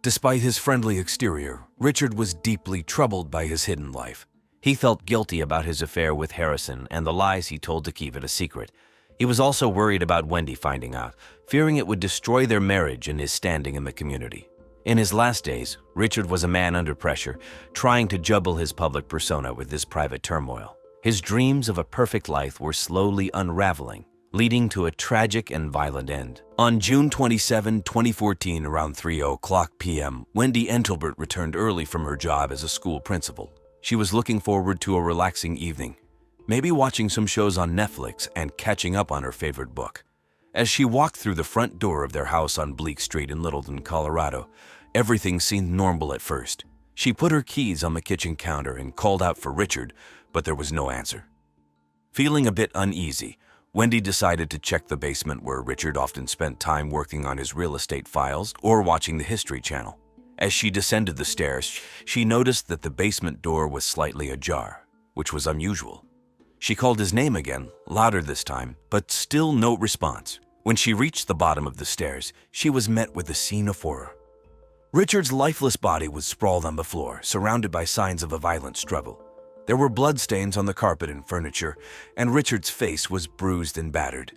Speaker 1: Despite his friendly exterior, Richard was deeply troubled by his hidden life. He felt guilty about his affair with Harrison and the lies he told to keep it a secret. He was also worried about Wendy finding out, fearing it would destroy their marriage and his standing in the community. In his last days, Richard was a man under pressure, trying to juggle his public persona with this private turmoil. His dreams of a perfect life were slowly unraveling, leading to a tragic and violent end. On June 27, 2014, around 3:00 p.m., Wendy Engelbert returned early from her job as a school principal. She was looking forward to a relaxing evening, maybe watching some shows on Netflix and catching up on her favorite book. As she walked through the front door of their house on Bleak Street in Littleton, Colorado, everything seemed normal at first. She put her keys on the kitchen counter and called out for Richard, but there was no answer. Feeling a bit uneasy, Wendy decided to check the basement where Richard often spent time working on his real estate files or watching the History Channel. As she descended the stairs, she noticed that the basement door was slightly ajar, which was unusual. She called his name again, louder this time, but still no response. When she reached the bottom of the stairs, she was met with a scene of horror. Richard's lifeless body was sprawled on the floor, surrounded by signs of a violent struggle. There were bloodstains on the carpet and furniture, and Richard's face was bruised and battered.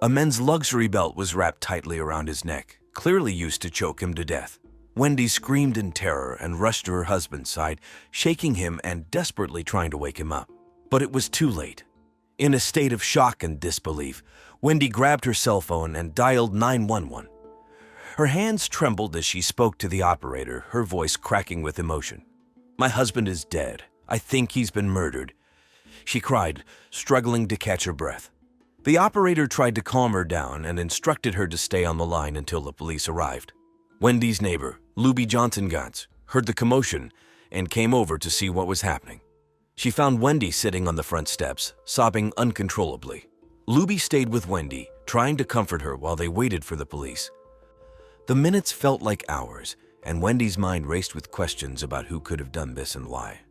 Speaker 1: A men's luxury belt was wrapped tightly around his neck, clearly used to choke him to death. Wendy screamed in terror and rushed to her husband's side, shaking him and desperately trying to wake him up. But it was too late. In a state of shock and disbelief, Wendy grabbed her cell phone and dialed 911. Her hands trembled as she spoke to the operator, her voice cracking with emotion. "My husband is dead. I think he's been murdered," she cried, struggling to catch her breath. The operator tried to calm her down and instructed her to stay on the line until the police arrived. Wendy's neighbor, Luby Johnson-Gantz, heard the commotion and came over to see what was happening. She found Wendy sitting on the front steps, sobbing uncontrollably. Luby stayed with Wendy, trying to comfort her while they waited for the police. The minutes felt like hours, and Wendy's mind raced with questions about who could have done this and why.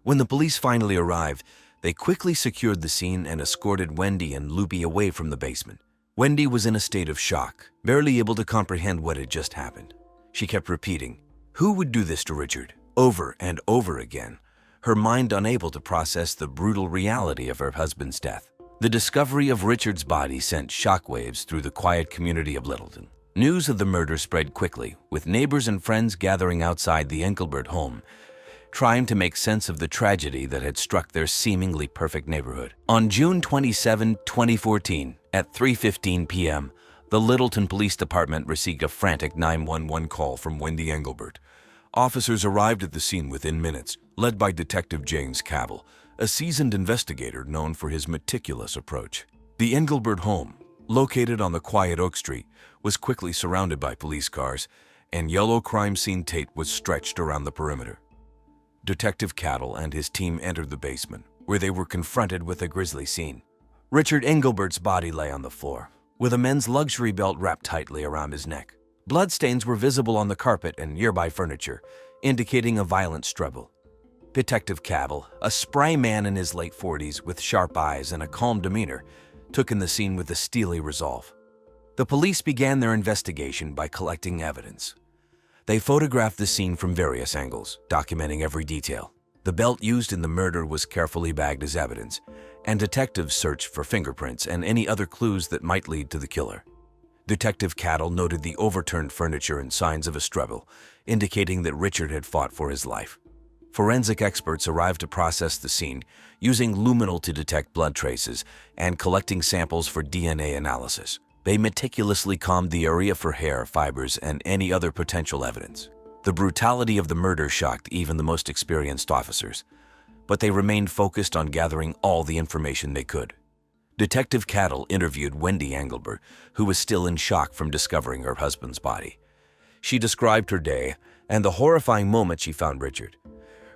Speaker 1: When the police finally arrived, they quickly secured the scene and escorted Wendy and Luby away from the basement. Wendy was in a state of shock, barely able to comprehend what had just happened. She kept repeating, "Who would do this to Richard?" over and over again, her mind unable to process the brutal reality of her husband's death. The discovery of Richard's body sent shockwaves through the quiet community of Littleton. News of the murder spread quickly, with neighbors and friends gathering outside the Engelbert home, trying to make sense of the tragedy that had struck their seemingly perfect neighborhood. On June 27, 2014, at 3:15 p.m., the Littleton Police Department received a frantic 911 call from Wendy Engelbert. Officers arrived at the scene within minutes, led by Detective James Cabell, a seasoned investigator known for his meticulous approach. The Engelbert home, located on the quiet Oak Street, was quickly surrounded by police cars, and yellow crime scene tape was stretched around the perimeter. Detective Cabell and his team entered the basement, where they were confronted with a grisly scene. Richard Engelbert's body lay on the floor, with a men's luxury belt wrapped tightly around his neck. Bloodstains were visible on the carpet and nearby furniture, indicating a violent struggle. Detective Cabell, a spry man in his late 40s with sharp eyes and a calm demeanor, took in the scene with a steely resolve. The police began their investigation by collecting evidence. They photographed the scene from various angles, documenting every detail. The belt used in the murder was carefully bagged as evidence, and detectives searched for fingerprints and any other clues that might lead to the killer. Detective Cabell noted the overturned furniture and signs of a struggle, indicating that Richard had fought for his life. Forensic experts arrived to process the scene, using luminol to detect blood traces and collecting samples for DNA analysis. They meticulously combed the area for hair, fibers, and any other potential evidence. The brutality of the murder shocked even the most experienced officers, but they remained focused on gathering all the information they could. Detective Cabell interviewed Wendy Engelbert, who was still in shock from discovering her husband's body. She described her day and the horrifying moment she found Richard.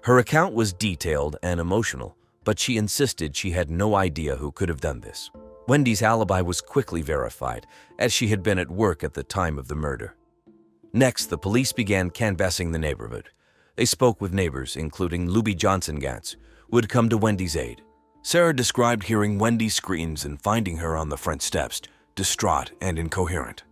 Speaker 1: Her account was detailed and emotional, but she insisted she had no idea who could have done this. Wendy's alibi was quickly verified, as she had been at work at the time of the murder. Next, the police began canvassing the neighborhood. They spoke with neighbors, including Luby Johnson-Gantz, who had come to Wendy's aid. Sarah described hearing Wendy's screams and finding her on the front steps, distraught and incoherent.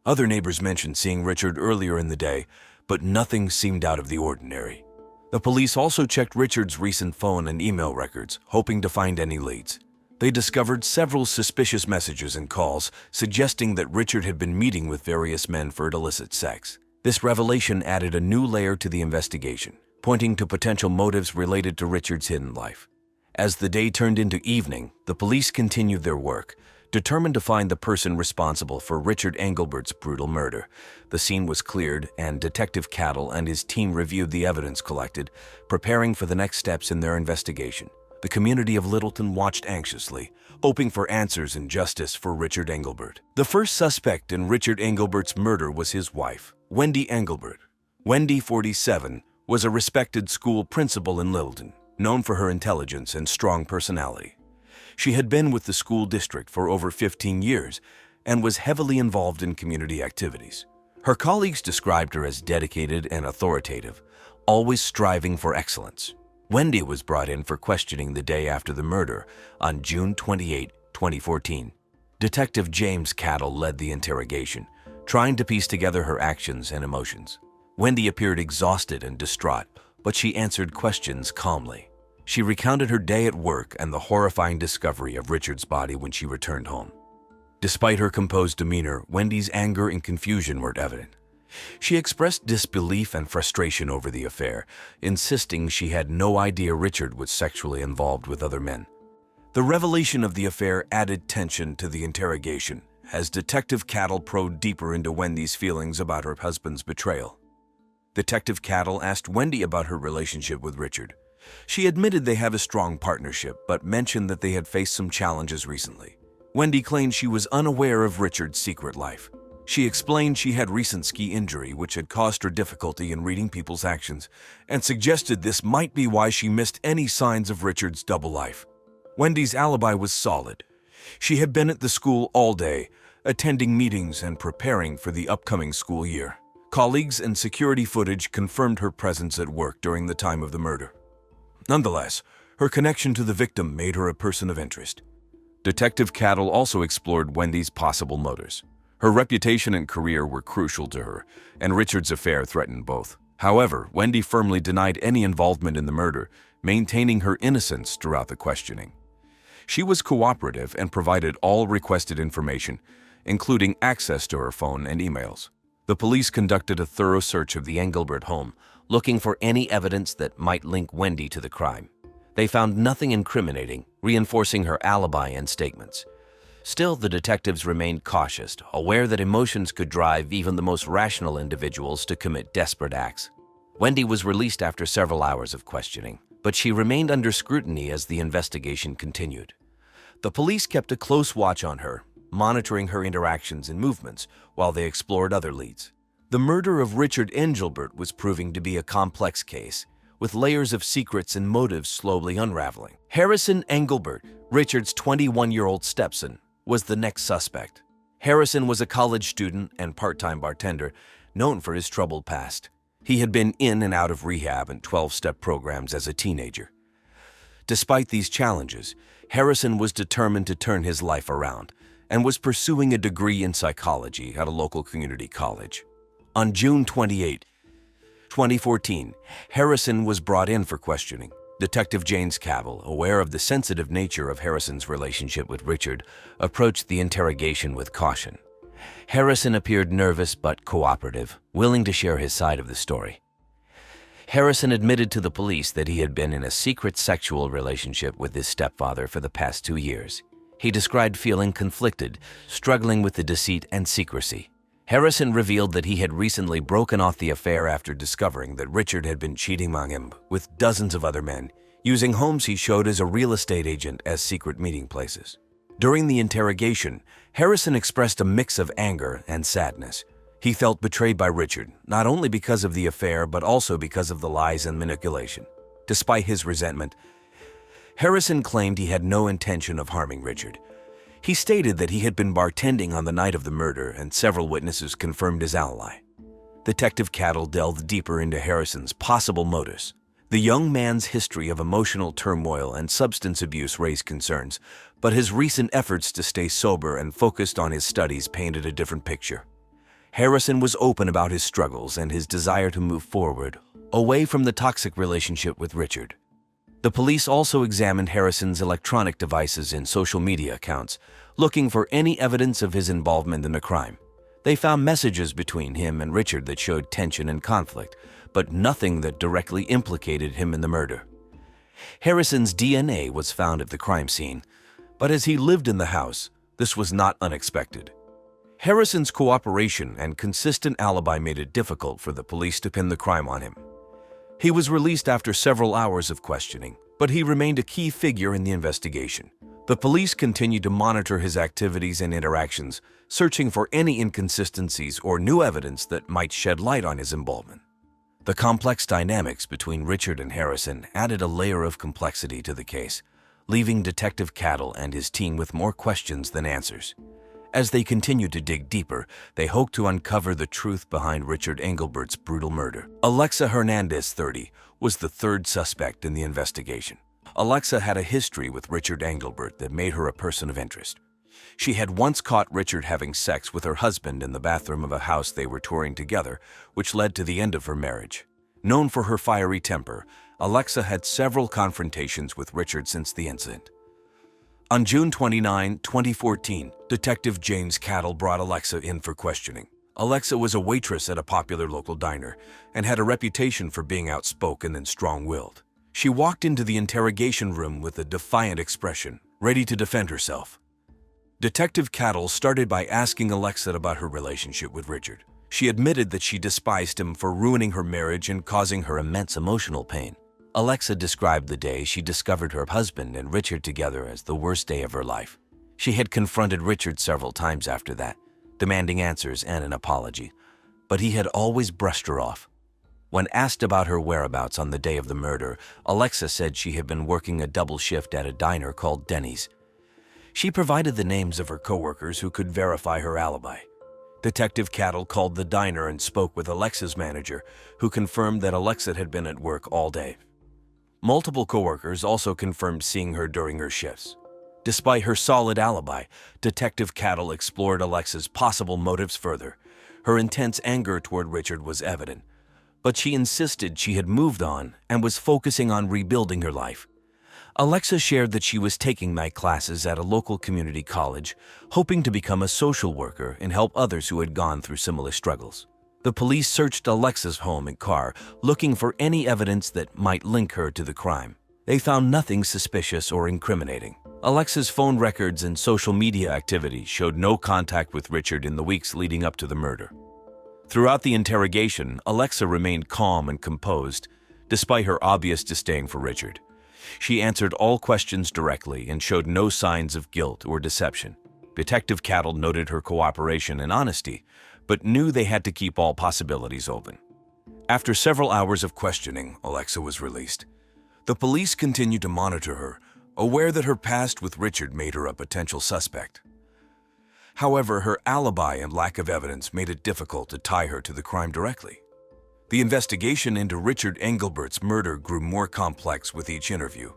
Speaker 1: Other neighbors mentioned seeing Richard earlier in the day, but nothing seemed out of the ordinary. The police also checked Richard's recent phone and email records, hoping to find any leads. They discovered several suspicious messages and calls suggesting that Richard had been meeting with various men for illicit sex. This revelation added a new layer to the investigation, pointing to potential motives related to Richard's hidden life. As the day turned into evening, the police continued their work, determined to find the person responsible for Richard Engelbert's brutal murder. The scene was cleared, and Detective Cabell and his team reviewed the evidence collected, preparing for the next steps in their investigation. The community of Littleton watched anxiously, hoping for answers and justice for Richard Engelbert. The first suspect in Richard Engelbert's murder was his wife, Wendy Engelbert. Wendy, 47, was a respected school principal in Littleton, known for her intelligence and strong personality. She had been with the school district for over 15 years and was heavily involved in community activities. Her colleagues described her as dedicated and authoritative, always striving for excellence. Wendy was brought in for questioning the day after the murder on June 28, 2014. Detective James Cabell led the interrogation, trying to piece together her actions and emotions. Wendy appeared exhausted and distraught, but she answered questions calmly. She recounted her day at work and the horrifying discovery of Richard's body when she returned home. Despite her composed demeanor, Wendy's anger and confusion were evident. She expressed disbelief and frustration over the affair, insisting she had no idea Richard was sexually involved with other men. The revelation of the affair added tension to the interrogation, as Detective Cattle probed deeper into Wendy's feelings about her husband's betrayal. Detective Cattle asked Wendy about her relationship with Richard. She admitted they have a strong partnership, but mentioned that they had faced some challenges recently. Wendy claimed she was unaware of Richard's secret life. She explained she had recent ski injury, which had caused her difficulty in reading people's actions, and suggested this might be why she missed any signs of Richard's double life. Wendy's alibi was solid. She had been at the school all day, attending meetings and preparing for the upcoming school year. Colleagues and security footage confirmed her presence at work during the time of the murder. Nonetheless, her connection to the victim made her a person of interest. Detective Cattle also explored Wendy's possible motives. Her reputation and career were crucial to her, and Richard's affair threatened both. However, Wendy firmly denied any involvement in the murder, maintaining her innocence throughout the questioning. She was cooperative and provided all requested information, including access to her phone and emails. The police conducted a thorough search of the Engelbert home, looking for any evidence that might link Wendy to the crime. They found nothing incriminating, reinforcing her alibi and statements. Still, the detectives remained cautious, aware that emotions could drive even the most rational individuals to commit desperate acts. Wendy was released after several hours of questioning, but she remained under scrutiny as the investigation continued. The police kept a close watch on her, monitoring her interactions and movements while they explored other leads. The murder of Richard Engelbert was proving to be a complex case, with layers of secrets and motives slowly unraveling. Harrison Engelbert, Richard's 21-year-old stepson, was the next suspect. Harrison was a college student and part-time bartender, known for his troubled past. He had been in and out of rehab and 12-step programs as a teenager. Despite these challenges, Harrison was determined to turn his life around and was pursuing a degree in psychology at a local community college. On June 28, 2014, Harrison was brought in for questioning. Detective James Cavill, aware of the sensitive nature of Harrison's relationship with Richard, approached the interrogation with caution. Harrison appeared nervous but cooperative, willing to share his side of the story. Harrison admitted to the police that he had been in a secret sexual relationship with his stepfather for the past 2 years. He described feeling conflicted, struggling with the deceit and secrecy. Harrison revealed that he had recently broken off the affair after discovering that Richard had been cheating on him with dozens of other men, using homes he showed as a real estate agent as secret meeting places. During the interrogation, Harrison expressed a mix of anger and sadness. He felt betrayed by Richard, not only because of the affair but also because of the lies and manipulation. Despite his resentment, Harrison claimed he had no intention of harming Richard. He stated that he had been bartending on the night of the murder, and several witnesses confirmed his alibi. Detective Cattle delved deeper into Harrison's possible motives. The young man's history of emotional turmoil and substance abuse raised concerns, but his recent efforts to stay sober and focused on his studies painted a different picture. Harrison was open about his struggles and his desire to move forward, away from the toxic relationship with Richard. The police also examined Harrison's electronic devices and social media accounts, looking for any evidence of his involvement in the crime. They found messages between him and Richard that showed tension and conflict, but nothing that directly implicated him in the murder. Harrison's DNA was found at the crime scene, but as he lived in the house, this was not unexpected. Harrison's cooperation and consistent alibi made it difficult for the police to pin the crime on him. He was released after several hours of questioning, but he remained a key figure in the investigation. The police continued to monitor his activities and interactions, searching for any inconsistencies or new evidence that might shed light on his involvement. The complex dynamics between Richard and Harrison added a layer of complexity to the case, leaving Detective Cattle and his team with more questions than answers. As they continued to dig deeper, they hoped to uncover the truth behind Richard Engelbert's brutal murder. Alexa Hernandez, 30, was the third suspect in the investigation. Alexa had a history with Richard Engelbert that made her a person of interest. She had once caught Richard having sex with her husband in the bathroom of a house they were touring together, which led to the end of her marriage. Known for her fiery temper, Alexa had several confrontations with Richard since the incident. On June 29, 2014, Detective James Cattle brought Alexa in for questioning. Alexa was a waitress at a popular local diner and had a reputation for being outspoken and strong-willed. She walked into the interrogation room with a defiant expression, ready to defend herself. Detective Cattle started by asking Alexa about her relationship with Richard. She admitted that she despised him for ruining her marriage and causing her immense emotional pain. Alexa described the day she discovered her husband and Richard together as the worst day of her life. She had confronted Richard several times after that, demanding answers and an apology, but he had always brushed her off. When asked about her whereabouts on the day of the murder, Alexa said she had been working a double shift at a diner called Denny's. She provided the names of her coworkers who could verify her alibi. Detective Cattle called the diner and spoke with Alexa's manager, who confirmed that Alexa had been at work all day. Multiple coworkers also confirmed seeing her during her shifts. Despite her solid alibi, Detective Cattle explored Alexa's possible motives further. Her intense anger toward Richard was evident, but she insisted she had moved on and was focusing on rebuilding her life. Alexa shared that she was taking night classes at a local community college, hoping to become a social worker and help others who had gone through similar struggles. The police searched Alexa's home and car, looking for any evidence that might link her to the crime. They found nothing suspicious or incriminating. Alexa's phone records and social media activity showed no contact with Richard in the weeks leading up to the murder. Throughout the interrogation, Alexa remained calm and composed, despite her obvious disdain for Richard. She answered all questions directly and showed no signs of guilt or deception. Detective Cattle noted her cooperation and honesty, but knew they had to keep all possibilities open. After several hours of questioning, Alexa was released. The police continued to monitor her, aware that her past with Richard made her a potential suspect. However, her alibi and lack of evidence made it difficult to tie her to the crime directly. The investigation into Richard Engelbert's murder grew more complex with each interview.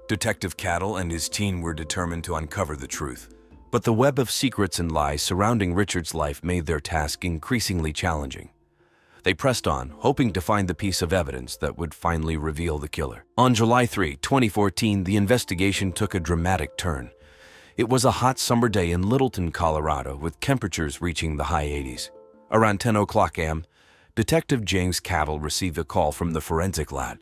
Speaker 1: Detective Cattle and his team were determined to uncover the truth, but the web of secrets and lies surrounding Richard's life made their task increasingly challenging. They pressed on, hoping to find the piece of evidence that would finally reveal the killer. On July 3, 2014, the investigation took a dramatic turn. It was a hot summer day in Littleton, Colorado, with temperatures reaching the high 80s. Around 10 o'clock a.m., Detective James Cattle received a call from the forensic lab.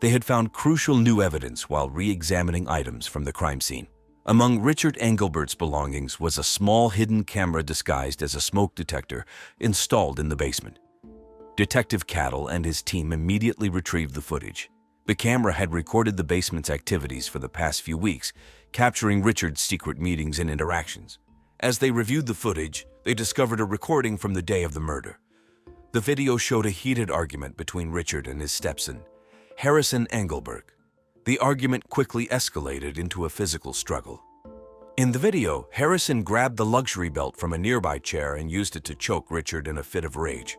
Speaker 1: They had found crucial new evidence while re-examining items from the crime scene. Among Richard Engelbert's belongings was a small hidden camera disguised as a smoke detector installed in the basement. Detective Cattle and his team immediately retrieved the footage. The camera had recorded the basement's activities for the past few weeks, capturing Richard's secret meetings and interactions. As they reviewed the footage, they discovered a recording from the day of the murder. The video showed a heated argument between Richard and his stepson, Harrison Engelbert. The argument quickly escalated into a physical struggle. In the video, Harrison grabbed the luxury belt from a nearby chair and used it to choke Richard in a fit of rage.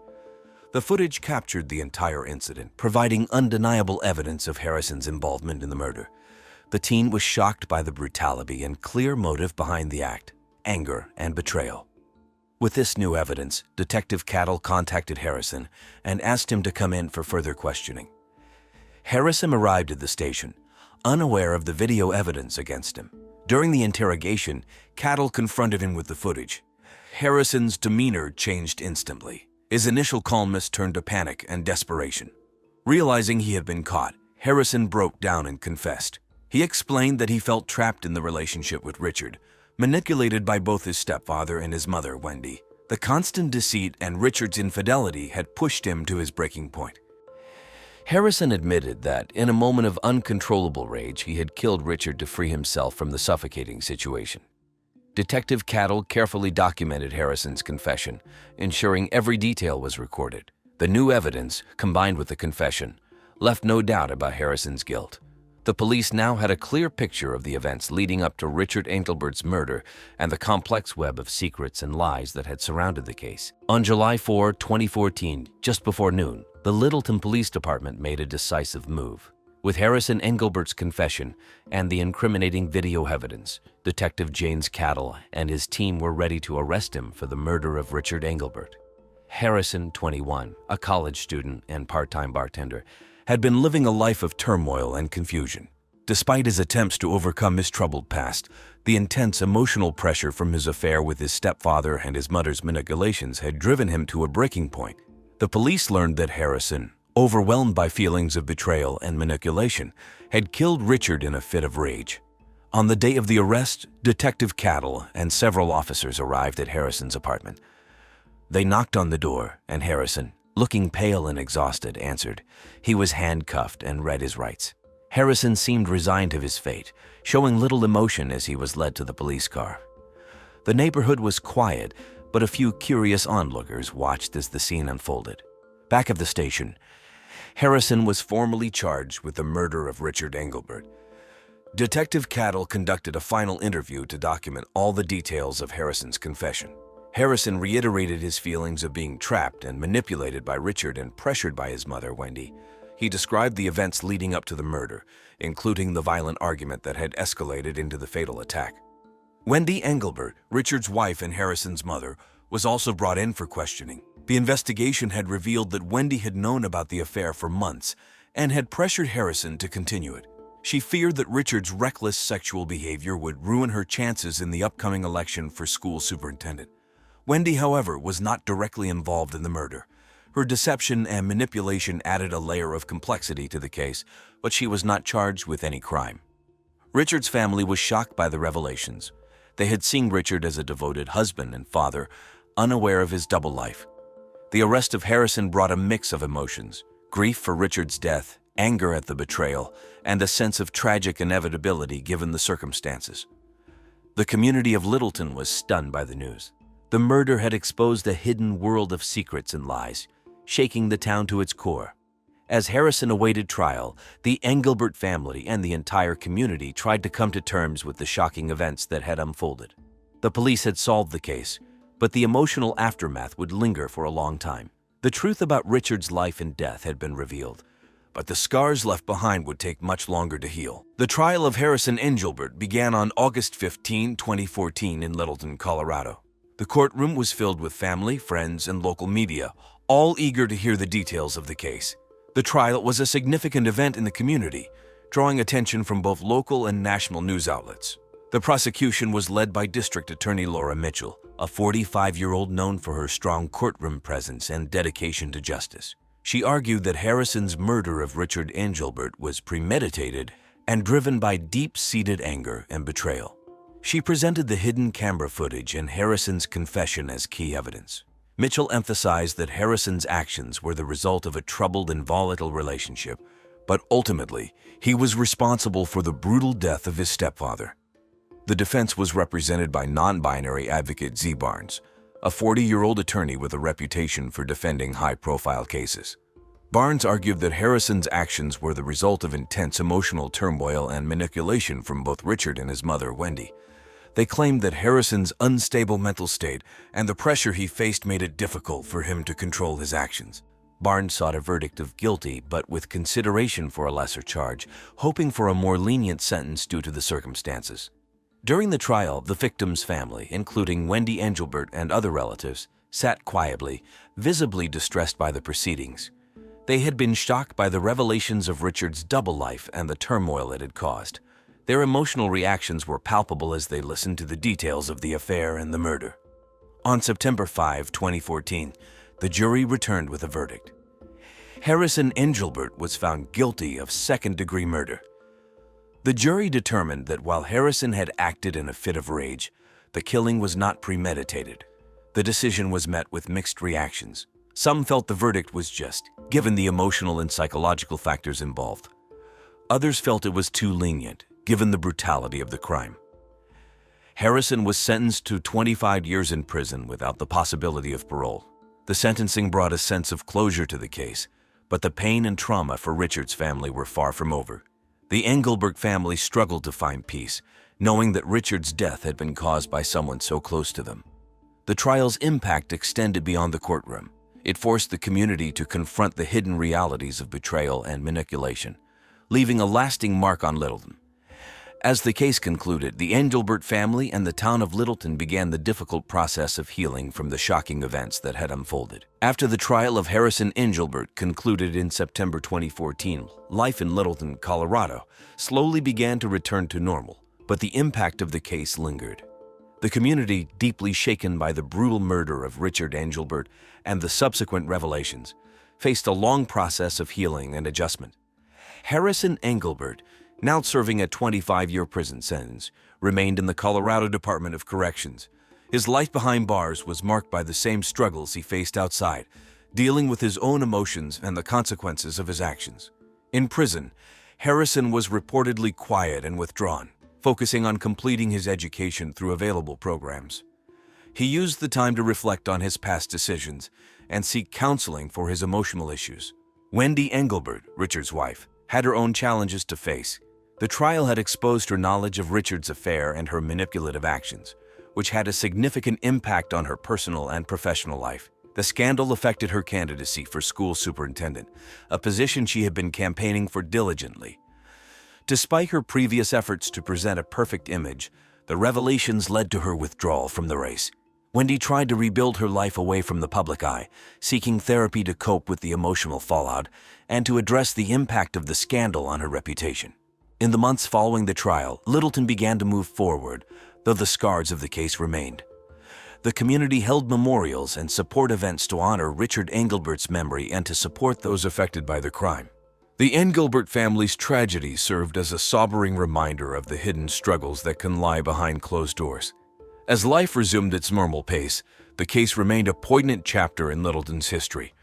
Speaker 1: The footage captured the entire incident, providing undeniable evidence of Harrison's involvement in the murder. The teen was shocked by the brutality and clear motive behind the act: anger and betrayal. With this new evidence, Detective Cattle contacted Harrison and asked him to come in for further questioning. Harrison arrived at the station, unaware of the video evidence against him. During the interrogation, Cattle confronted him with the footage. Harrison's demeanor changed instantly. His initial calmness turned to panic and desperation. Realizing he had been caught, Harrison broke down and confessed. He explained that he felt trapped in the relationship with Richard, manipulated by both his stepfather and his mother, Wendy. The constant deceit and Richard's infidelity had pushed him to his breaking point. Harrison admitted that, in a moment of uncontrollable rage, he had killed Richard to free himself from the suffocating situation. Detective Cattle carefully documented Harrison's confession, ensuring every detail was recorded. The new evidence, combined with the confession, left no doubt about Harrison's guilt. The police now had a clear picture of the events leading up to Richard Engelbert's murder and the complex web of secrets and lies that had surrounded the case. On July 4, 2014, just before noon, the Littleton Police Department made a decisive move. With Harrison Engelbert's confession and the incriminating video evidence, Detective James Cattle and his team were ready to arrest him for the murder of Richard Engelbert. Harrison, 21, a college student and part-time bartender, had been living a life of turmoil and confusion. Despite his attempts to overcome his troubled past, the intense emotional pressure from his affair with his stepfather and his mother's manipulations had driven him to a breaking point. The police learned that Harrison, overwhelmed by feelings of betrayal and manipulation, had killed Richard in a fit of rage. On the day of the arrest, Detective Cattle and several officers arrived at Harrison's apartment. They knocked on the door, and Harrison, looking pale and exhausted, answered. He was handcuffed and read his rights. Harrison seemed resigned to his fate, showing little emotion as he was led to the police car. The neighborhood was quiet, but a few curious onlookers watched as the scene unfolded. Back at the station, Harrison was formally charged with the murder of Richard Engelbert. Detective Cattle conducted a final interview to document all the details of Harrison's confession. Harrison reiterated his feelings of being trapped and manipulated by Richard and pressured by his mother, Wendy. He described the events leading up to the murder, including the violent argument that had escalated into the fatal attack. Wendy Engelbert, Richard's wife and Harrison's mother, was also brought in for questioning. The investigation had revealed that Wendy had known about the affair for months and had pressured Harrison to continue it. She feared that Richard's reckless sexual behavior would ruin her chances in the upcoming election for school superintendent. Wendy, however, was not directly involved in the murder. Her deception and manipulation added a layer of complexity to the case, but she was not charged with any crime. Richard's family was shocked by the revelations. They had seen Richard as a devoted husband and father, unaware of his double life. The arrest of Harrison brought a mix of emotions: grief for Richard's death, anger at the betrayal, and a sense of tragic inevitability given the circumstances. The community of Littleton was stunned by the news. The murder had exposed a hidden world of secrets and lies, shaking the town to its core. As Harrison awaited trial, the Engelbert family and the entire community tried to come to terms with the shocking events that had unfolded. The police had solved the case, but the emotional aftermath would linger for a long time. The truth about Richard's life and death had been revealed, but the scars left behind would take much longer to heal. The trial of Harrison Engelbert began on August 15, 2014 in Littleton, Colorado. The courtroom was filled with family, friends, and local media, all eager to hear the details of the case. The trial was a significant event in the community, drawing attention from both local and national news outlets. The prosecution was led by District Attorney Laura Mitchell, a 45-year-old known for her strong courtroom presence and dedication to justice. She argued that Harrison's murder of Richard Engelbert was premeditated and driven by deep-seated anger and betrayal. She presented the hidden camera footage and Harrison's confession as key evidence. Mitchell emphasized that Harrison's actions were the result of a troubled and volatile relationship, but ultimately, he was responsible for the brutal death of his stepfather. The defense was represented by non-binary advocate Z. Barnes, a 40-year-old attorney with a reputation for defending high-profile cases. Barnes argued that Harrison's actions were the result of intense emotional turmoil and manipulation from both Richard and his mother, Wendy. They claimed that Harrison's unstable mental state and the pressure he faced made it difficult for him to control his actions. Barnes sought a verdict of guilty, but with consideration for a lesser charge, hoping for a more lenient sentence due to the circumstances. During the trial, the victim's family, including Wendy Engelbert and other relatives, sat quietly, visibly distressed by the proceedings. They had been shocked by the revelations of Richard's double life and the turmoil it had caused. Their emotional reactions were palpable as they listened to the details of the affair and the murder. On September 5, 2014, the jury returned with a verdict. Harrison Engelbert was found guilty of second-degree murder. The jury determined that while Harrison had acted in a fit of rage, the killing was not premeditated. The decision was met with mixed reactions. Some felt the verdict was just, given the emotional and psychological factors involved. Others felt it was too lenient, given the brutality of the crime. Harrison was sentenced to 25 years in prison without the possibility of parole. The sentencing brought a sense of closure to the case, but the pain and trauma for Richard's family were far from over. The Engelbert family struggled to find peace, knowing that Richard's death had been caused by someone so close to them. The trial's impact extended beyond the courtroom. It forced the community to confront the hidden realities of betrayal and manipulation, leaving a lasting mark on Littleton. As the case concluded, the Engelbert family and the town of Littleton began the difficult process of healing from the shocking events that had unfolded. After the trial of Harrison Engelbert concluded in September 2014, life in Littleton, Colorado, slowly began to return to normal, but the impact of the case lingered. The community, deeply shaken by the brutal murder of Richard Engelbert and the subsequent revelations, faced a long process of healing and adjustment. Harrison Engelbert, now serving a 25-year prison sentence, remained in the Colorado Department of Corrections. His life behind bars was marked by the same struggles he faced outside, dealing with his own emotions and the consequences of his actions. In prison, Harrison was reportedly quiet and withdrawn, focusing on completing his education through available programs. He used the time to reflect on his past decisions and seek counseling for his emotional issues. Wendy Engelbert, Richard's wife, had her own challenges to face. The trial had exposed her knowledge of Richard's affair and her manipulative actions, which had a significant impact on her personal and professional life. The scandal affected her candidacy for school superintendent, a position she had been campaigning for diligently. Despite her previous efforts to present a perfect image, the revelations led to her withdrawal from the race. Wendy tried to rebuild her life away from the public eye, seeking therapy to cope with the emotional fallout and to address the impact of the scandal on her reputation. In the months following the trial, Littleton began to move forward, though the scars of the case remained. The community held memorials and support events to honor Richard Engelbert's memory and to support those affected by the crime. The Engelbert family's tragedy served as a sobering reminder of the hidden struggles that can lie behind closed doors. As life resumed its normal pace, the case remained a poignant chapter in Littleton's history,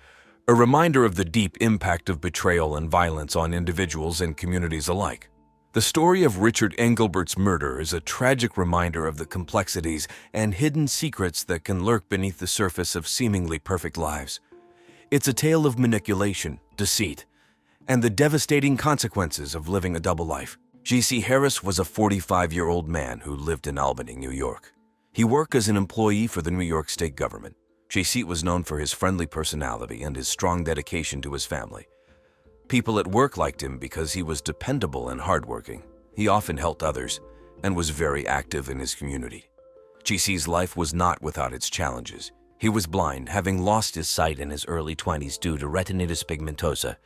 Speaker 1: a reminder of the deep impact of betrayal and violence on individuals and communities alike. The story of Richard Engelbert's murder is a tragic reminder of the complexities and hidden secrets that can lurk beneath the surface of seemingly perfect lives. It's a tale of manipulation, deceit, and the devastating consequences of living a double life. J.C. Harris was a 45-year-old man who lived in Albany, New York. He worked as an employee for the New York state government. J.C. was known for his friendly personality and his strong dedication to his family. People at work liked him because he was dependable and hardworking. He often helped others and was very active in his community. J.C.'s life was not without its challenges. He was blind, having lost his sight in his early 20s due to retinitis pigmentosa,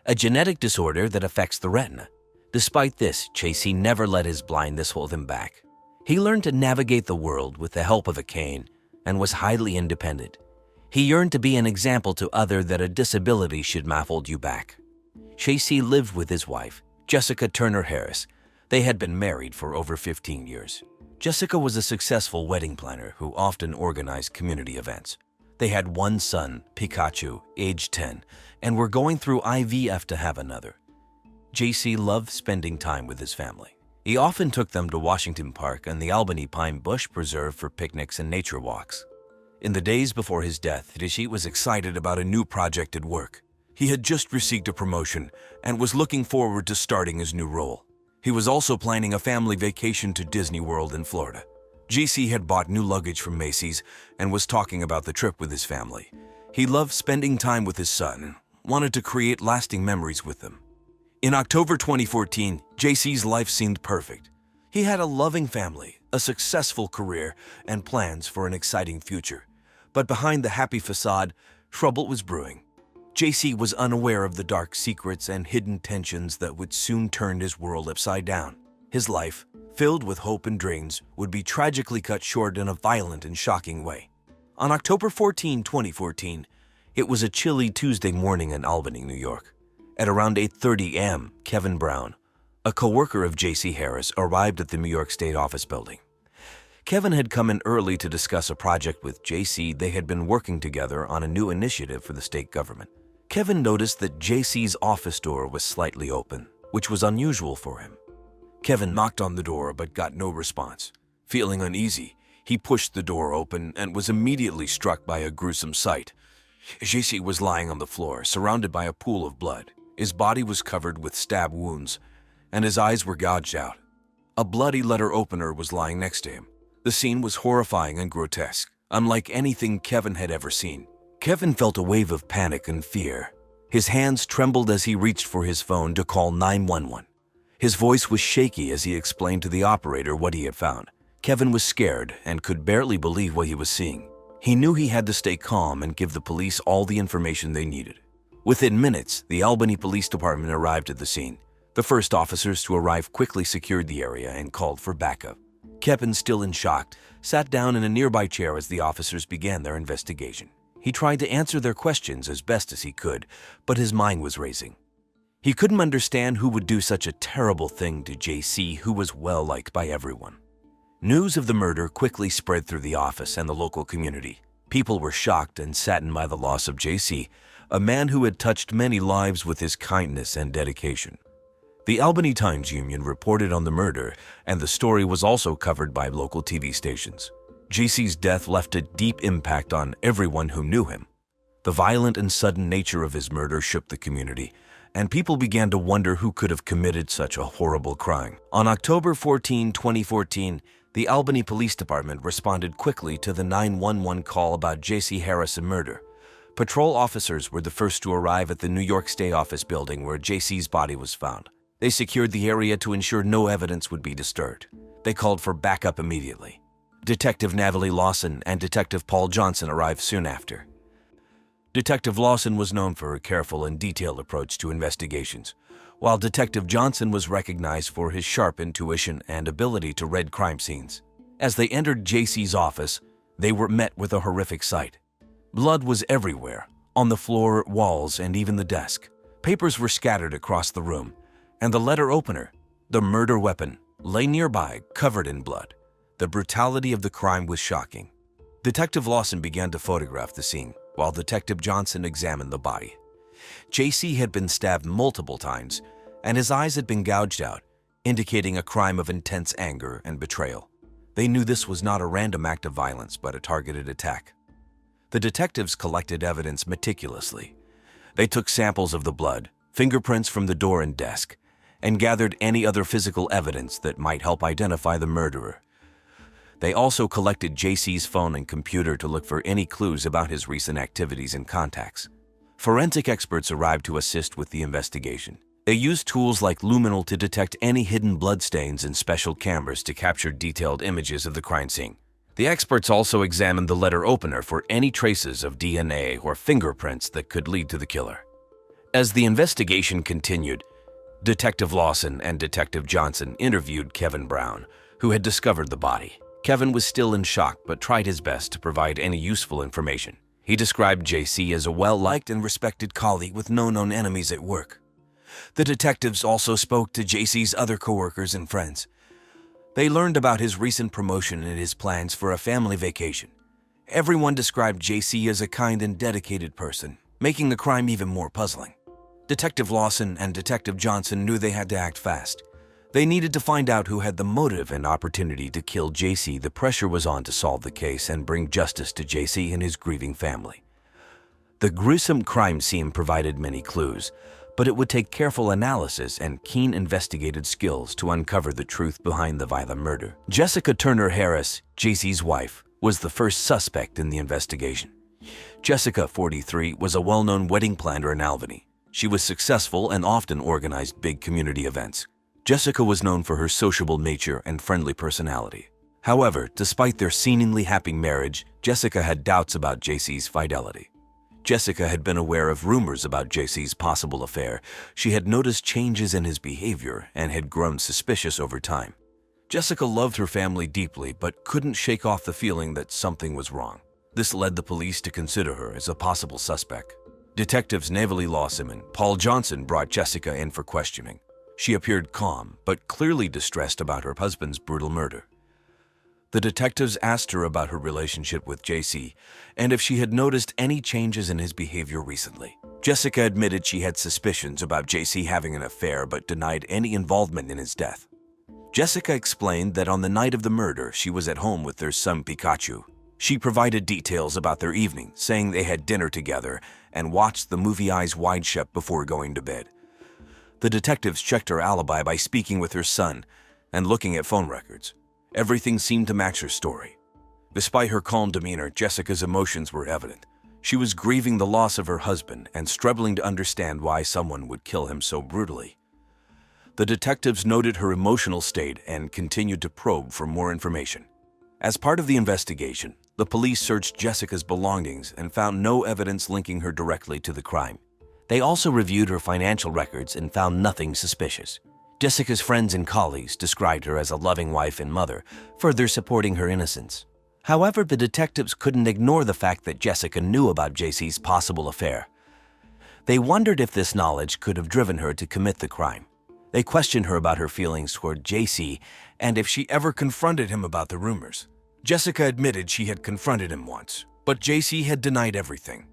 Speaker 1: a genetic disorder that affects the retina. Despite this, J.C. never let his blindness hold him back. He learned to navigate the world with the help of a cane and was highly independent. He yearned to be an example to others that a disability should not hold you back. J.C. lived with his wife, Jessica Turner Harris. They had been married for over 15 years. Jessica was a successful wedding planner who often organized community events. They had one son, Pikachu, age 10, and were going through IVF to have another. J.C. loved spending time with his family. He often took them to Washington Park and the Albany Pine Bush Preserve for picnics and nature walks. In the days before his death, J.C. was excited about a new project at work. He had just received a promotion and was looking forward to starting his new role. He was also planning a family vacation to Disney World in Florida. J.C. had bought new luggage from Macy's and was talking about the trip with his family. He loved spending time with his son and wanted to create lasting memories with them. In October 2014, J.C.'s life seemed perfect. He had a loving family, a successful career, and plans for an exciting future. But behind the happy facade, trouble was brewing. J.C. was unaware of the dark secrets and hidden tensions that would soon turn his world upside down. His life, filled with hope and dreams, would be tragically cut short in a violent and shocking way. On October 14, 2014, it was a chilly Tuesday morning in Albany, New York. At around 8:30 a.m., Kevin Brown, a co-worker of J.C. Harris, arrived at the New York State office building. Kevin had come in early to discuss a project with J.C. They had been working together on a new initiative for the state government. Kevin noticed that J.C.'s office door was slightly open, which was unusual for him. Kevin knocked on the door but got no response. Feeling uneasy, he pushed the door open and was immediately struck by a gruesome sight. J.C. was lying on the floor, surrounded by a pool of blood. His body was covered with stab wounds, and his eyes were gouged out. A bloody letter opener was lying next to him. The scene was horrifying and grotesque, unlike anything Kevin had ever seen. Kevin felt a wave of panic and fear. His hands trembled as he reached for his phone to call 911. His voice was shaky as he explained to the operator what he had found. Kevin was scared and could barely believe what he was seeing. He knew he had to stay calm and give the police all the information they needed. Within minutes, the Albany Police Department arrived at the scene. The first officers to arrive quickly secured the area and called for backup. Kevin, still in shock, sat down in a nearby chair as the officers began their investigation. He tried to answer their questions as best as he could, but his mind was racing. He couldn't understand who would do such a terrible thing to JC, who was well liked by everyone. News of the murder quickly spread through the office and the local community. People were shocked and saddened by the loss of JC, a man who had touched many lives with his kindness and dedication. The Albany Times-Union reported on the murder, and the story was also covered by local TV stations. JC's death left a deep impact on everyone who knew him. The violent and sudden nature of his murder shook the community, and people began to wonder who could have committed such a horrible crime. On October 14, 2014, the Albany Police Department responded quickly to the 911 call about J.C. Harrison murder. Patrol officers were the first to arrive at the New York State Office building where J.C.'s body was found. They secured the area to ensure no evidence would be disturbed. They called for backup immediately. Detective Natalie Lawson and Detective Paul Johnson arrived soon after. Detective Lawson was known for her careful and detailed approach to investigations, while Detective Johnson was recognized for his sharp intuition and ability to read crime scenes. As they entered JC's office, they were met with a horrific sight. Blood was everywhere, on the floor, walls, and even the desk. Papers were scattered across the room, and the letter opener, the murder weapon, lay nearby, covered in blood. The brutality of the crime was shocking. Detective Lawson began to photograph the scene, while Detective Johnson examined the body. JC had been stabbed multiple times, and his eyes had been gouged out, indicating a crime of intense anger and betrayal. They knew this was not a random act of violence, but a targeted attack. The detectives collected evidence meticulously. They took samples of the blood, fingerprints from the door and desk, and gathered any other physical evidence that might help identify the murderer. They also collected JC's phone and computer to look for any clues about his recent activities and contacts. Forensic experts arrived to assist with the investigation. They used tools like luminol to detect any hidden bloodstains and special cameras to capture detailed images of the crime scene. The experts also examined the letter opener for any traces of DNA or fingerprints that could lead to the killer. As the investigation continued, Detective Lawson and Detective Johnson interviewed Kevin Brown, who had discovered the body. Kevin was still in shock but tried his best to provide any useful information. He described JC as a well-liked and respected colleague with no known enemies at work. The detectives also spoke to JC's other coworkers and friends. They learned about his recent promotion and his plans for a family vacation. Everyone described JC as a kind and dedicated person, making the crime even more puzzling. Detective Lawson and Detective Johnson knew they had to act fast. They needed to find out who had the motive and opportunity to kill JC. The pressure was on to solve the case and bring justice to JC and his grieving family. The gruesome crime scene provided many clues, but it would take careful analysis and keen investigative skills to uncover the truth behind the violent murder. Jessica Turner Harris, JC's wife, was the first suspect in the investigation. Jessica, 43, was a well-known wedding planner in Albany. She was successful and often organized big community events. Jessica was known for her sociable nature and friendly personality. However, despite their seemingly happy marriage, Jessica had doubts about JC's fidelity. Jessica had been aware of rumors about JC's possible affair. She had noticed changes in his behavior and had grown suspicious over time. Jessica loved her family deeply but couldn't shake off the feeling that something was wrong. This led the police to consider her as a possible suspect. Detectives Natalie Lawson and Paul Johnson brought Jessica in for questioning. She appeared calm, but clearly distressed about her husband's brutal murder. The detectives asked her about her relationship with JC and if she had noticed any changes in his behavior recently. Jessica admitted she had suspicions about JC having an affair but denied any involvement in his death. Jessica explained that on the night of the murder, she was at home with their son Pikachu. She provided details about their evening, saying they had dinner together and watched the movie Eyes Wide Shut before going to bed. The detectives checked her alibi by speaking with her son and looking at phone records. Everything seemed to match her story. Despite her calm demeanor, Jessica's emotions were evident. She was grieving the loss of her husband and struggling to understand why someone would kill him so brutally. The detectives noted her emotional state and continued to probe for more information. As part of the investigation, the police searched Jessica's belongings and found no evidence linking her directly to the crime. They also reviewed her financial records and found nothing suspicious. Jessica's friends and colleagues described her as a loving wife and mother, further supporting her innocence. However, the detectives couldn't ignore the fact that Jessica knew about JC's possible affair.
Speaker 2: They wondered if this knowledge could have driven her to commit the crime. They questioned her about her feelings toward JC and if she ever confronted him about the rumors. Jessica admitted she had confronted him once, but JC had denied everything.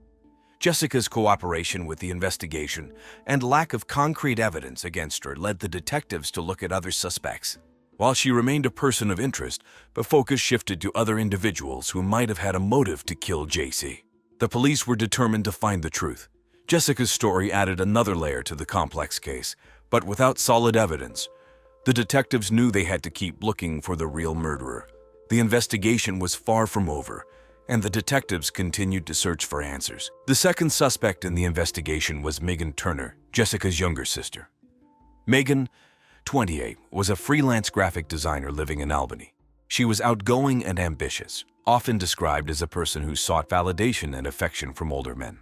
Speaker 2: Jessica's cooperation with the investigation and lack of concrete evidence against her led the detectives to look at other suspects. While she remained a person of interest, the focus shifted to other individuals who might have had a motive to kill JC. The police were determined to find the truth. Jessica's story added another layer to the complex case, but without solid evidence, the detectives knew they had to keep looking for the real murderer. The investigation was far from over, and the detectives continued to search for answers. The second suspect in the investigation was Megan Turner, Jessica's younger sister. Megan, 28, was a freelance graphic designer living in Albany. She was outgoing and ambitious, often described as a person who sought validation and affection from older men.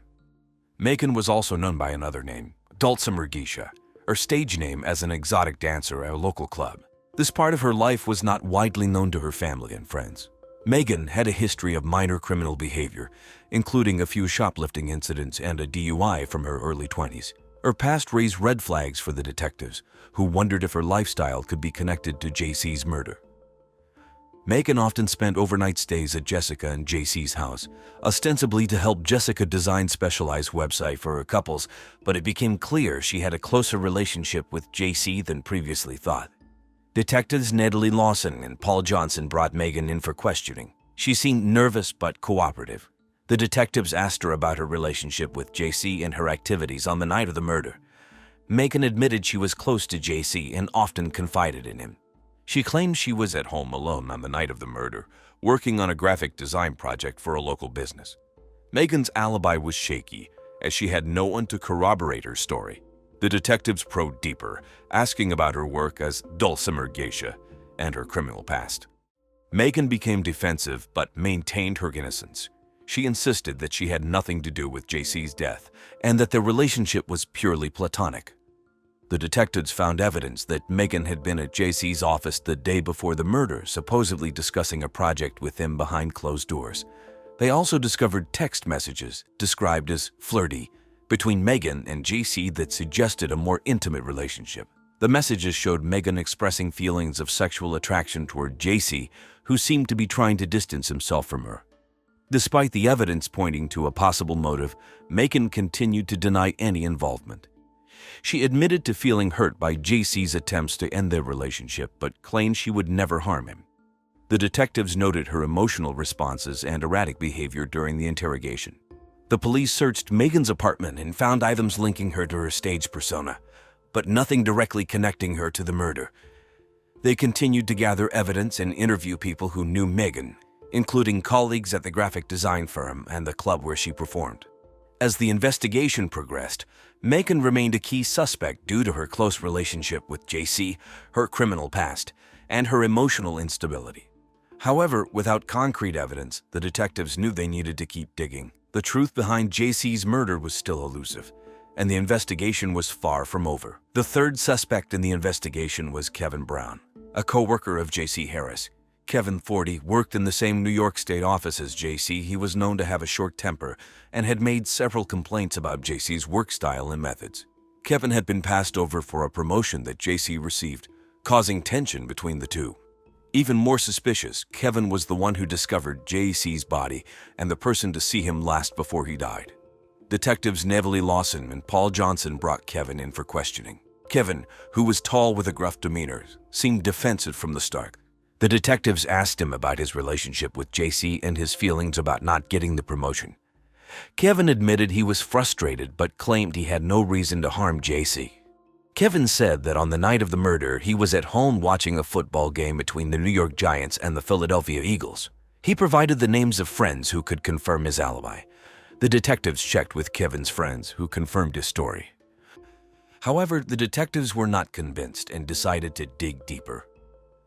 Speaker 2: Megan was also known by another name, Dulcimer Geisha, her stage name as an exotic dancer at a local club. This part of her life was not widely known to her family and friends. Megan had a history of minor criminal behavior, including a few shoplifting incidents and a DUI from her early 20s. Her past raised red flags for the detectives, who wondered if her lifestyle could be connected to JC's murder. Megan often spent overnight stays at Jessica and JC's house, ostensibly to help Jessica design specialized website for her couples, but it became clear she had a closer relationship with JC than previously thought. Detectives Natalie Lawson and Paul Johnson brought Megan in for questioning. She seemed nervous but cooperative. The detectives asked her about her relationship with JC and her activities on the night of the murder. Megan admitted she was close to JC and often confided in him. She claimed she was at home alone on the night of the murder, working on a graphic design project for a local business. Megan's alibi was shaky, as she had no one to corroborate her story. The detectives probed deeper, asking about her work as Dulcimer Geisha and her criminal past. Megan became defensive but maintained her innocence. She insisted that she had nothing to do with JC's death and that their relationship was purely platonic. The detectives found evidence that Megan had been at JC's office the day before the murder, supposedly discussing a project with him behind closed doors. They also discovered text messages, described as flirty, between Megan and JC that suggested a more intimate relationship. The messages showed Megan expressing feelings of sexual attraction toward JC, who seemed to be trying to distance himself from her. Despite the evidence pointing to a possible motive, Megan continued to deny any involvement. She admitted to feeling hurt by JC's attempts to end their relationship, but claimed she would never harm him. The detectives noted her emotional responses and erratic behavior during the interrogation. The police searched Megan's apartment and found items linking her to her stage persona, but nothing directly connecting her to the murder. They continued to gather evidence and interview people who knew Megan, including colleagues at the graphic design firm and the club where she performed. As the investigation progressed, Megan remained a key suspect due to her close relationship with JC, her criminal past, and her emotional instability. However, without concrete evidence, the detectives knew they needed to keep digging. The truth behind JC's murder was still elusive, and the investigation was far from over. The third suspect in the investigation was Kevin Brown, a co-worker of JC Harris. Kevin, 40, worked in the same New York State office as JC. He was known to have a short temper and had made several complaints about JC's work style and methods. Kevin had been passed over for a promotion that JC received, causing tension between the two. Even more suspicious, Kevin was the one who discovered JC's body and the person to see him last before he died. Detectives Natalie Lawson and Paul Johnson brought Kevin in for questioning. Kevin, who was tall with a gruff demeanor, seemed defensive from the start. The detectives asked him about his relationship with JC and his feelings about not getting the promotion. Kevin admitted he was frustrated but claimed he had no reason to harm JC. Kevin said that on the night of the murder, he was at home watching a football game between the New York Giants and the Philadelphia Eagles. He provided the names of friends who could confirm his alibi. The detectives checked with Kevin's friends, who confirmed his story. However, the detectives were not convinced and decided to dig deeper.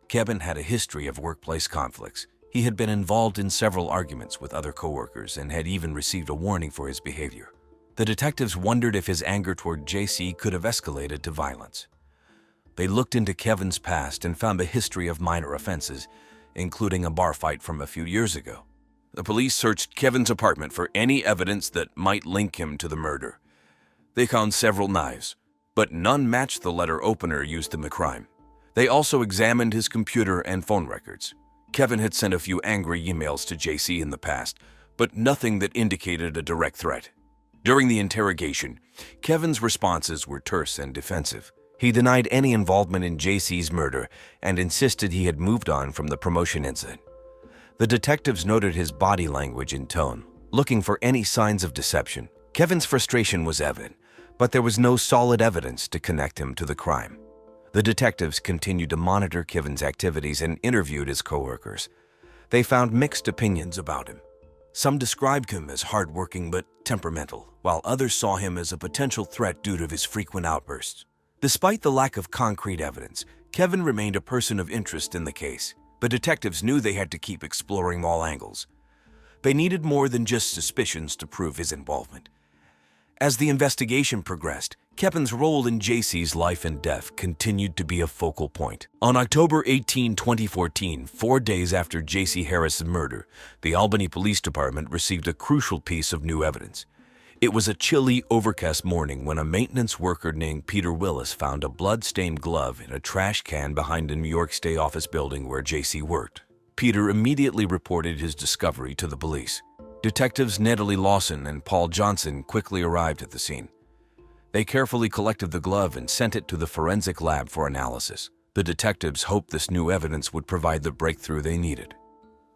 Speaker 2: Kevin had a history of workplace conflicts. He had been involved in several arguments with other coworkers and had even received a warning for his behavior. The detectives wondered if his anger toward JC could have escalated to violence. They looked into Kevin's past and found a history of minor offenses, including a bar fight from a few years ago. The police searched Kevin's apartment for any evidence that might link him to the murder.
Speaker 1: They found several knives, but none matched the letter opener used in the crime. They also examined his computer and phone records. Kevin had sent a few angry emails to JC in the past, but nothing that indicated a direct threat. During the interrogation, Kevin's responses were terse and defensive. He denied any involvement in JC's murder and insisted he had moved on from the promotion incident. The detectives noted his body language and tone, looking for any signs of deception. Kevin's frustration was evident, but there was no solid evidence to connect him to the crime. The detectives continued to monitor Kevin's activities and interviewed his coworkers. They found mixed opinions about him. Some described him as hardworking but temperamental, while others saw him as a potential threat due to his frequent outbursts. Despite the lack of concrete evidence, Kevin remained a person of interest in the case, but detectives knew they had to keep exploring all angles. They needed more than just suspicions to prove his involvement. As the investigation progressed, Kevin's role in JC's life and death continued to be a focal point. On October 18, 2014, 4 days after JC Harris' murder, the Albany Police Department received a crucial piece of new evidence. It was a chilly, overcast morning when a maintenance worker named Peter Willis found a blood-stained glove in a trash can behind a New York State office building where JC worked. Peter immediately reported his discovery to the police. Detectives Natalie Lawson and Paul Johnson quickly arrived at the scene. They carefully collected the glove and sent it to the forensic lab for analysis. The detectives hoped this new evidence would provide the breakthrough they needed.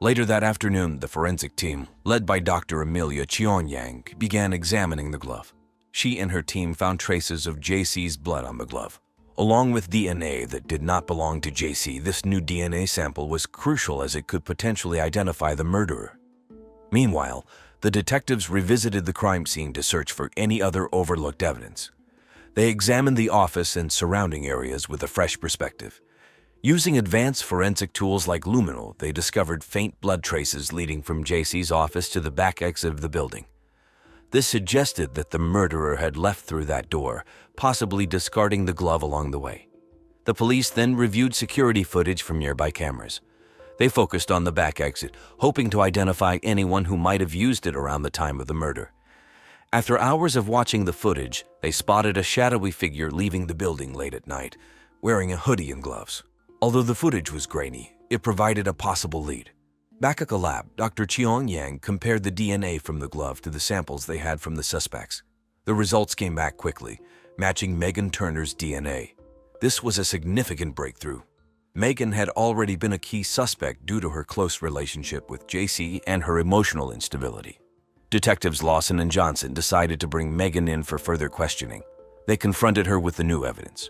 Speaker 1: Later that afternoon, the forensic team, led by Dr. Amelia Cheonyang, began examining the glove. She and her team found traces of JC's blood on the glove. Along with DNA that did not belong to JC, this new DNA sample was crucial as it could potentially identify the murderer. Meanwhile, the detectives revisited the crime scene to search for any other overlooked evidence. They examined the office and surrounding areas with a fresh perspective. Using advanced forensic tools like luminol, they discovered faint blood traces leading from JC's office to the back exit of the building. This suggested that the murderer had left through that door, possibly discarding the glove along the way. The police then reviewed security footage from nearby cameras. They focused on the back exit, hoping to identify anyone who might have used it around the time of the murder. After hours of watching the footage, they spotted a shadowy figure leaving the building late at night, wearing a hoodie and gloves. Although the footage was grainy, it provided a possible lead. Back at the lab, Dr. Cheonyang compared the DNA from the glove to the samples they had from the suspects. The results came back quickly, matching Megan Turner's DNA. This was a significant breakthrough. Megan had already been a key suspect due to her close relationship with JC and her emotional instability. Detectives Lawson and Johnson decided to bring Megan in for further questioning. They confronted her with the new evidence.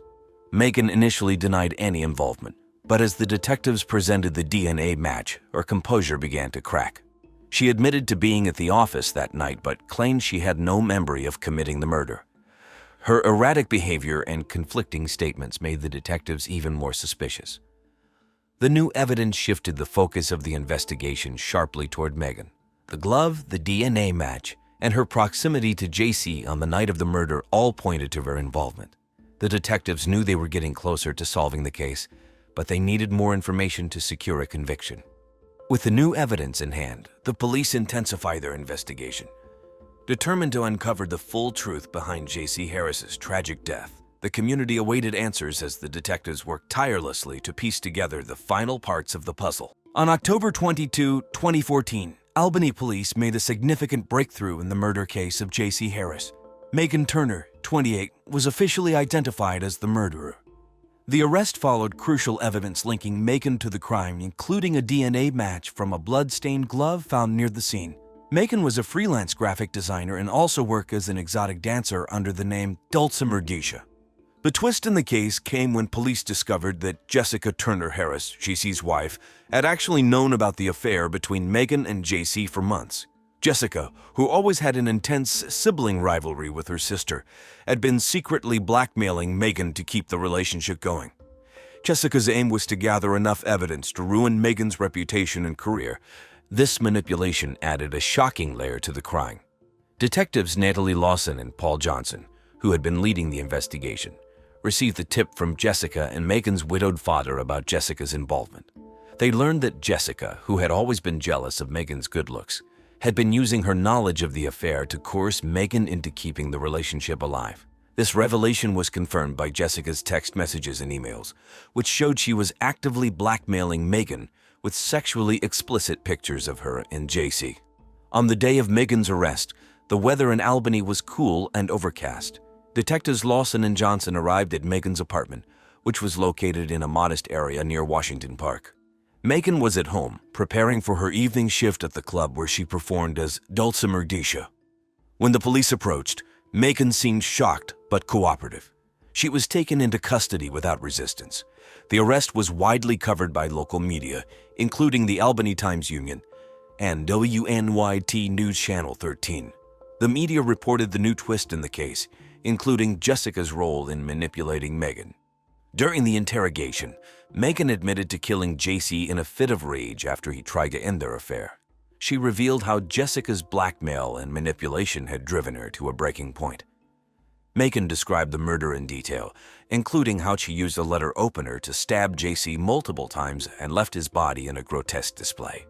Speaker 1: Megan initially denied any involvement, but as the detectives presented the DNA match, her composure began to crack. She admitted to being at the office that night but claimed she had no memory of committing the murder. Her erratic behavior and conflicting statements made the detectives even more suspicious. The new evidence shifted the focus of the investigation sharply toward Megan. The glove, the DNA match, and her proximity to JC on the night of the murder all pointed to her involvement. The detectives knew they were getting closer to solving the case, but they needed more information to secure a conviction. With the new evidence in hand, the police intensified their investigation. Determined to uncover the full truth behind JC Harris's tragic death, the community awaited answers as the detectives worked tirelessly to piece together the final parts of the puzzle. On October 22, 2014, Albany police made a significant breakthrough in the murder case of JC Harris. Megan Turner, 28, was officially identified as the murderer. The arrest followed crucial evidence linking Megan to the crime, including a DNA match from a blood-stained glove found near the scene. Megan was a freelance graphic designer and also worked as an exotic dancer under the name Dulcimer Geisha. The twist in the case came when police discovered that Jessica Turner Harris, JC's wife, had actually known about the affair between Megan and JC for months. Jessica, who always had an intense sibling rivalry with her sister, had been secretly blackmailing Megan to keep the relationship going. Jessica's aim was to gather enough evidence to ruin Megan's reputation and career. This manipulation added a shocking layer to the crime. Detectives Natalie Lawson and Paul Johnson, who had been leading the investigation, received the tip from Jessica and Megan's widowed father about Jessica's involvement. They learned that Jessica, who had always been jealous of Megan's good looks, had been using her knowledge of the affair to coerce Megan into keeping the relationship alive. This revelation was confirmed by Jessica's text messages and emails, which showed she was actively blackmailing Megan with sexually explicit pictures of her and JC. On the day of Megan's arrest, the weather in Albany was cool and overcast. Detectives Lawson and Johnson arrived at Megan's apartment, which was located in a modest area near Washington Park. Megan was at home, preparing for her evening shift at the club where she performed as Dulcimer Disha. When the police approached, Megan seemed shocked but cooperative. She was taken into custody without resistance. The arrest was widely covered by local media, including the Albany Times-Union and WNYT News Channel 13. The media reported the new twist in the case, including Jessica's role in manipulating Megan. During the interrogation, Megan admitted to killing JC in a fit of rage after he tried to end their affair. She revealed how Jessica's blackmail and manipulation had driven her to a breaking point. Megan described the murder in detail, including how she used a letter opener to stab JC multiple times and left his body in a grotesque display.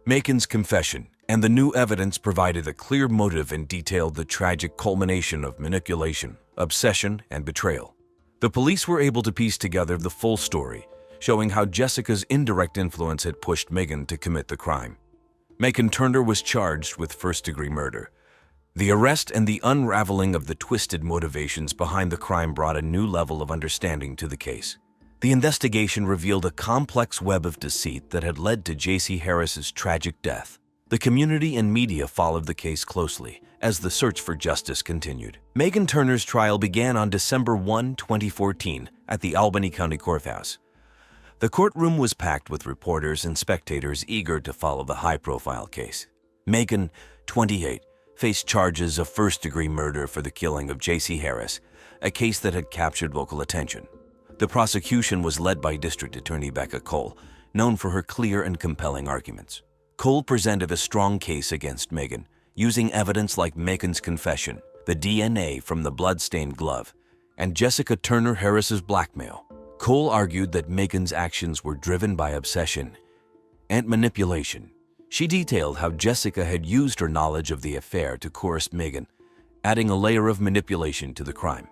Speaker 1: Megan's confession and the new evidence provided a clear motive and detailed the tragic culmination of manipulation, obsession, and betrayal. The police were able to piece together the full story, showing how Jessica's indirect influence had pushed Megan to commit the crime. Megan Turner was charged with first-degree murder. The arrest and the unraveling of the twisted motivations behind the crime brought a new level of understanding to the case. The investigation revealed a complex web of deceit that had led to J.C. Harris's tragic death. The community and media followed the case closely as the search for justice continued. Megan Turner's trial began on December 1, 2014, at the Albany County Courthouse. The courtroom was packed with reporters and spectators eager to follow the high-profile case. Megan, 28, faced charges of first-degree murder for the killing of J.C. Harris, a case that had captured local attention. The prosecution was led by District Attorney Becca Cole, known for her clear and compelling arguments. Cole presented a strong case against Megan, using evidence like Megan's confession, the DNA from the blood-stained glove, and Jessica Turner Harris's blackmail. Cole argued that Megan's actions were driven by obsession and manipulation. She detailed how Jessica had used her knowledge of the affair to coerce Megan, adding a layer of manipulation to the crime.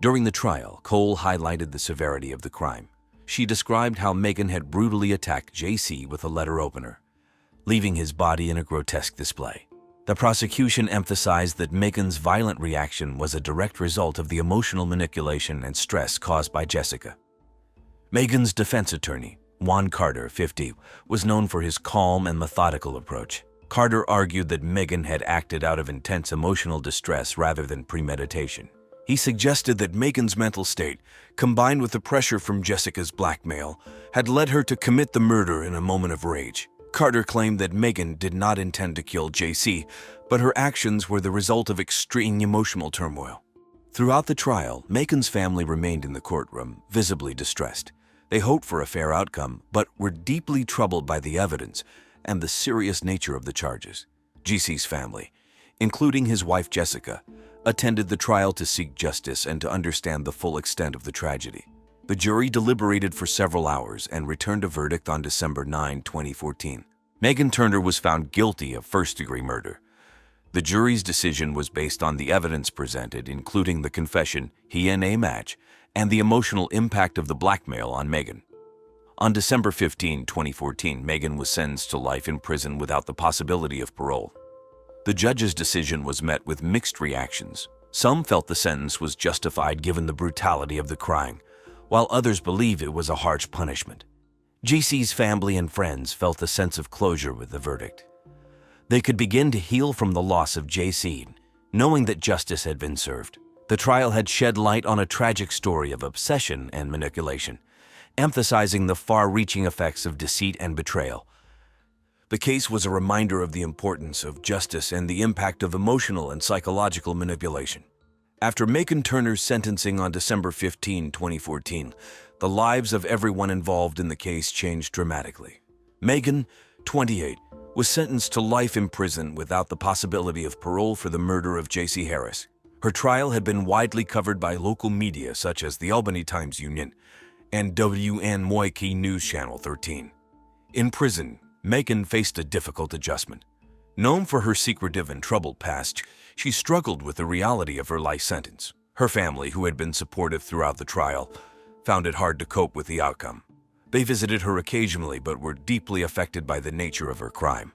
Speaker 1: During the trial, Cole highlighted the severity of the crime. She described how Megan had brutally attacked JC with a letter opener, leaving his body in a grotesque display. The prosecution emphasized that Megan's violent reaction was a direct result of the emotional manipulation and stress caused by Jessica. Megan's defense attorney, Juan Carter, 50, was known for his calm and methodical approach. Carter argued that Megan had acted out of intense emotional distress rather than premeditation. He suggested that Megan's mental state, combined with the pressure from Jessica's blackmail, had led her to commit the murder in a moment of rage. Carter claimed that Megan did not intend to kill JC, but her actions were the result of extreme emotional turmoil. Throughout the trial, Megan's family remained in the courtroom, visibly distressed. They hoped for a fair outcome, but were deeply troubled by the evidence and the serious nature of the charges. JC's family, including his wife Jessica, attended the trial to seek justice and to understand the full extent of the tragedy. The jury deliberated for several hours and returned a verdict on December 9, 2014. Megan Turner was found guilty of first-degree murder. The jury's decision was based on the evidence presented, including the confession, DNA match, and the emotional impact of the blackmail on Megan. On December 15, 2014, Megan was sentenced to life in prison without the possibility of parole. The judge's decision was met with mixed reactions. Some felt the sentence was justified given the brutality of the crime, while others believed it was a harsh punishment. JC's family and friends felt a sense of closure with the verdict. They could begin to heal from the loss of JC, knowing that justice had been served. The trial had shed light on a tragic story of obsession and manipulation, emphasizing the far-reaching effects of deceit and betrayal. The case was a reminder of the importance of justice and the impact of emotional and psychological manipulation. After Megan Turner's sentencing on December 15, 2014, the lives of everyone involved in the case changed dramatically. Megan, 28, was sentenced to life in prison without the possibility of parole for the murder of J.C. Harris. Her trial had been widely covered by local media such as the Albany Times-Union and WNYT News Channel 13. In prison, Megan faced a difficult adjustment. Known for her secretive and troubled past, she struggled with the reality of her life sentence. Her family, who had been supportive throughout the trial, found it hard to cope with the outcome. They visited her occasionally but were deeply affected by the nature of her crime.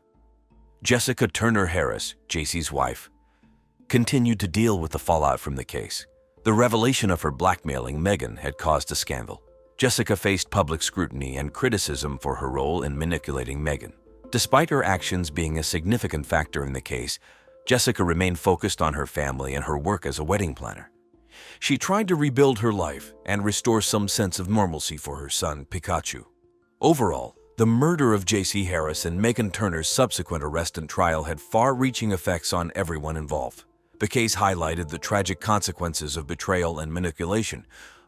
Speaker 1: Jessica Turner Harris, JC's wife, continued to deal with the fallout from the case. The revelation of her blackmailing Megan had caused a scandal. Jessica faced public scrutiny and criticism for her role in manipulating Megan. Despite her actions being a significant factor in the case, Jessica remained focused on her family and her work as a wedding planner. She tried to rebuild her life and restore some sense of normalcy for her son, Pikachu. Overall, the murder of J.C. Harris and Megan Turner's subsequent arrest and trial had far-reaching effects on everyone involved. The case highlighted the tragic consequences of betrayal and manipulation,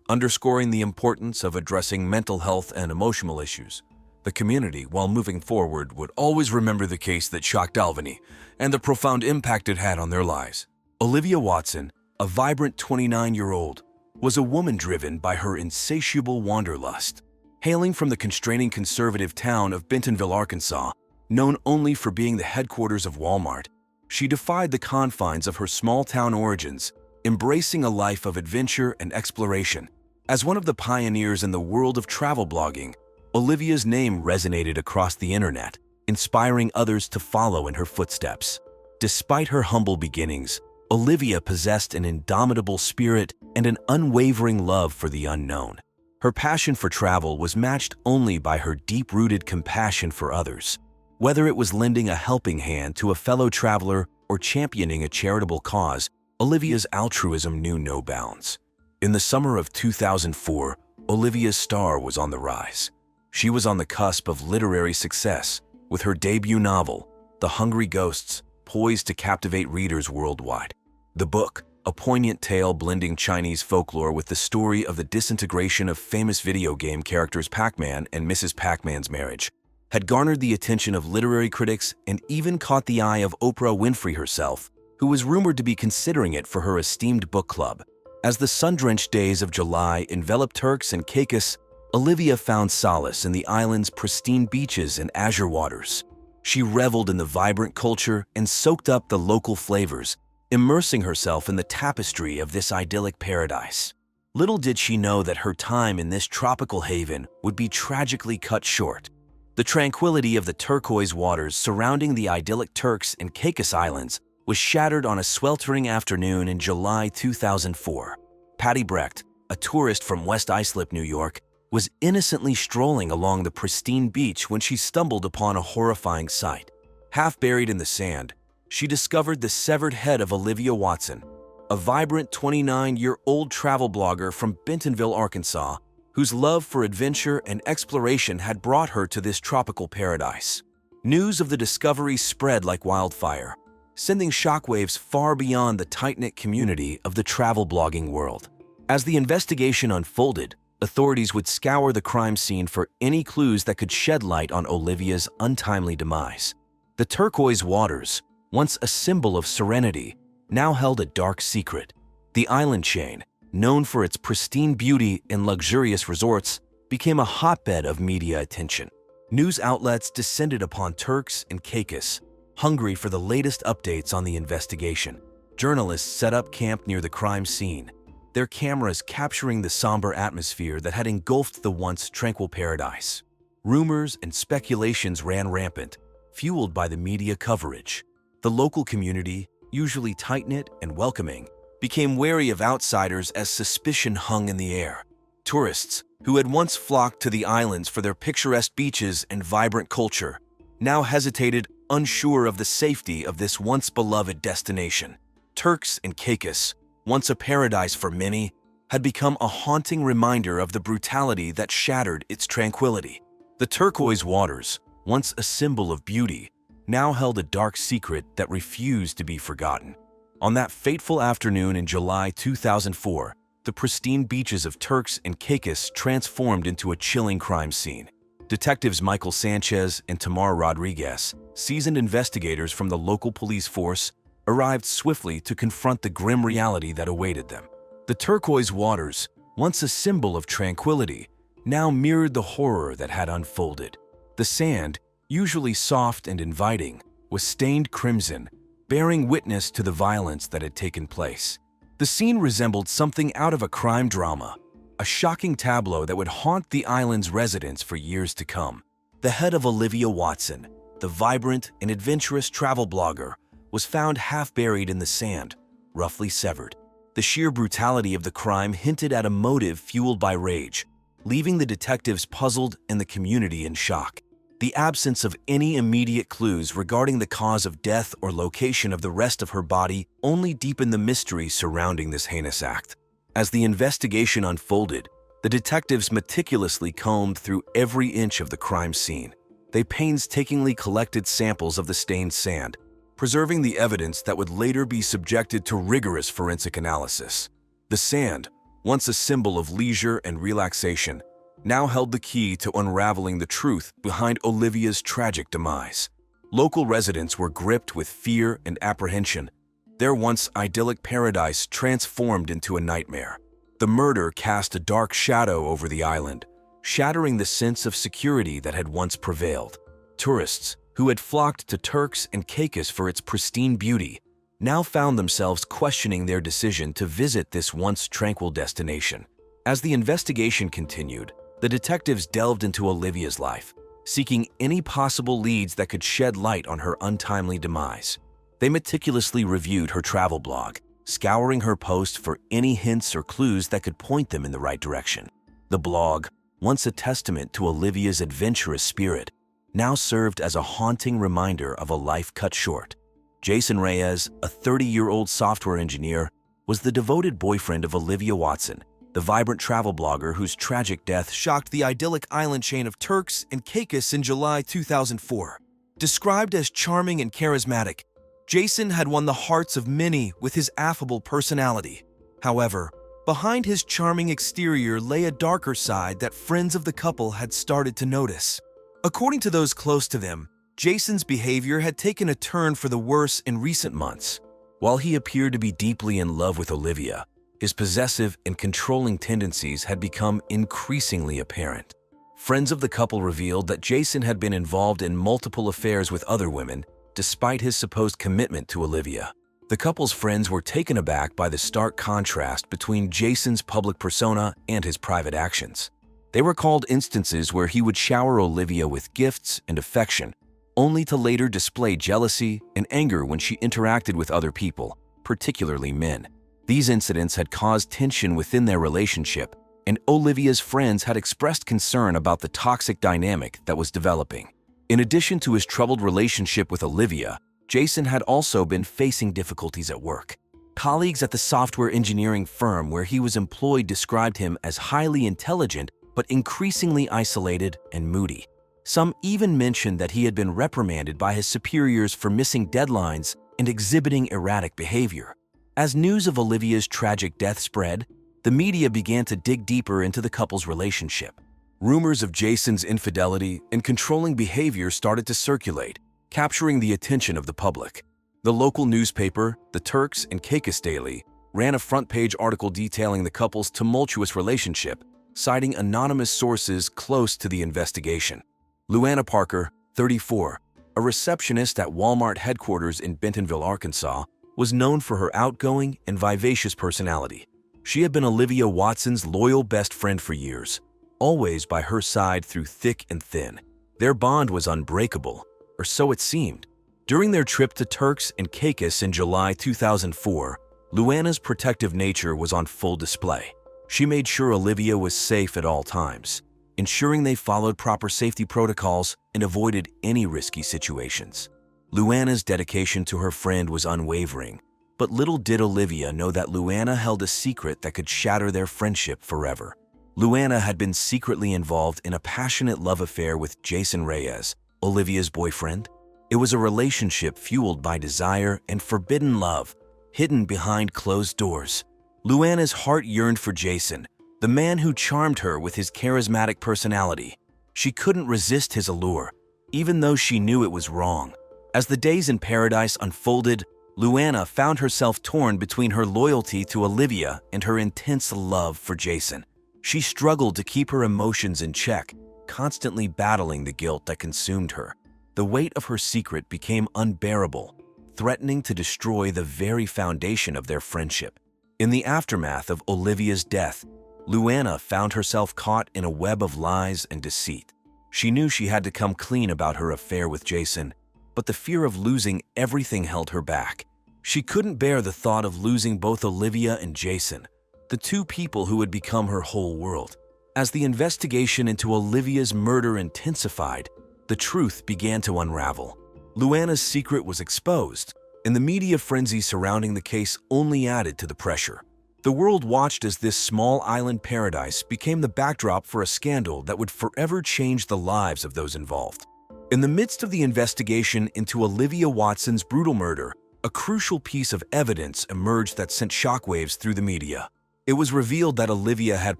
Speaker 1: underscoring the importance of addressing mental health and emotional issues. The community, while moving forward, would always remember the case that shocked Albany and the profound impact it had on their lives. Olivia Watson, a vibrant 29-year-old, was a woman driven by her insatiable wanderlust. Hailing from the constraining conservative town of Bentonville, Arkansas, known only for being the headquarters of Walmart, she defied the confines of her small-town origins, embracing a life of adventure and exploration. As one of the pioneers in the world of travel blogging, Olivia's name resonated across the internet, inspiring others to follow in her footsteps. Despite her humble beginnings, Olivia possessed an indomitable spirit and an unwavering love for the unknown. Her passion for travel was matched only by her deep-rooted compassion for others. Whether it was lending a helping hand to a fellow traveler or championing a charitable cause, Olivia's altruism knew no bounds. In the summer of 2004, Olivia's star was on the rise. She was on the cusp of literary success, with her debut novel, The Hungry Ghosts, poised to captivate readers worldwide. The book, a poignant tale blending Chinese folklore with the story of the disintegration of famous video game characters Pac-Man and Mrs. Pac-Man's marriage, had garnered the attention of literary critics and even caught the eye of Oprah Winfrey herself, who was rumored to be considering it for her esteemed book club. As the sun-drenched days of July enveloped Turks and Caicos, Olivia found solace in the island's pristine beaches and azure waters. She reveled in the vibrant culture and soaked up the local flavors, immersing herself in the tapestry of this idyllic paradise. Little did she know that her time in this tropical haven would be tragically cut short. The tranquility of the turquoise waters surrounding the idyllic Turks and Caicos Islands was shattered on a sweltering afternoon in July 2004. Patty Brecht, a tourist from West Islip, New York, was innocently strolling along the pristine beach when she stumbled upon a horrifying sight. Half buried in the sand, she discovered the severed head of Olivia Watson, a vibrant 29-year-old travel blogger from Bentonville, Arkansas, whose love for adventure and exploration had brought her to this tropical paradise. News of the discovery spread like wildfire, sending shockwaves far beyond the tight-knit community of the travel blogging world. As the investigation unfolded, authorities would scour the crime scene for any clues that could shed light on Olivia's untimely demise. The turquoise waters, once a symbol of serenity, now held a dark secret. The island chain, known for its pristine beauty and luxurious resorts, became a hotbed of media attention. News outlets descended upon Turks and Caicos, hungry for the latest updates on the investigation. Journalists set up camp near the crime scene, their cameras capturing the somber atmosphere that had engulfed the once tranquil paradise. Rumors and speculations ran rampant, fueled by the media coverage. The local community, usually tight-knit and welcoming, became wary of outsiders as suspicion hung in the air. Tourists, who had once flocked to the islands for their picturesque beaches and vibrant culture, now hesitated, unsure of the safety of this once beloved destination. Turks and Caicos, once a paradise for many, had become a haunting reminder of the brutality that shattered its tranquility. The turquoise waters, once a symbol of beauty, now held a dark secret that refused to be forgotten. On that fateful afternoon in July 2004, the pristine beaches of Turks and Caicos transformed into a chilling crime scene. Detectives Michael Sanchez and Tamar Rodriguez, seasoned investigators from the local police force, arrived swiftly to confront the grim reality that awaited them. The turquoise waters, once a symbol of tranquility, now mirrored the horror that had unfolded. The sand, usually soft and inviting, was stained crimson, bearing witness to the violence that had taken place. The scene resembled something out of a crime drama, a shocking tableau that would haunt the island's residents for years to come. The head of Olivia Watson, the vibrant and adventurous travel blogger, was found half buried in the sand, roughly severed. The sheer brutality of the crime hinted at a motive fueled by rage, leaving the detectives puzzled and the community in shock. The absence of any immediate clues regarding the cause of death or location of the rest of her body only deepened the mystery surrounding this heinous act. As the investigation unfolded, the detectives meticulously combed through every inch of the crime scene. They painstakingly collected samples of the stained sand, preserving the evidence that would later be subjected to rigorous forensic analysis. The sand, once a symbol of leisure and relaxation, now held the key to unraveling the truth behind Olivia's tragic demise. Local residents were gripped with fear and apprehension, their once idyllic paradise transformed into a nightmare. The murder cast a dark shadow over the island, shattering the sense of security that had once prevailed. Tourists, who had flocked to Turks and Caicos for its pristine beauty, now found themselves questioning their decision to visit this once tranquil destination. As the investigation continued, the detectives delved into Olivia's life, seeking any possible leads that could shed light on her untimely demise. They meticulously reviewed her travel blog, scouring her posts for any hints or clues that could point them in the right direction. The blog, once a testament to Olivia's adventurous spirit, now served as a haunting reminder of a life cut short. Jason Reyes, a 30-year-old software engineer, was the devoted boyfriend of Olivia Watson, the vibrant travel blogger whose tragic death shocked the idyllic island chain of Turks and Caicos in July 2004. Described as charming and charismatic, Jason had won the hearts of many with his affable personality. However, behind his charming exterior lay a darker side that friends of the couple had started to notice. According to those close to them, Jason's behavior had taken a turn for the worse in recent months. While he appeared to be deeply in love with Olivia, his possessive and controlling tendencies had become increasingly apparent. Friends of the couple revealed that Jason had been involved in multiple affairs with other women, despite his supposed commitment to Olivia. The couple's friends were taken aback by the stark contrast between Jason's public persona and his private actions. They recalled instances where he would shower Olivia with gifts and affection, only to later display jealousy and anger when she interacted with other people, particularly men. These incidents had caused tension within their relationship, and Olivia's friends had expressed concern about the toxic dynamic that was developing. In addition to his troubled relationship with Olivia, Jason had also been facing difficulties at work. Colleagues at the software engineering firm where he was employed described him as highly intelligent but increasingly isolated and moody. Some even mentioned that he had been reprimanded by his superiors for missing deadlines and exhibiting erratic behavior. As news of Olivia's tragic death spread, the media began to dig deeper into the couple's relationship. Rumors of Jason's infidelity and controlling behavior started to circulate, capturing the attention of the public. The local newspaper, the Turks and Caicos Daily, ran a front-page article detailing the couple's tumultuous relationship, citing anonymous sources close to the investigation. Luana Parker, 34, a receptionist at Walmart headquarters in Bentonville, Arkansas, was known for her outgoing and vivacious personality. She had been Olivia Watson's loyal best friend for years, always by her side through thick and thin. Their bond was unbreakable, or so it seemed. During their trip to Turks and Caicos in July 2004, Luana's protective nature was on full display. She made sure Olivia was safe at all times, ensuring they followed proper safety protocols and avoided any risky situations. Luana's dedication to her friend was unwavering, but little did Olivia know that Luana held a secret that could shatter their friendship forever. Luana had been secretly involved in a passionate love affair with Jason Reyes, Olivia's boyfriend. It was a relationship fueled by desire and forbidden love, hidden behind closed doors. Luana's heart yearned for Jason, the man who charmed her with his charismatic personality. She couldn't resist his allure, even though she knew it was wrong. As the days in paradise unfolded, Luana found herself torn between her loyalty to Olivia and her intense love for Jason. She struggled to keep her emotions in check, constantly battling the guilt that consumed her. the weight of her secret became unbearable, threatening to destroy the very foundation of their friendship. In the aftermath of Olivia's death, Luana found herself caught in a web of lies and deceit. She knew she had to come clean about her affair with Jason, but the fear of losing everything held her back. She couldn't bear the thought of losing both Olivia and Jason, the two people who had become her whole world. As the investigation into Olivia's murder intensified, the truth began to unravel. Luana's secret was exposed, and the media frenzy surrounding the case only added to the pressure. The world watched as this small island paradise became the backdrop for a scandal that would forever change the lives of those involved. In the midst of the investigation into Olivia Watson's brutal murder, a crucial piece of evidence emerged that sent shockwaves through the media. It was revealed that Olivia had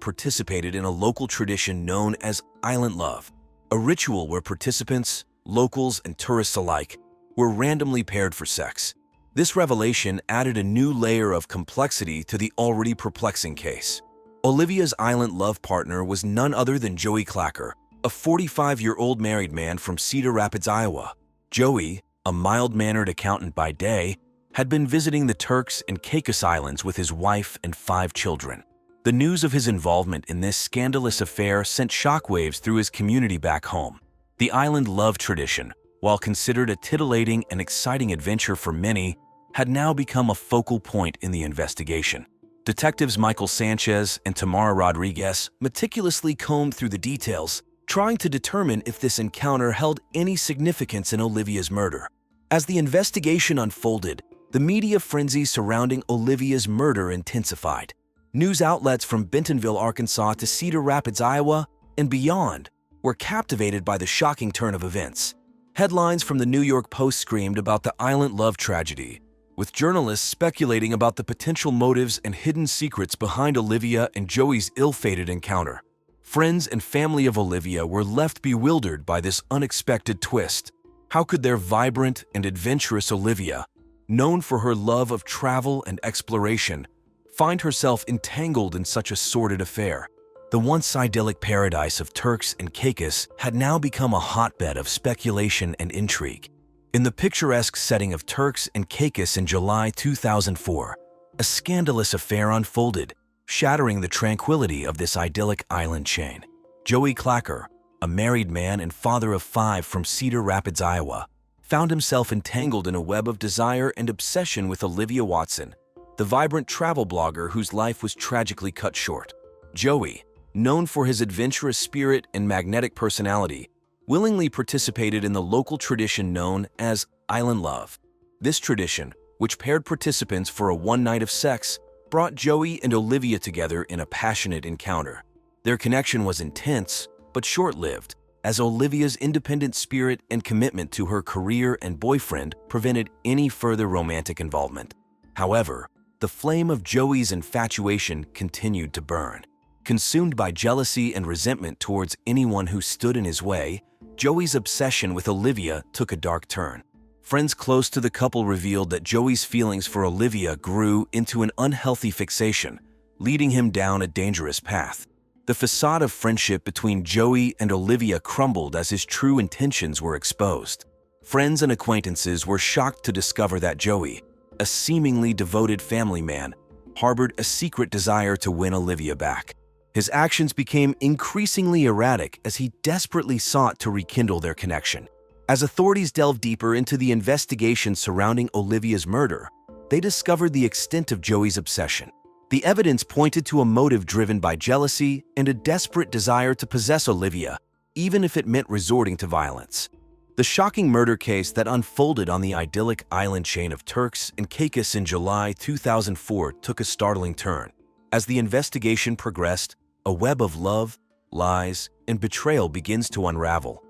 Speaker 1: participated in a local tradition known as Island Love, a ritual where participants, locals, and tourists alike were randomly paired for sex. This revelation added a new layer of complexity to the already perplexing case. Olivia's Island Love partner was none other than Joey Clacker, a 45-year-old married man from Cedar Rapids, Iowa. Joey, a mild-mannered accountant by day, had been visiting the Turks and Caicos Islands with his wife and 5 children. The news of his involvement in this scandalous affair sent shockwaves through his community back home. The Island Love tradition, while considered a titillating and exciting adventure for many, had now become a focal point in the investigation. Detectives Michael Sanchez and Tamara Rodriguez meticulously combed through the details, trying to determine if this encounter held any significance in Olivia's murder. As the investigation unfolded, the media frenzy surrounding Olivia's murder intensified. News outlets from Bentonville, Arkansas to Cedar Rapids, Iowa, and beyond were captivated by the shocking turn of events. Headlines from the New York Post screamed about the Island Love tragedy, with journalists speculating about the potential motives and hidden secrets behind Olivia and Joey's ill-fated encounter. Friends and family of Olivia were left bewildered by this unexpected twist. How could their vibrant and adventurous Olivia, known for her love of travel and exploration, find herself entangled in such a sordid affair? The once idyllic paradise of Turks and Caicos had now become a hotbed of speculation and intrigue. In the picturesque setting of Turks and Caicos in July 2004, a scandalous affair unfolded, shattering the tranquility of this idyllic island chain. Joey Clacker, a married man and father of 5 from Cedar Rapids, Iowa, found himself entangled in a web of desire and obsession with Olivia Watson, the vibrant travel blogger whose life was tragically cut short. Joey, known for his adventurous spirit and magnetic personality, willingly participated in the local tradition known as Island Love. This tradition, which paired participants for a one night of sex, brought Joey and Olivia together in a passionate encounter. Their connection was intense, but short-lived, as Olivia's independent spirit and commitment to her career and boyfriend prevented any further romantic involvement. However, the flame of Joey's infatuation continued to burn. Consumed by jealousy and resentment towards anyone who stood in his way, Joey's obsession with Olivia took a dark turn. Friends close to the couple revealed that Joey's feelings for Olivia grew into an unhealthy fixation, leading him down a dangerous path. The facade of friendship between Joey and Olivia crumbled as his true intentions were exposed. Friends and acquaintances were shocked to discover that Joey, a seemingly devoted family man, harbored a secret desire to win Olivia back. His actions became increasingly erratic as he desperately sought to rekindle their connection. As authorities delved deeper into the investigation surrounding Olivia's murder, they discovered the extent of Joey's obsession. The evidence pointed to a motive driven by jealousy and a desperate desire to possess Olivia, even if it meant resorting to violence. The shocking murder case that unfolded on the idyllic island chain of Turks and Caicos in July 2004 took a startling turn. As the investigation progressed, a web of love, lies, and betrayal begins to unravel,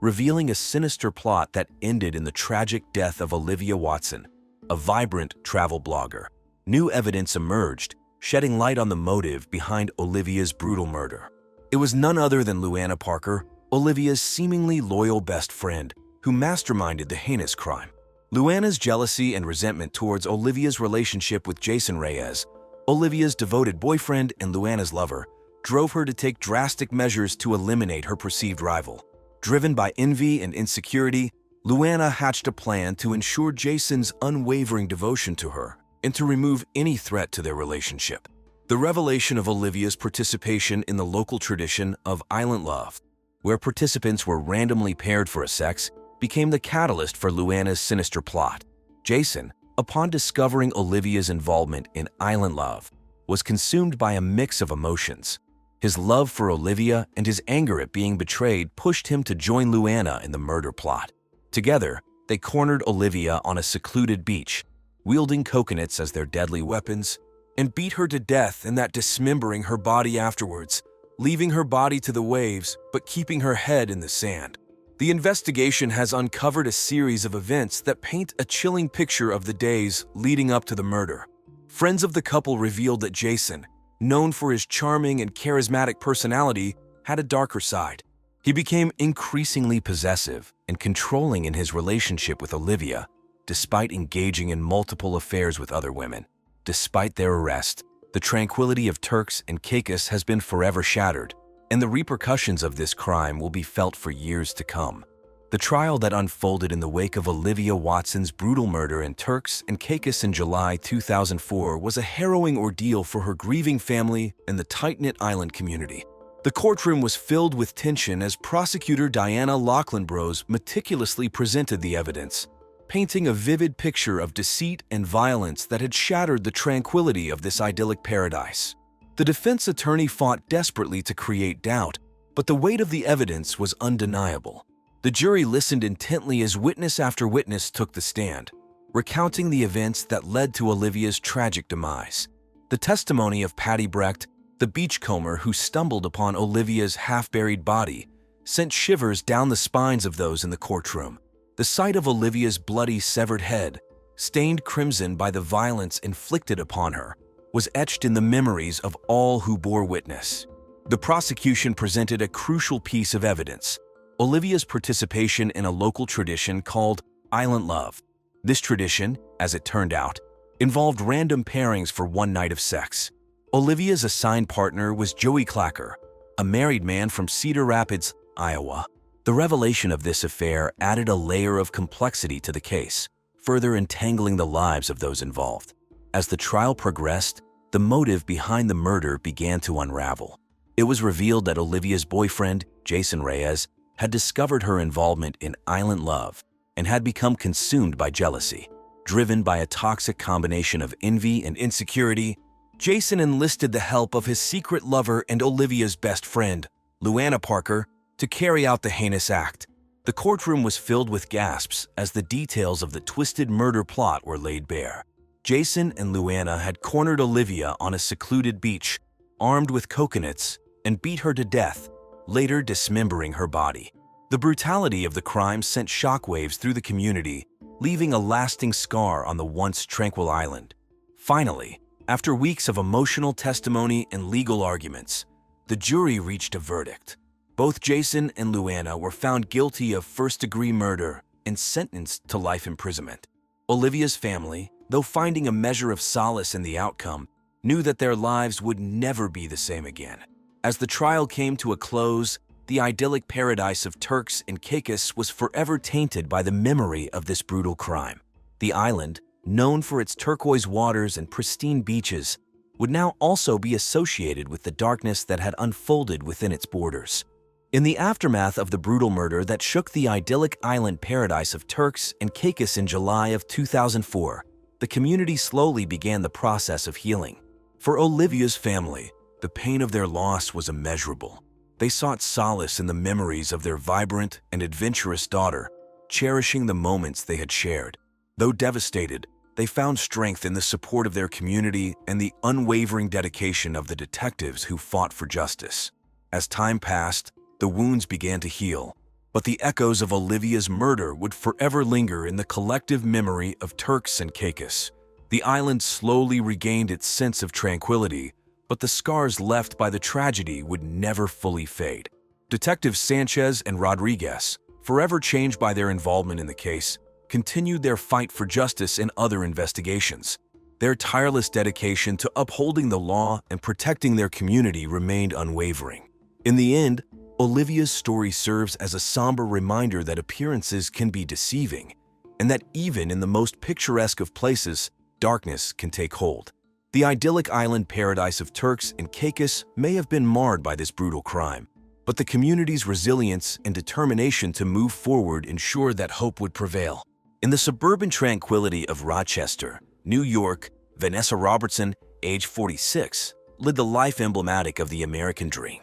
Speaker 1: revealing a sinister plot that ended in the tragic death of Olivia Watson, a vibrant travel blogger. New evidence emerged, shedding light on the motive behind Olivia's brutal murder. It was none other than Luana Parker, Olivia's seemingly loyal best friend, who masterminded the heinous crime. Luana's jealousy and resentment towards Olivia's relationship with Jason Reyes, Olivia's devoted boyfriend and Luana's lover, drove her to take drastic measures to eliminate her perceived rival. Driven by envy and insecurity, Luana hatched a plan to ensure Jason's unwavering devotion to her and to remove any threat to their relationship. The revelation of Olivia's participation in the local tradition of Island Love, where participants were randomly paired for a sex, became the catalyst for Luana's sinister plot. Jason, upon discovering Olivia's involvement in Island Love, was consumed by a mix of emotions. His love for Olivia and his anger at being betrayed pushed him to join Luana in the murder plot. Together, they cornered Olivia on a secluded beach, wielding coconuts as their deadly weapons, and beat her to death and that dismembering her body afterwards, leaving her body to the waves but keeping her head in the sand. The investigation has uncovered a series of events that paint a chilling picture of the days leading up to the murder. Friends of the couple revealed that Jason, known for his charming and charismatic personality, had a darker side. He became increasingly possessive and controlling in his relationship with Olivia, despite engaging in multiple affairs with other women. Despite their arrest, the tranquility of Turks and Caicos has been forever shattered, and the repercussions of this crime will be felt for years to come. The trial that unfolded in the wake of Olivia Watson's brutal murder in Turks and Caicos in July 2004 was a harrowing ordeal for her grieving family and the tight-knit island community. The courtroom was filled with tension as prosecutor Diana Lachlan-Bros meticulously presented the evidence, painting a vivid picture of deceit and violence that had shattered the tranquility of this idyllic paradise. The defense attorney fought desperately to create doubt, but the weight of the evidence was undeniable. The jury listened intently as witness after witness took the stand, recounting the events that led to Olivia's tragic demise. The testimony of Patty Brecht, the beachcomber who stumbled upon Olivia's half-buried body, sent shivers down the spines of those in the courtroom. The sight of Olivia's bloody, severed head, stained crimson by the violence inflicted upon her, was etched in the memories of all who bore witness. The prosecution presented a crucial piece of evidence: Olivia's participation in a local tradition called Island Love. This tradition, as it turned out, involved random pairings for one night of sex. Olivia's assigned partner was Joey Clacker, a married man from Cedar Rapids, Iowa. The revelation of this affair added a layer of complexity to the case, further entangling the lives of those involved. As the trial progressed, the motive behind the murder began to unravel. It was revealed that Olivia's boyfriend, Jason Reyes, had discovered her involvement in Island Love and had become consumed by jealousy. Driven by a toxic combination of envy and insecurity, Jason enlisted the help of his secret lover and Olivia's best friend, Luana Parker, to carry out the heinous act. The courtroom was filled with gasps as the details of the twisted murder plot were laid bare. Jason and Luana had cornered Olivia on a secluded beach, armed with coconuts, and beat her to death, later dismembering her body. The brutality of the crime sent shockwaves through the community, leaving a lasting scar on the once tranquil island. Finally, after weeks of emotional testimony and legal arguments, the jury reached a verdict. Both Jason and Luana were found guilty of first-degree murder and sentenced to life imprisonment. Olivia's family, though finding a measure of solace in the outcome, knew that their lives would never be the same again. As the trial came to a close, the idyllic paradise of Turks and Caicos was forever tainted by the memory of this brutal crime. The island, known for its turquoise waters and pristine beaches, would now also be associated with the darkness that had unfolded within its borders. In the aftermath of the brutal murder that shook the idyllic island paradise of Turks and Caicos in July of 2004, the community slowly began the process of healing. For Olivia's family, the pain of their loss was immeasurable. They sought solace in the memories of their vibrant and adventurous daughter, cherishing the moments they had shared. Though devastated, they found strength in the support of their community and the unwavering dedication of the detectives who fought for justice. As time passed, the wounds began to heal, but the echoes of Olivia's murder would forever linger in the collective memory of Turks and Caicos. The island slowly regained its sense of tranquility, but the scars left by the tragedy would never fully fade. Detectives Sanchez and Rodriguez, forever changed by their involvement in the case, continued their fight for justice in other investigations. Their tireless dedication to upholding the law and protecting their community remained unwavering. In the end, Olivia's story serves as a somber reminder that appearances can be deceiving, and that even in the most picturesque of places, darkness can take hold. The idyllic island paradise of Turks and Caicos may have been marred by this brutal crime, but the community's resilience and determination to move forward ensured that hope would prevail. In the suburban tranquility of Rochester, New York, Vanessa Robertson, age 46, led the life emblematic of the American dream.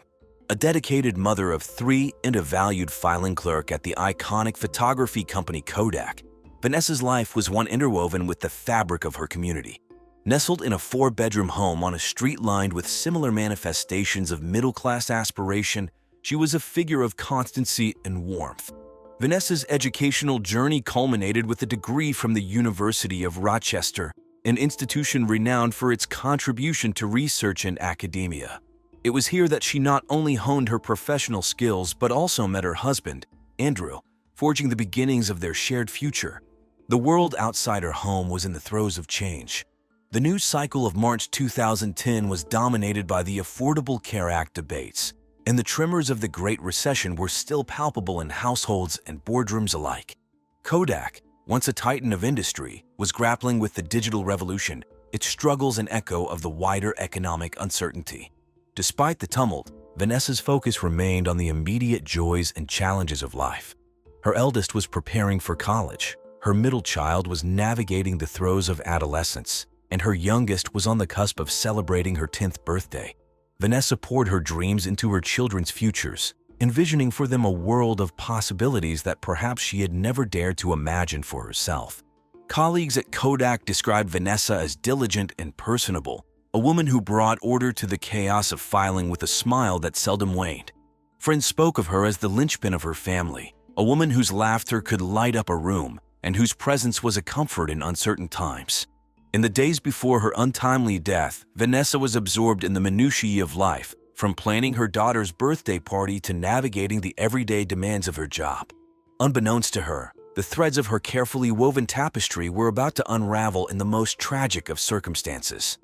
Speaker 1: A dedicated mother of 3 and a valued filing clerk at the iconic photography company Kodak, Vanessa's life was one interwoven with the fabric of her community. Nestled in a 4-bedroom home on a street lined with similar manifestations of middle-class aspiration, she was a figure of constancy and warmth. Vanessa's educational journey culminated with a degree from the University of Rochester, an institution renowned for its contribution to research and academia. It was here that she not only honed her professional skills but also met her husband, Andrew, forging the beginnings of their shared future. The world outside her home was in the throes of change. The news cycle of March 2010 was dominated by the Affordable Care Act debates, and the tremors of the Great Recession were still palpable in households and boardrooms alike. Kodak, once a titan of industry, was grappling with the digital revolution, its struggles an echo of the wider economic uncertainty. Despite the tumult, Vanessa's focus remained on the immediate joys and challenges of life. Her eldest was preparing for college, her middle child was navigating the throes of adolescence, and her youngest was on the cusp of celebrating her 10th birthday. Vanessa poured her dreams into her children's futures, envisioning for them a world of possibilities that perhaps she had never dared to imagine for herself. Colleagues at Kodak described Vanessa as diligent and personable, a woman who brought order to the chaos of filing with a smile that seldom waned. Friends spoke of her as the linchpin of her family, a woman whose laughter could light up a room and whose presence was a comfort in uncertain times. In the days before her untimely death, Vanessa was absorbed in the minutiae of life, from planning her daughter's birthday party to navigating the everyday demands of her job. Unbeknownst to her, the threads of her carefully woven tapestry were about to unravel in the most tragic of circumstances.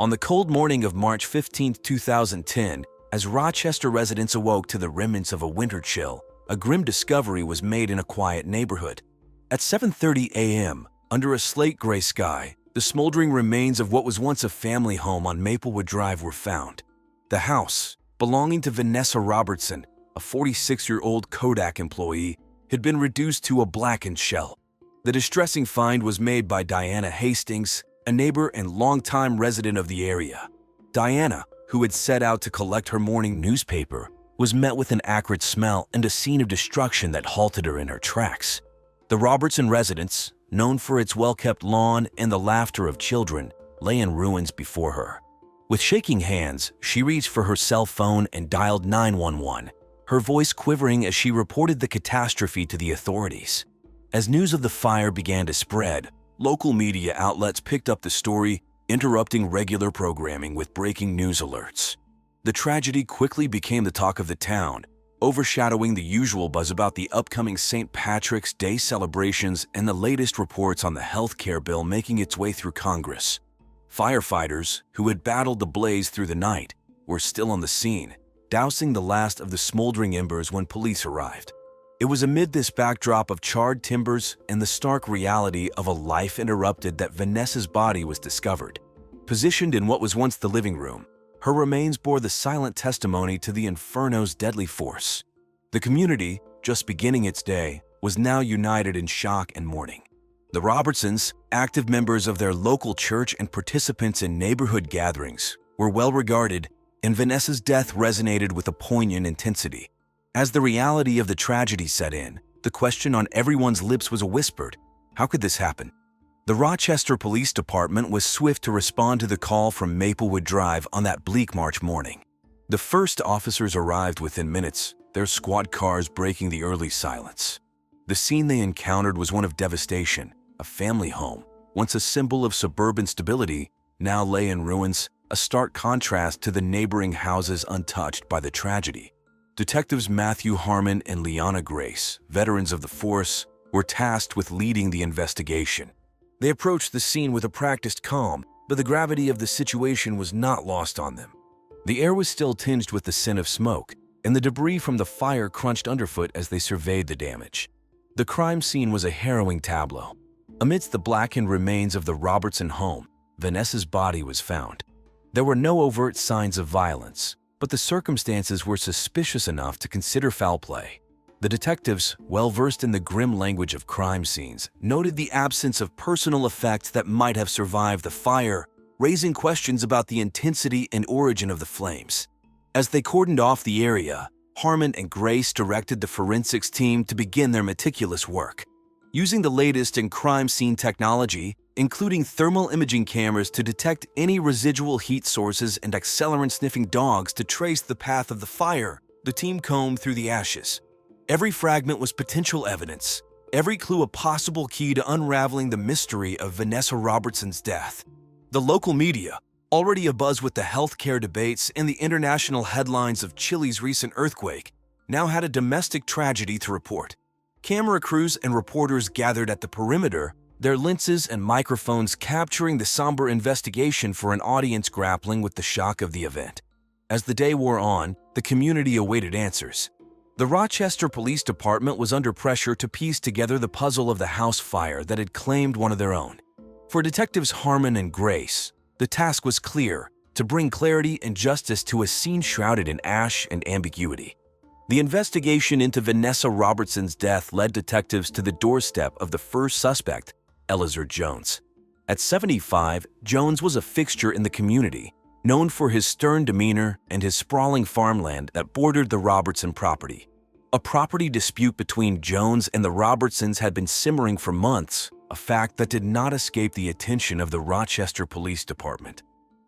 Speaker 1: On the cold morning of March 15, 2010, as Rochester residents awoke to the remnants of a winter chill, a grim discovery was made in a quiet neighborhood. At 7:30 a.m., under a slate-gray sky, the smoldering remains of what was once a family home on Maplewood Drive were found. The house, belonging to Vanessa Robertson, a 46-year-old Kodak employee, had been reduced to a blackened shell. The distressing find was made by Diana Hastings, a neighbor and longtime resident of the area. Diana, who had set out to collect her morning newspaper, was met with an acrid smell and a scene of destruction that halted her in her tracks. The Robertson residence, known for its well-kept lawn and the laughter of children, lay in ruins before her. With shaking hands, she reached for her cell phone and dialed 911, her voice quivering as she reported the catastrophe to the authorities. As news of the fire began to spread, local media outlets picked up the story, interrupting regular programming with breaking news alerts. The tragedy quickly became the talk of the town, overshadowing the usual buzz about the upcoming St. Patrick's Day celebrations and the latest reports on the health care bill making its way through Congress. Firefighters, who had battled the blaze through the night, were still on the scene, dousing the last of the smoldering embers when police arrived. It was amid this backdrop of charred timbers and the stark reality of a life interrupted that Vanessa's body was discovered. Positioned in what was once the living room, her remains bore the silent testimony to the inferno's deadly force. The community, just beginning its day, was now united in shock and mourning. The Robertsons, active members of their local church and participants in neighborhood gatherings, were well regarded, and Vanessa's death resonated with a poignant intensity. As the reality of the tragedy set in, the question on everyone's lips was whispered, how could this happen? The Rochester Police Department was swift to respond to the call from Maplewood Drive on that bleak March morning. The first officers arrived within minutes, their squad cars breaking the early silence. The scene they encountered was one of devastation. A family home, once a symbol of suburban stability, now lay in ruins, a stark contrast to the neighboring houses untouched by the tragedy. Detectives Matthew Harmon and Liana Grace, veterans of the force, were tasked with leading the investigation. They approached the scene with a practiced calm, but the gravity of the situation was not lost on them. The air was still tinged with the scent of smoke, and the debris from the fire crunched underfoot as they surveyed the damage. The crime scene was a harrowing tableau. Amidst the blackened remains of the Robertson home, Vanessa's body was found. There were no overt signs of violence, but the circumstances were suspicious enough to consider foul play. The detectives, well versed in the grim language of crime scenes, noted the absence of personal effects that might have survived the fire, raising questions about the intensity and origin of the flames. As they cordoned off the area, Harmon and Grace directed the forensics team to begin their meticulous work. Using the latest in crime scene technology, including thermal imaging cameras to detect any residual heat sources and accelerant-sniffing dogs to trace the path of the fire, the team combed through the ashes. Every fragment was potential evidence, every clue a possible key to unraveling the mystery of Vanessa Robertson's death. The local media, already abuzz with the healthcare debates and the international headlines of Chile's recent earthquake, now had a domestic tragedy to report. Camera crews and reporters gathered at the perimeter, their lenses and microphones capturing the somber investigation for an audience grappling with the shock of the event. As the day wore on, the community awaited answers. The Rochester Police Department was under pressure to piece together the puzzle of the house fire that had claimed one of their own. For Detectives Harmon and Grace, the task was clear: to bring clarity and justice to a scene shrouded in ash and ambiguity. The investigation into Vanessa Robertson's death led detectives to the doorstep of the first suspect, Eliezer Jones. At 75, Jones was a fixture in the community, known for his stern demeanor and his sprawling farmland that bordered the Robertson property. A property dispute between Jones and the Robertsons had been simmering for months, a fact that did not escape the attention of the Rochester Police Department.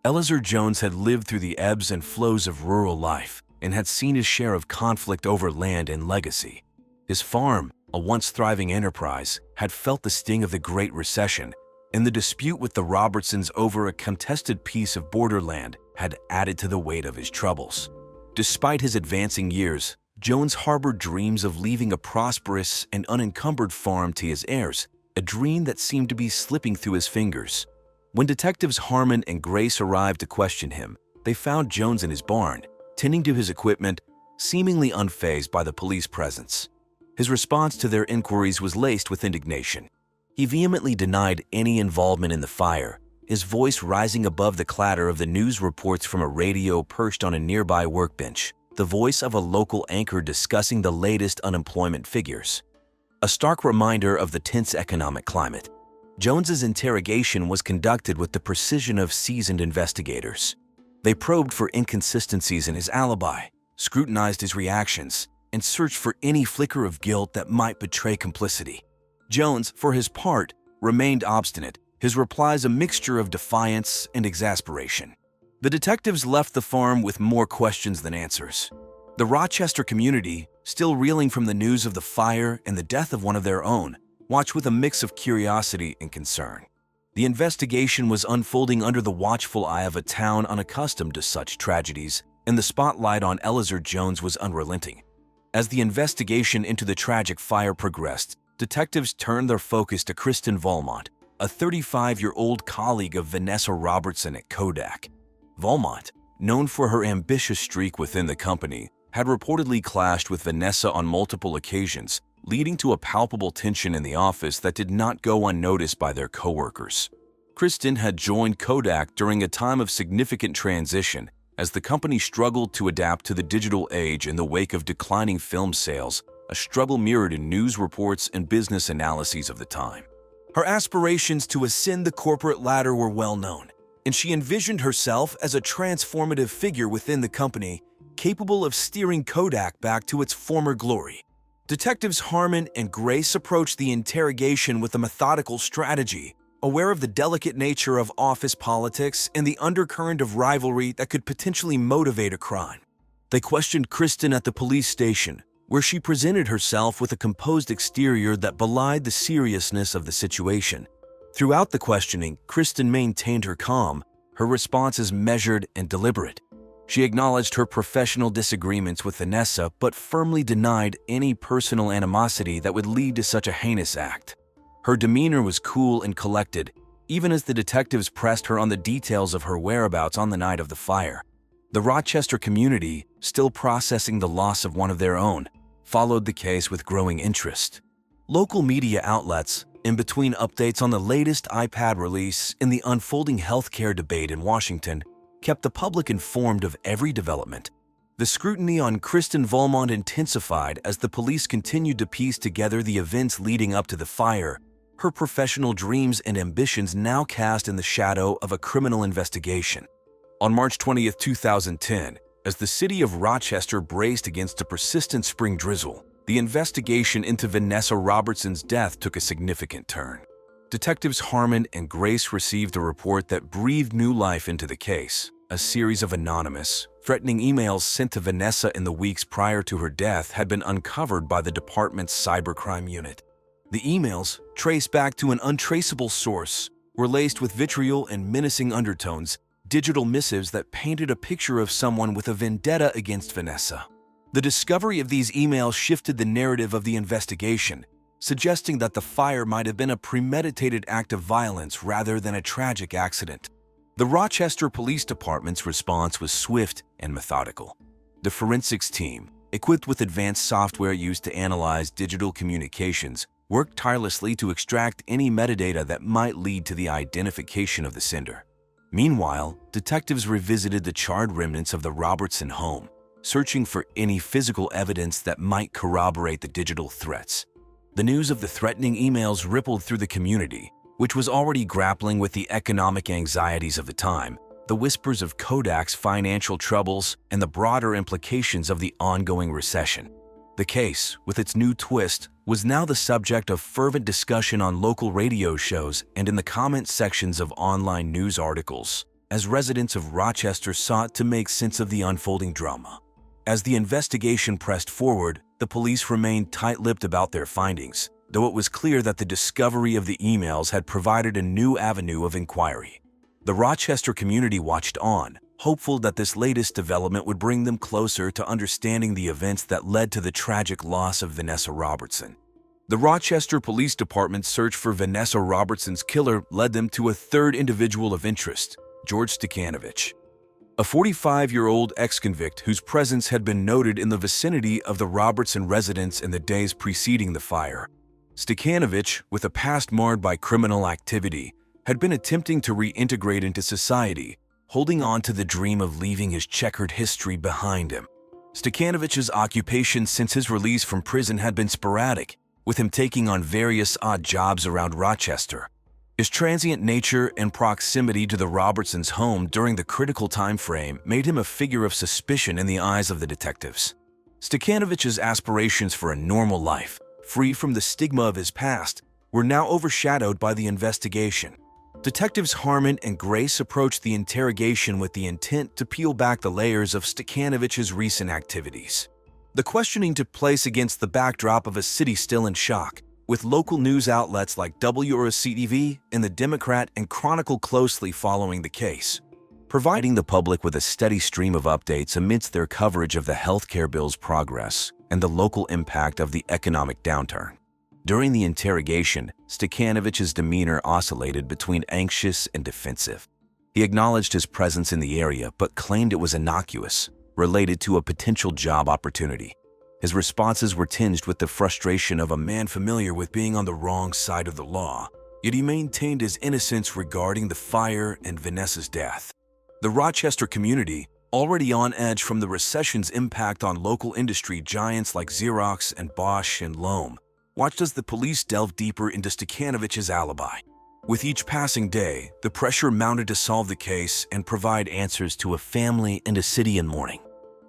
Speaker 1: Eliezer Jones had lived through the ebbs and flows of rural life and had seen his share of conflict over land and legacy. His farm, a once thriving enterprise, had felt the sting of the Great Recession, and the dispute with the Robertsons over a contested piece of borderland had added to the weight of his troubles. Despite his advancing years, Jones harbored dreams of leaving a prosperous and unencumbered farm to his heirs, a dream that seemed to be slipping through his fingers. When Detectives Harmon and Grace arrived to question him, they found Jones in his barn, tending to his equipment, seemingly unfazed by the police presence. His response to their inquiries was laced with indignation. He vehemently denied any involvement in the fire, his voice rising above the clatter of the news reports from a radio perched on a nearby workbench, the voice of a local anchor discussing the latest unemployment figures. A stark reminder of the tense economic climate, Jones's interrogation was conducted with the precision of seasoned investigators. They probed for inconsistencies in his alibi, scrutinized his reactions, and searched for any flicker of guilt that might betray complicity. Jones, for his part, remained obstinate, his replies a mixture of defiance and exasperation. The detectives left the farm with more questions than answers. The Rochester community, still reeling from the news of the fire and the death of one of their own, watched with a mix of curiosity and concern. The investigation was unfolding under the watchful eye of a town unaccustomed to such tragedies, and the spotlight on Eliezer Jones was unrelenting. As the investigation into the tragic fire progressed, detectives turned their focus to Kristen Volmont, a 35-year-old colleague of Vanessa Robertson at Kodak. Volmont, known for her ambitious streak within the company, had reportedly clashed with Vanessa on multiple occasions, leading to a palpable tension in the office that did not go unnoticed by their coworkers. Kristen had joined Kodak during a time of significant transition as the company struggled to adapt to the digital age in the wake of declining film sales, a struggle mirrored in news reports and business analyses of the time. Her aspirations to ascend the corporate ladder were well known, and she envisioned herself as a transformative figure within the company, capable of steering Kodak back to its former glory. Detectives Harmon and Grace approached the interrogation with a methodical strategy, aware of the delicate nature of office politics and the undercurrent of rivalry that could potentially motivate a crime. They questioned Kristen at the police station, where she presented herself with a composed exterior that belied the seriousness of the situation. Throughout the questioning, Kristen maintained her calm, her responses measured and deliberate. She acknowledged her professional disagreements with Vanessa, but firmly denied any personal animosity that would lead to such a heinous act. Her demeanor was cool and collected, even as the detectives pressed her on the details of her whereabouts on the night of the fire. The Rochester community, still processing the loss of one of their own, followed the case with growing interest. Local media outlets, in between updates on the latest iPad release in the unfolding healthcare debate in Washington, kept the public informed of every development. The scrutiny on Kristen Volmont intensified as the police continued to piece together the events leading up to the fire. Her professional dreams and ambitions now cast in the shadow of a criminal investigation. On March 20, 2010, as the city of Rochester braced against a persistent spring drizzle, the investigation into Vanessa Robertson's death took a significant turn. Detectives Harmon and Grace received a report that breathed new life into the case. A series of anonymous, threatening emails sent to Vanessa in the weeks prior to her death had been uncovered by the department's cybercrime unit. The emails, traced back to an untraceable source, were laced with vitriol and menacing undertones, digital missives that painted a picture of someone with a vendetta against Vanessa. The discovery of these emails shifted the narrative of the investigation, suggesting that the fire might have been a premeditated act of violence rather than a tragic accident. The Rochester Police Department's response was swift and methodical. The forensics team, equipped with advanced software used to analyze digital communications, worked tirelessly to extract any metadata that might lead to the identification of the sender. Meanwhile, detectives revisited the charred remnants of the Robertson home, searching for any physical evidence that might corroborate the digital threats. The news of the threatening emails rippled through the community, which was already grappling with the economic anxieties of the time, the whispers of Kodak's financial troubles, and the broader implications of the ongoing recession. The case, with its new twist, was now the subject of fervent discussion on local radio shows and in the comment sections of online news articles, as residents of Rochester sought to make sense of the unfolding drama. As the investigation pressed forward, the police remained tight-lipped about their findings, though it was clear that the discovery of the emails had provided a new avenue of inquiry. The Rochester community watched on, hopeful that this latest development would bring them closer to understanding the events that led to the tragic loss of Vanessa Robertson. The Rochester Police Department's search for Vanessa Robertson's killer led them to a third individual of interest, George Stekanovich, a 45-year-old ex-convict whose presence had been noted in the vicinity of the Robertson residence in the days preceding the fire. Stekanovich, with a past marred by criminal activity, had been attempting to reintegrate into society, holding on to the dream of leaving his checkered history behind him. Stekanovich's occupation since his release from prison had been sporadic, with him taking on various odd jobs around Rochester. His transient nature and proximity to the Robertsons' home during the critical time frame made him a figure of suspicion in the eyes of the detectives. Stekanovich's aspirations for a normal life, free from the stigma of his past, were now overshadowed by the investigation. Detectives Harmon and Grace approached the interrogation with the intent to peel back the layers of Stekanovich's recent activities. The questioning took place against the backdrop of a city still in shock, with local news outlets like WRCTV and the Democrat and Chronicle closely following the case, providing the public with a steady stream of updates amidst their coverage of the healthcare bill's progress and the local impact of the economic downturn. During the interrogation, Stekanovich's demeanor oscillated between anxious and defensive. He acknowledged his presence in the area but claimed it was innocuous, related to a potential job opportunity. His responses were tinged with the frustration of a man familiar with being on the wrong side of the law, yet he maintained his innocence regarding the fire and Vanessa's death. The Rochester community, already on edge from the recession's impact on local industry giants like Xerox and Bosch and Lohm, watched as the police delved deeper into Stekanovich's alibi. With each passing day, the pressure mounted to solve the case and provide answers to a family and a city in mourning.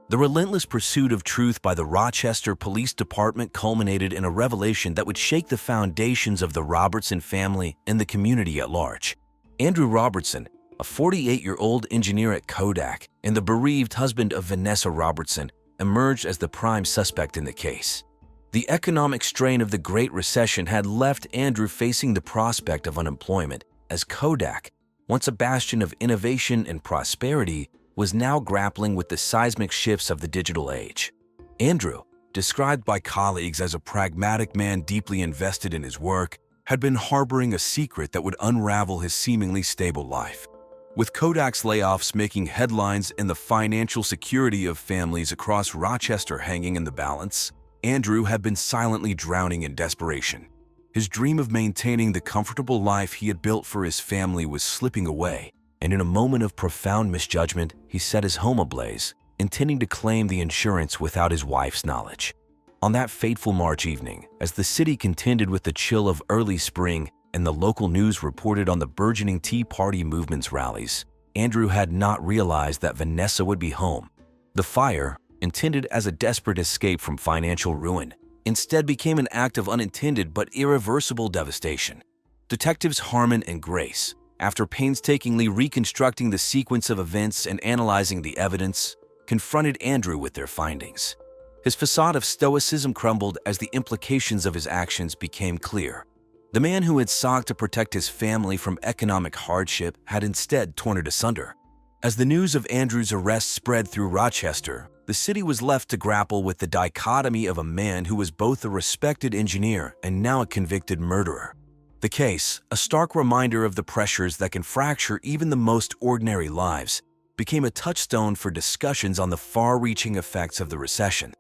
Speaker 1: The relentless pursuit of truth by the Rochester Police Department culminated in a revelation that would shake the foundations of the Robertson family and the community at large. Andrew Robertson, a 48-year-old engineer at Kodak and the bereaved husband of Vanessa Robertson, emerged as the prime suspect in the case. The economic strain of the Great Recession had left Andrew facing the prospect of unemployment, as Kodak, once a bastion of innovation and prosperity, was now grappling with the seismic shifts of the digital age. Andrew, described by colleagues as a pragmatic man deeply invested in his work, had been harboring a secret that would unravel his seemingly stable life. With Kodak's layoffs making headlines and the financial security of families across Rochester hanging in the balance, Andrew had been silently drowning in desperation. His dream of maintaining the comfortable life he had built for his family was slipping away, and in a moment of profound misjudgment, he set his home ablaze, intending to claim the insurance without his wife's knowledge. On that fateful March evening, as the city contended with the chill of early spring and the local news reported on the burgeoning Tea Party movement's rallies, Andrew had not realized that Vanessa would be home. The fire, intended as a desperate escape from financial ruin, instead became an act of unintended but irreversible devastation. Detectives Harmon and Grace, after painstakingly reconstructing the sequence of events and analyzing the evidence, confronted Andrew with their findings. His facade of stoicism crumbled as the implications of his actions became clear. The man who had sought to protect his family from economic hardship had instead torn it asunder. As the news of Andrew's arrest spread through Rochester, the city was left to grapple with the dichotomy of a man who was both a respected engineer and now a convicted murderer. The case, a stark reminder of the pressures that can fracture even the most ordinary lives, became a touchstone for discussions on the far-reaching effects of the recession.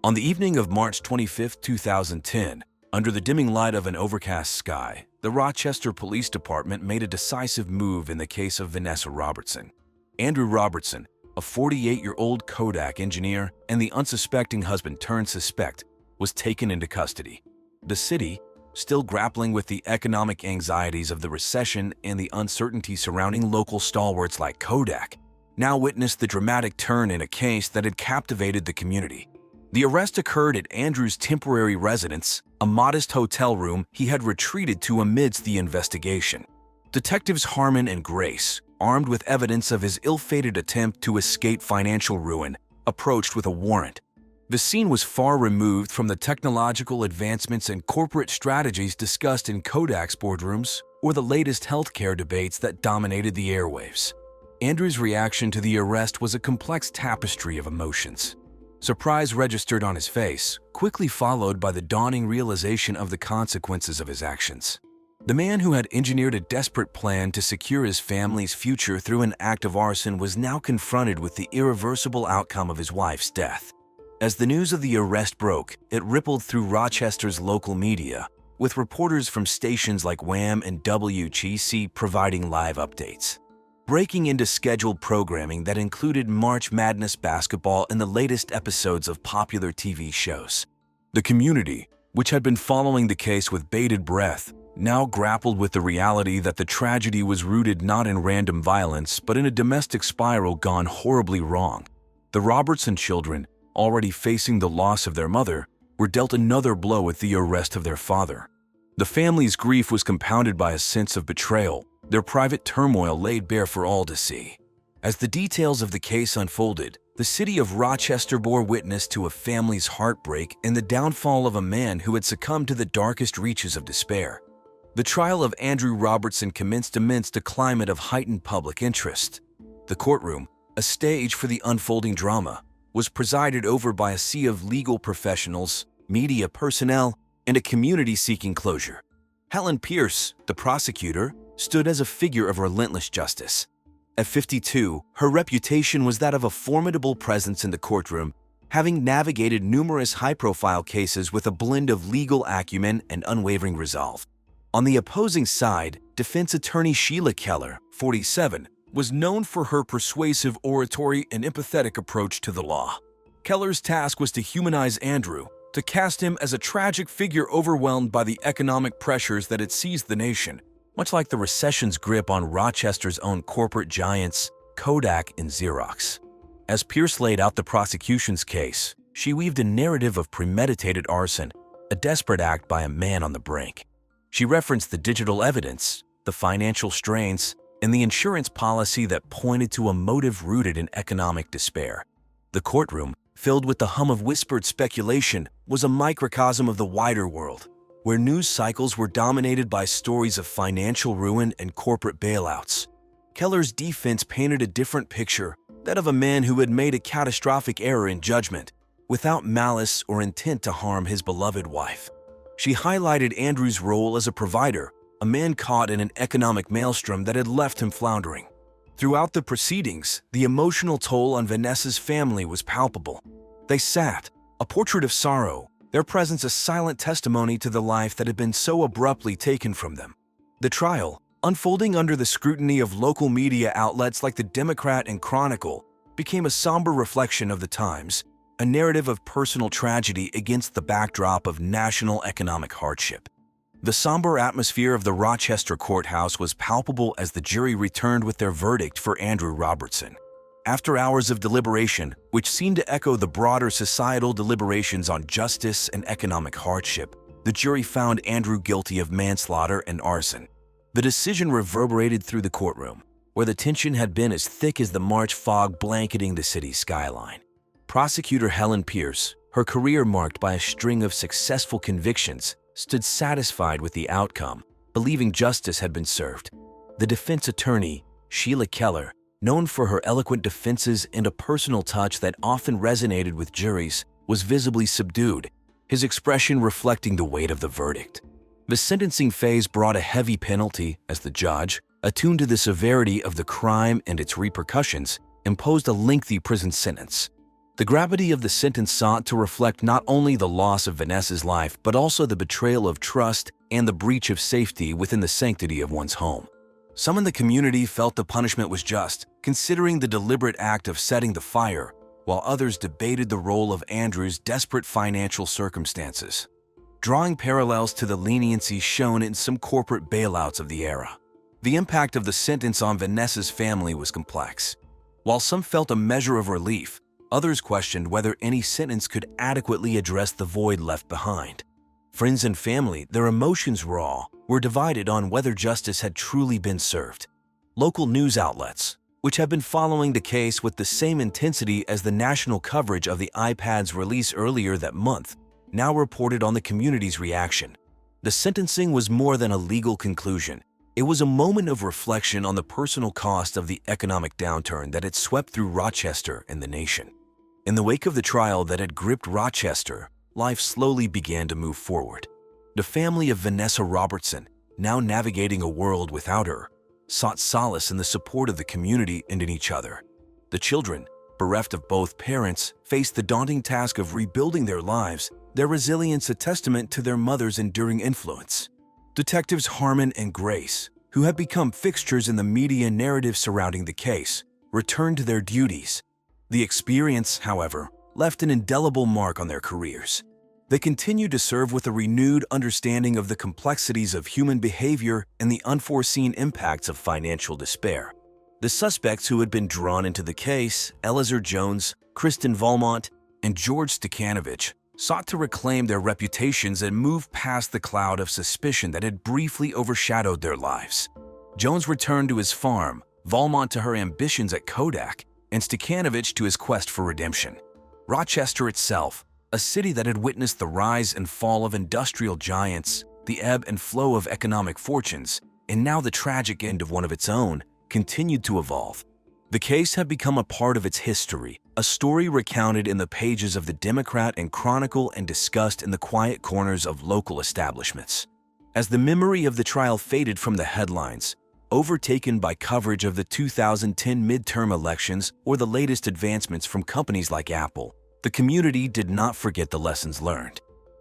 Speaker 1: On the evening of March 25, 2010, under the dimming light of an overcast sky, the Rochester Police Department made a decisive move in the case of Vanessa Robertson. Andrew Robertson, a 48-year-old Kodak engineer and the unsuspecting husband-turned-suspect, was taken into custody. The city, still grappling with the economic anxieties of the recession and the uncertainty surrounding local stalwarts like Kodak, now witnessed the dramatic turn in a case that had captivated the community. The arrest occurred at Andrew's temporary residence, a modest hotel room he had retreated to amidst the investigation. Detectives Harmon and Grace, armed with evidence of his ill-fated attempt to escape financial ruin, approached with a warrant. The scene was far removed from the technological advancements and corporate strategies discussed in Kodak's boardrooms or the latest healthcare debates that dominated the airwaves. Andrew's reaction to the arrest was a complex tapestry of emotions. Surprise registered on his face, quickly followed by the dawning realization of the consequences of his actions. The man who had engineered a desperate plan to secure his family's future through an act of arson was now confronted with the irreversible outcome of his wife's death. As the news of the arrest broke, it rippled through Rochester's local media, with reporters from stations like Wham and WGC providing live updates. Breaking into scheduled programming that included March Madness basketball and the latest episodes of popular TV shows. The community, which had been following the case with bated breath, now grappled with the reality that the tragedy was rooted not in random violence but in a domestic spiral gone horribly wrong. The Robertson children, already facing the loss of their mother, were dealt another blow with the arrest of their father. The family's grief was compounded by a sense of betrayal, their private turmoil laid bare for all to see. As the details of the case unfolded, the city of Rochester bore witness to a family's heartbreak and the downfall of a man who had succumbed to the darkest reaches of despair. The trial of Andrew Robertson commenced amidst a climate of heightened public interest. The courtroom, a stage for the unfolding drama, was presided over by a sea of legal professionals, media personnel, and a community seeking closure. Helen Pierce, the prosecutor, stood as a figure of relentless justice. At 52, her reputation was that of a formidable presence in the courtroom, having navigated numerous high-profile cases with a blend of legal acumen and unwavering resolve. On the opposing side, defense attorney Sheila Keller, 47, was known for her persuasive oratory and empathetic approach to the law. Keller's task was to humanize Andrew, to cast him as a tragic figure overwhelmed by the economic pressures that had seized the nation, much like the recession's grip on Rochester's own corporate giants, Kodak and Xerox. As Pierce laid out the prosecution's case, she weaved a narrative of premeditated arson, a desperate act by a man on the brink. She referenced the digital evidence, the financial strains, and the insurance policy that pointed to a motive rooted in economic despair. The courtroom, filled with the hum of whispered speculation, was a microcosm of the wider world, where news cycles were dominated by stories of financial ruin and corporate bailouts. Keller's defense painted a different picture, that of a man who had made a catastrophic error in judgment, without malice or intent to harm his beloved wife. She highlighted Andrew's role as a provider, a man caught in an economic maelstrom that had left him floundering. Throughout the proceedings, the emotional toll on Vanessa's family was palpable. They sat, a portrait of sorrow, their presence a silent testimony to the life that had been so abruptly taken from them. The trial, unfolding under the scrutiny of local media outlets like the Democrat and Chronicle, became a somber reflection of the times, a narrative of personal tragedy against the backdrop of national economic hardship. The somber atmosphere of the Rochester courthouse was palpable as the jury returned with their verdict for Andrew Robertson. After hours of deliberation, which seemed to echo the broader societal deliberations on justice and economic hardship, the jury found Andrew guilty of manslaughter and arson. The decision reverberated through the courtroom, where the tension had been as thick as the March fog blanketing the city's skyline. Prosecutor Helen Pierce, her career marked by a string of successful convictions, stood satisfied with the outcome, believing justice had been served. The defense attorney, Sheila Keller, known for her eloquent defenses and a personal touch that often resonated with juries, was visibly subdued, his expression reflecting the weight of the verdict. The sentencing phase brought a heavy penalty as the judge, attuned to the severity of the crime and its repercussions, imposed a lengthy prison sentence. The gravity of the sentence sought to reflect not only the loss of Vanessa's life, but also the betrayal of trust and the breach of safety within the sanctity of one's home. Some in the community felt the punishment was just, considering the deliberate act of setting the fire, while others debated the role of Andrew's desperate financial circumstances, drawing parallels to the leniency shown in some corporate bailouts of the era. The impact of the sentence on Vanessa's family was complex. While some felt a measure of relief, others questioned whether any sentence could adequately address the void left behind. Friends and family, their emotions raw, were divided on whether justice had truly been served. Local news outlets, which have been following the case with the same intensity as the national coverage of the iPad's release earlier that month, now reported on the community's reaction. The sentencing was more than a legal conclusion. It was a moment of reflection on the personal cost of the economic downturn that had swept through Rochester and the nation. In the wake of the trial that had gripped Rochester, life slowly began to move forward. The family of Vanessa Robertson, now navigating a world without her, sought solace in the support of the community and in each other. The children, bereft of both parents, faced the daunting task of rebuilding their lives, their resilience a testament to their mother's enduring influence. Detectives Harmon and Grace, who had become fixtures in the media narrative surrounding the case, returned to their duties. The experience, however, left an indelible mark on their careers. They continued to serve with a renewed understanding of the complexities of human behavior and the unforeseen impacts of financial despair. The suspects who had been drawn into the case, Eleazar Jones, Kristen Valmont, and George Stekanovich, sought to reclaim their reputations and move past the cloud of suspicion that had briefly overshadowed their lives. Jones returned to his farm, Valmont to her ambitions at Kodak, and Stekanovich to his quest for redemption. Rochester itself, a city that had witnessed the rise and fall of industrial giants, the ebb and flow of economic fortunes, and now the tragic end of one of its own, continued to evolve. The case had become a part of its history, a story recounted in the pages of the Democrat and Chronicle and discussed in the quiet corners of local establishments. As the memory of the trial faded from the headlines, overtaken by coverage of the 2010 midterm elections or the latest advancements from companies like Apple, the community did not forget the lessons learned.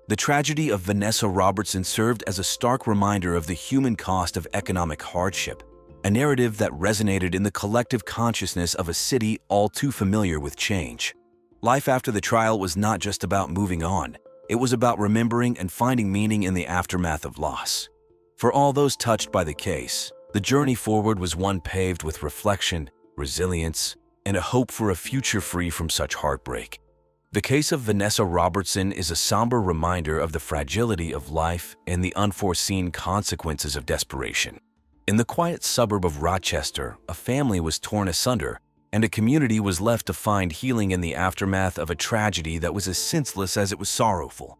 Speaker 1: The tragedy of Vanessa Robertson served as a stark reminder of the human cost of economic hardship, a narrative that resonated in the collective consciousness of a city all too familiar with change. Life after the trial was not just about moving on, it was about remembering and finding meaning in the aftermath of loss. For all those touched by the case, the journey forward was one paved with reflection, resilience, and a hope for a future free from such heartbreak. The case of Vanessa Robertson is a somber reminder of the fragility of life and the unforeseen consequences of desperation. In the quiet suburb of Rochester, a family was torn asunder, and a community was left to find healing in the aftermath of a tragedy that was as senseless as it was sorrowful.